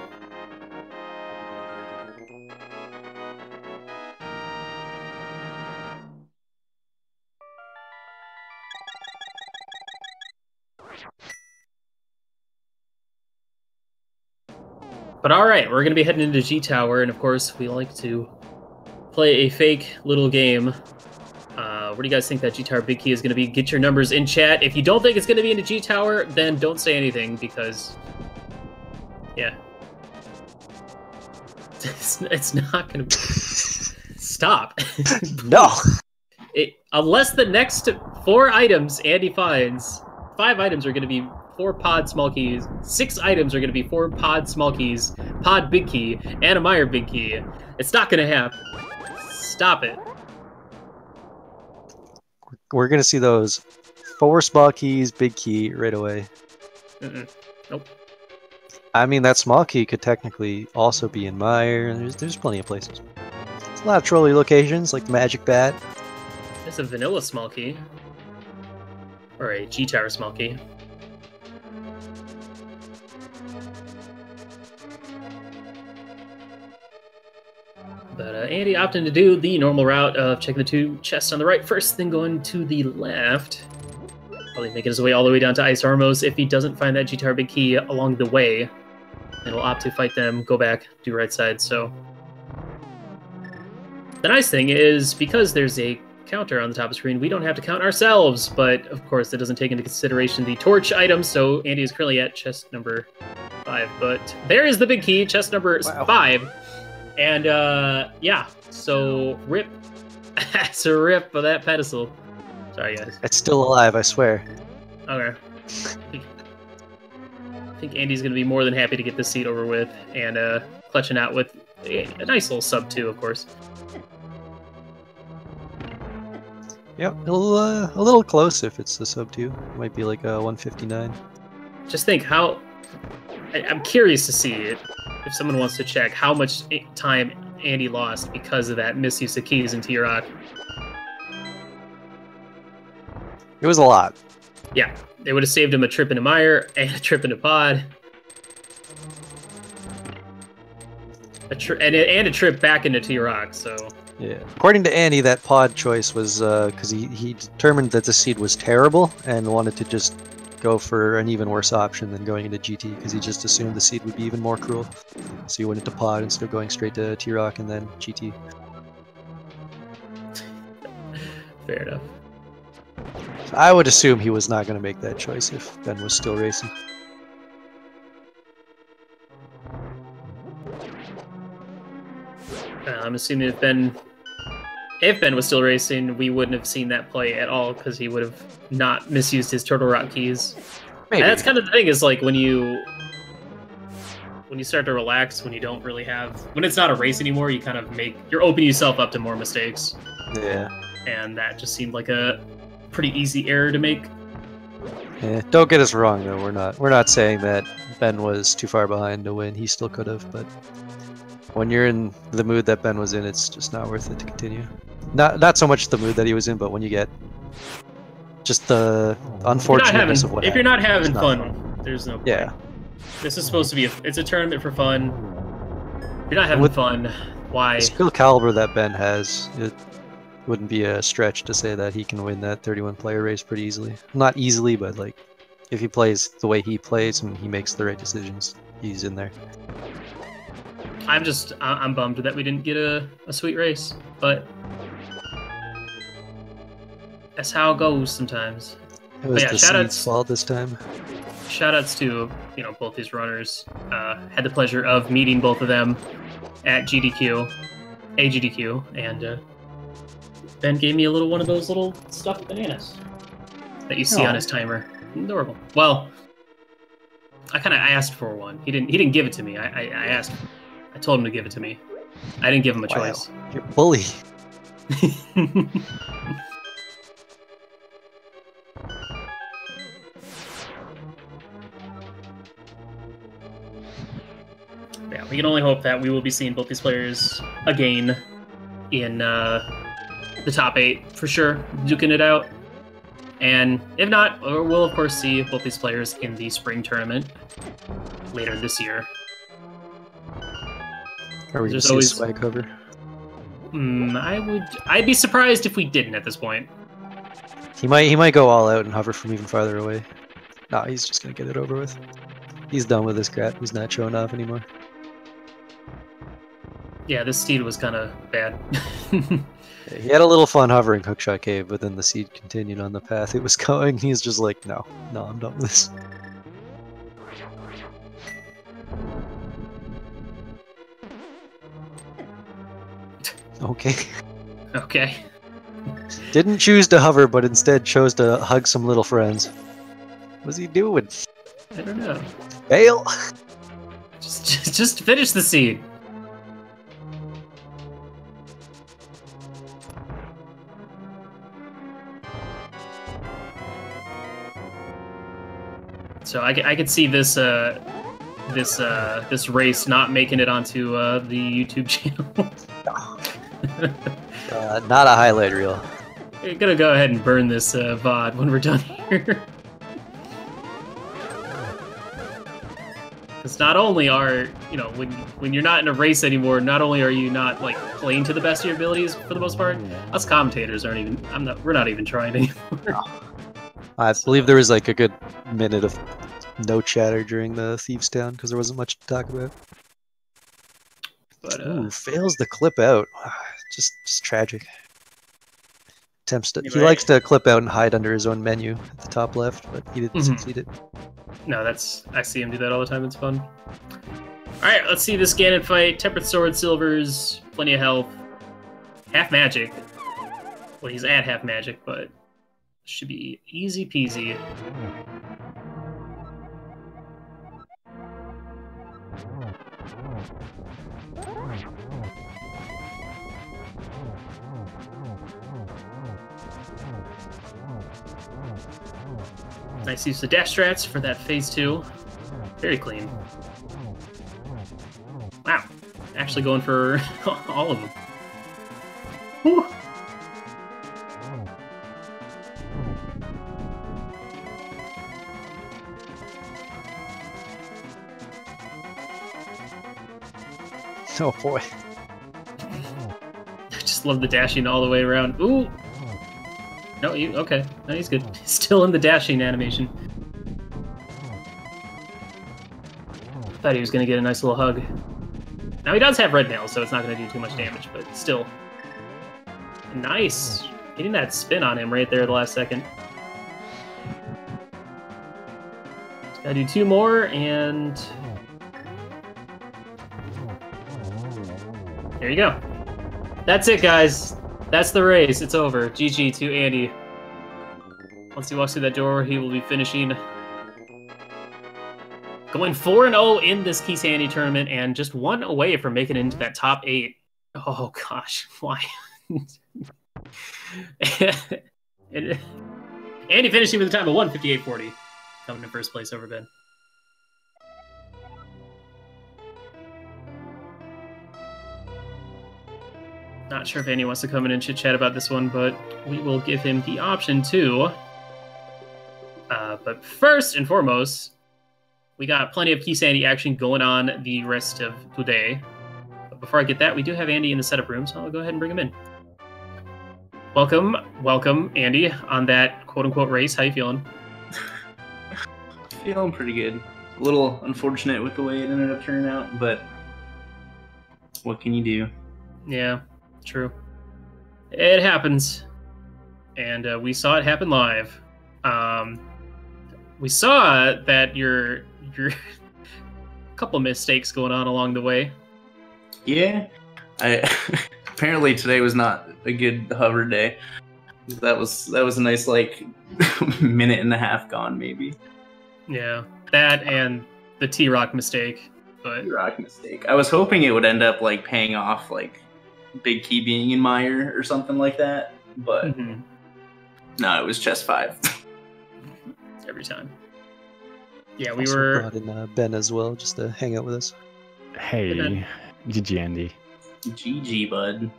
Speaker 2: But alright, we're going to be heading into G Tower, and of course, we like to play a fake little game. What do you guys think that G Tower big key is going to be? Get your numbers in chat. If you don't think it's going to be in a G Tower, then don't say anything, because... yeah. It's not going to be... Stop.
Speaker 1: No!
Speaker 2: Unless the next 4 items Andy finds, 5 items are going to be 4 pod small keys, 6 items are going to be 4 pod small keys, pod big key, and a Mire big key. It's not going to happen. Stop it.
Speaker 1: We're going to see those 4 small keys, big key right away.
Speaker 2: Nope.
Speaker 1: I mean, that small key could technically also be in Mire. There's plenty of places. There's a lot of trolly locations, like the Magic Bat.
Speaker 2: There's a vanilla small key. Or a G Tower small key. But Andy opted to do the normal route of checking the 2 chests on the right first, then going to the left. Probably making his way all the way down to Ice Armos. If he doesn't find that G Tower big key along the way, then he'll opt to fight them, go back, do right side. So the nice thing is, because there's a counter on the top of the screen, we don't have to count ourselves. But of course, that doesn't take into consideration the torch items. So Andy is currently at chest number 5. But there is the big key, chest number 5. And, yeah, so rip. It's a rip of that pedestal. Sorry, guys.
Speaker 1: It's still alive, I swear.
Speaker 2: Okay. I think Andy's going to be more than happy to get this seat over with, and clutching out with a nice little sub 2, of course.
Speaker 1: Yep, a little close if it's the sub 2. Might be like a 159.
Speaker 2: Just think how... I'm curious to see it. If someone wants to check how much time Andy lost because of that misuse of keys in T-Rock.
Speaker 1: It was a lot.
Speaker 2: Yeah, it would have saved him a trip into Mire and a trip into Pod. And a trip back into T-Rock, so...
Speaker 1: Yeah. According to Andy, that Pod choice was because he determined that the seed was terrible and wanted to just go for an even worse option than going into GT, because he just assumed the seed would be even more cruel. So he went into Pod instead of going straight to T-Rock and then GT.
Speaker 2: Fair enough.
Speaker 1: So I would assume he was not going to make that choice if Ben was still racing.
Speaker 2: I'm assuming if Ben was still racing, we wouldn't have seen that play at all, because he would have not misused his Turtle Rock keys.
Speaker 1: Maybe.
Speaker 2: And that's kind of the thing, is like when you start to relax, when you don't really have... When it's not a race anymore, you kind of you're opening yourself up to more mistakes.
Speaker 1: Yeah.
Speaker 2: And that just seemed like a pretty easy error to make.
Speaker 1: Yeah, don't get us wrong though, we're not saying that Ben was too far behind to win. He still could have, but when you're in the mood that Ben was in, it's just not worth it to continue. Not so much the mood that he was in, but when you get just the unfortunateness of what happened.
Speaker 2: If you're not having fun, there's no point.
Speaker 1: Yeah.
Speaker 2: This is supposed to be it's a tournament for fun. If you're not having fun, why?
Speaker 1: The skill caliber that Ben has, it wouldn't be a stretch to say that he can win that 31-player race pretty easily. Not easily, but like if he plays the way he plays and he makes the right decisions, he's in there.
Speaker 2: I'm bummed that we didn't get a sweet race, but that's how it goes sometimes.
Speaker 1: It was the seed's fault this time.
Speaker 2: Shoutouts to both these runners. Had the pleasure of meeting both of them at GDQ, and Ben gave me a little one of those little stuffed bananas that you see on his timer. Adorable. Well, I asked for one. He didn't give it to me. I asked. I told him to give it to me. I didn't give him a choice.
Speaker 1: You're a bully.
Speaker 2: Yeah, we can only hope that we will be seeing both these players again in the top 8 for sure, duking it out. And if not, we'll of course see both these players in the spring tournament later this year.
Speaker 1: Are we going to see a swag hover?
Speaker 2: I'd be surprised if we didn't at this point.
Speaker 1: He might go all out and hover from even farther away. No, he's just going to get it over with. He's done with this crap. He's not showing off anymore.
Speaker 2: Yeah, this seed was kind of bad.
Speaker 1: He had a little fun hovering Hookshot Cave, but then the seed continued on the path it was going. He's just like, no, I'm done with this. Okay.
Speaker 2: Okay.
Speaker 1: Didn't choose to hover, but instead chose to hug some little friends. What's he doing?
Speaker 2: I don't know.
Speaker 1: Fail!
Speaker 2: Just finish the seed. So I could see this this race not making it onto the YouTube channel.
Speaker 1: Not a highlight reel.
Speaker 2: We're gonna go ahead and burn this VOD when we're done here. Because not only are, when you're not in a race anymore, not only are you not like playing to the best of your abilities for the most part, us commentators aren't even. We're not even trying anymore.
Speaker 1: I believe there was like a good minute of no chatter during the Thieves Town because there wasn't much to talk about.
Speaker 2: But
Speaker 1: ooh, fails the clip out. Just tragic. He likes to clip out and hide under his own menu at the top left, but he didn't succeed it.
Speaker 2: No, I see him do that all the time. It's fun. All right, let's see this Ganon fight. Tempered sword, silvers, plenty of health, half magic. Well, he's at half magic, but should be easy peasy. Nice use of dash strats for that phase 2. Very clean. Wow. Actually going for all of them. Whew.
Speaker 1: Oh boy.
Speaker 2: I just love the dashing all the way around. Ooh! No, okay. No, he's good. He's still in the dashing animation. Thought he was going to get a nice little hug. Now he does have red nails, so it's not going to do too much damage, but still. Nice! Getting that spin on him right there at the last second. Just gotta do 2 more, and... there you go. That's it, guys. That's the race. It's over. GG to Andy. Once he walks through that door, he will be finishing going 4-0 in this Keysanity tournament and just 1 away from making it into that top 8. Oh, gosh. Why? And Andy finishing with a time of 1:58.40. Coming in first place over Ben. Not sure if Andy wants to come in and chit-chat about this one, but we will give him the option to. But first and foremost, we got plenty of Keysanity action going on the rest of today. But before I get that, we do have Andy in the setup room, so I'll go ahead and bring him in. Welcome, Andy, on that quote-unquote race. How you feeling?
Speaker 3: Feeling pretty good. A little unfortunate with the way it ended up turning out, but what can you do?
Speaker 2: Yeah. True. It happens. And we saw it happen live. We saw that your couple mistakes going on along the way.
Speaker 3: Yeah. Apparently today was not a good hover day. That was a nice minute and a half gone maybe.
Speaker 2: Yeah. That and the T-Rock mistake. But
Speaker 3: T-Rock mistake. I was hoping it would end up paying off Big Key being in Mire or something like that. But no, it was chest 5.
Speaker 2: Every time. Yeah, we
Speaker 1: Also
Speaker 2: were.
Speaker 1: brought in Ben as well, just to hang out with us.
Speaker 4: Hey, GG Andy.
Speaker 3: GG, bud.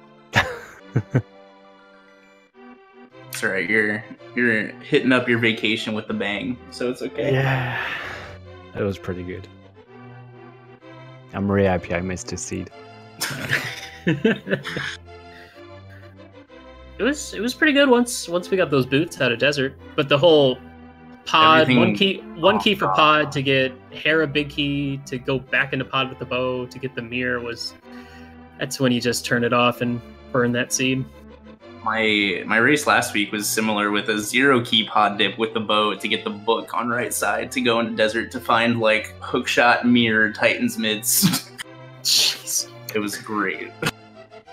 Speaker 3: That's right. You're hitting up your vacation with the bang, so it's okay.
Speaker 4: Yeah, that was pretty good. I'm really happy I missed a seed.
Speaker 2: It was pretty good once we got those boots out of desert, but the whole pod one key for pod to get Hera big key to go back into pod with the bow to get the Mire that's when you just turn it off and burn that seed.
Speaker 3: My race last week was similar with a 0 key pod dip with the bow to get the book on right side to go into desert to find like hookshot Mire Titan's mids.
Speaker 2: Jeez.
Speaker 3: It was great.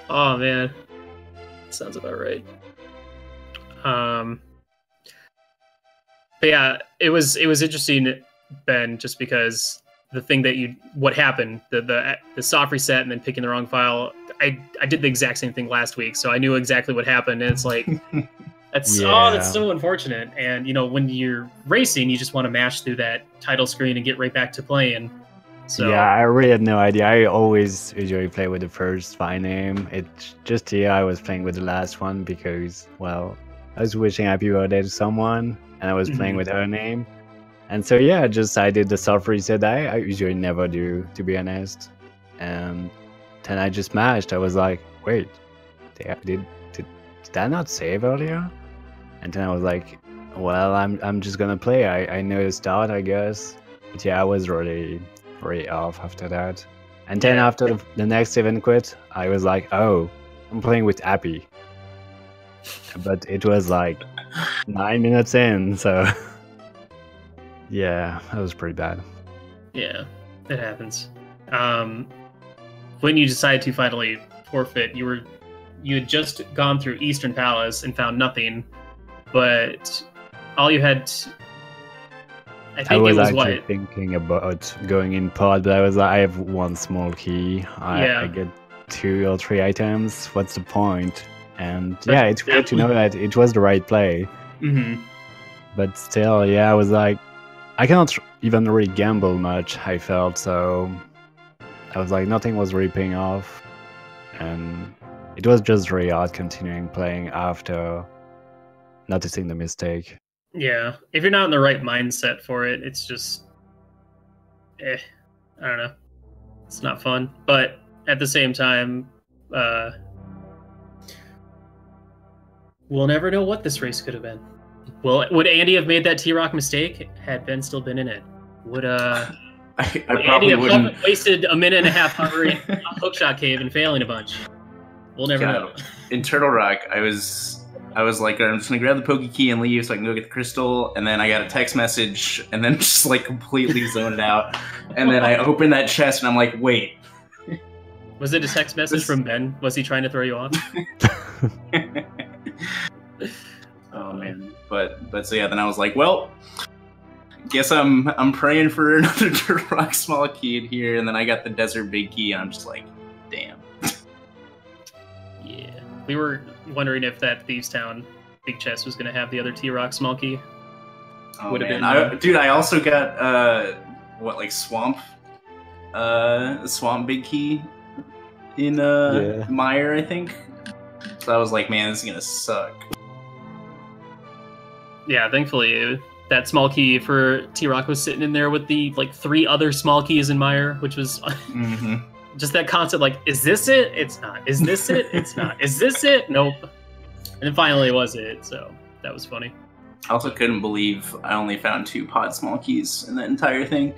Speaker 2: Oh man. Sounds about right. But yeah, it was interesting, Ben, just because the thing that what happened, the soft reset and then picking the wrong file, I did the exact same thing last week, so I knew exactly what happened, and it's like that's so unfortunate. And when you're racing, you just want to mash through that title screen and get right back to playing. So
Speaker 4: yeah, I really had no idea. I always usually play with the first file name. It's just here I was playing with the last one because, well, I was wishing happy birthday to someone, and I was playing with her name. And so yeah, I did the soft reset I usually never do, to be honest. And then I just mashed. I was like, wait, did that not save earlier? And then I was like, well, I'm just gonna play. I know the start, I guess. But yeah, I was really off after that. And then after the next event quit, I was like, oh, I'm playing with Appy. But it was like 9 minutes in, so yeah, that was pretty bad.
Speaker 2: Yeah, it happens. When you decided to finally forfeit, you had just gone through Eastern Palace and found nothing, but all you had. I was
Speaker 4: actually thinking about going in pod, but I was like, I have 1 small key. I get 2 or 3 items. What's the point? And yeah, it's weird to know that it was the right play. But still, yeah, I was like, I cannot even really gamble much, I felt, so I was like, nothing was really paying off. And it was just really hard continuing playing after noticing the mistake.
Speaker 2: Yeah, if you're not in the right mindset for it, it's just, I don't know. It's not fun. But at the same time, we'll never know what this race could have been. Would Andy have made that T-Rock mistake had Ben still been in it? Would
Speaker 3: I
Speaker 2: Andy have
Speaker 3: wouldn't.
Speaker 2: wasted a minute and a half hovering on Hookshot Cave and failing a bunch? We'll never know.
Speaker 3: In Turtle Rock, I was like, I'm just gonna grab the Poke Key and leave so I can go get the crystal. And then I got a text message, and then just like completely zoned out. And then I opened that chest, and I'm like, wait.
Speaker 2: Was it a text message from Ben? Was he trying to throw you off?
Speaker 3: Oh man, but so yeah, then I was like, well, guess I'm praying for another Turtle Rock small key in here, and then I got the Desert big key, and I'm just like, damn.
Speaker 2: Yeah, we were wondering if that Thieves Town big chest was gonna have the other T-Rock small key.
Speaker 3: Oh man, I also got swamp big key in Mire, I think. So I was like, man, this is gonna suck.
Speaker 2: Yeah, thankfully that small key for T-Rock was sitting in there with the 3 other small keys in Mire, which was just that concept, like, is this it? It's not. Is this it? It's not. Is this it? Nope. And then finally it was it, so that was funny.
Speaker 3: I also couldn't believe I only found 2 pod small keys in the entire thing.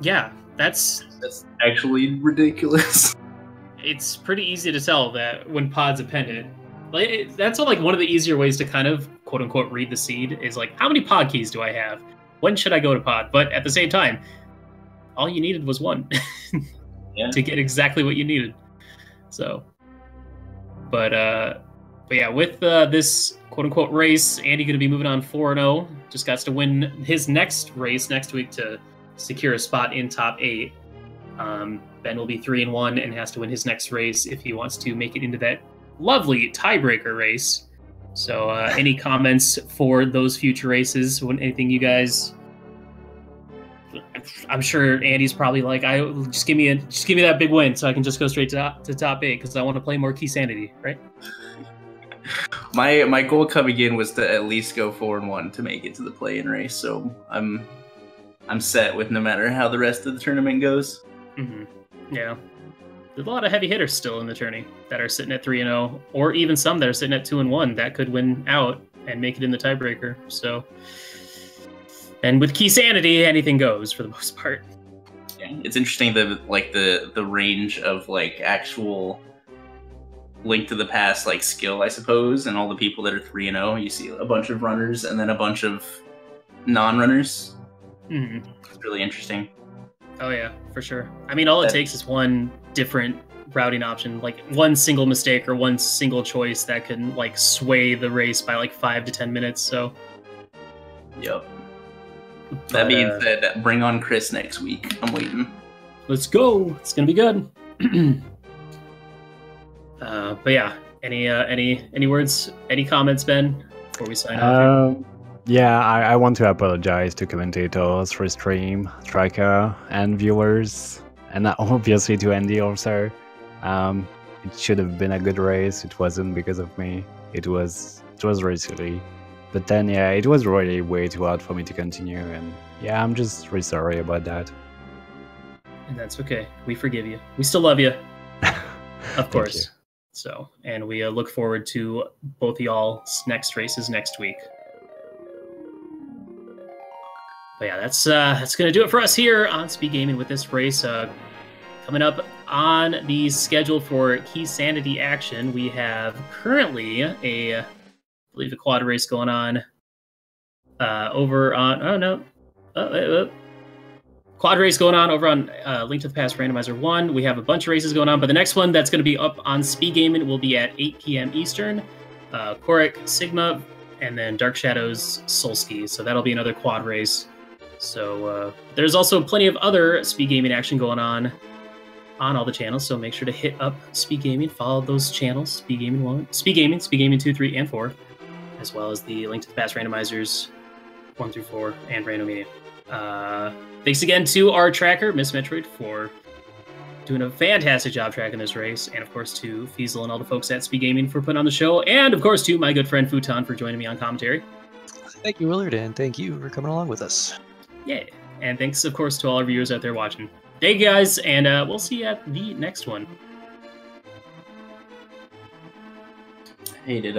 Speaker 2: Yeah, that's
Speaker 3: actually ridiculous.
Speaker 2: It's pretty easy to tell that when pod's appended. That's one of the easier ways to kind of quote unquote read the seed is like, how many pod keys do I have? When should I go to pod? But at the same time, all you needed was 1 to get exactly what you needed. So, but yeah, with this quote unquote race, Andy going to be moving on 4-0. Just got to win his next race next week to secure a spot in top 8. Ben will be 3-1 and has to win his next race if he wants to make it into that lovely tiebreaker race. So, any comments for those future races? Anything you guys? I'm sure Andy's probably like, just give me that big win so I can just go straight to top 8 because I want to play more Keysanity, right?
Speaker 3: My goal coming in was to at least go 4-1 to make it to the play-in race. So I'm set with no matter how the rest of the tournament goes.
Speaker 2: Mm-hmm. Yeah. There's a lot of heavy hitters still in the tourney that are sitting at 3-0, or even some that are sitting at 2-1 that could win out and make it in the tiebreaker. So, and with Keysanity, anything goes for the most part.
Speaker 3: Yeah, it's interesting the range of like actual Link to the Past like skill, I suppose, and all the people that are 3-0. You see a bunch of runners and then a bunch of non-runners.
Speaker 2: Mm-hmm.
Speaker 3: It's really interesting.
Speaker 2: Oh yeah, for sure. I mean, all it takes is one different routing option, like one single mistake or one single choice that can like sway the race by like 5 to 10 minutes. So,
Speaker 3: yep. That being said, bring on Chris next week. I'm waiting.
Speaker 2: Let's go. It's gonna be good. But yeah, any words, any comments, Ben, before we sign off?
Speaker 4: Yeah, I want to apologize to commentators for stream, tracker, and viewers, and obviously to Andy also. It should have been a good race. It wasn't because of me. It was really silly. But then, yeah, it was really way too hard for me to continue, and yeah, I'm just really sorry about that.
Speaker 2: And that's okay. We forgive you. We still love you, of course. So, and we look forward to both of y'all's next races next week. But yeah, that's gonna do it for us here on Speed Gaming with this race. Coming up on the schedule for Keysanity action, we have currently I believe a quad race going on over on quad race going on over on Link to the Past Randomizer 1. We have a bunch of races going on, but the next one that's going to be up on Speed Gaming will be at 8 p.m. Eastern. Korik Sigma, and then Dark Shadows Solski. So that'll be another quad race. So there's also plenty of other Speed Gaming action going on all the channels. So make sure to hit up Speed Gaming, follow those channels: Speed Gaming 1, Speed Gaming 2, 3, and 4, as well as the Link to the Past Randomizers 1 through 4 and Random Media. Thanks again to our tracker, Miss Metroid, for doing a fantastic job tracking this race, and of course to Feasel and all the folks at Speed Gaming for putting on the show, and of course to my good friend Futon for joining me on commentary.
Speaker 1: Thank you, Willard, and thank you for coming along with us.
Speaker 2: Yeah, and thanks of course to all our viewers out there watching. Thank you guys, and we'll see you at the next one.
Speaker 3: Hey, did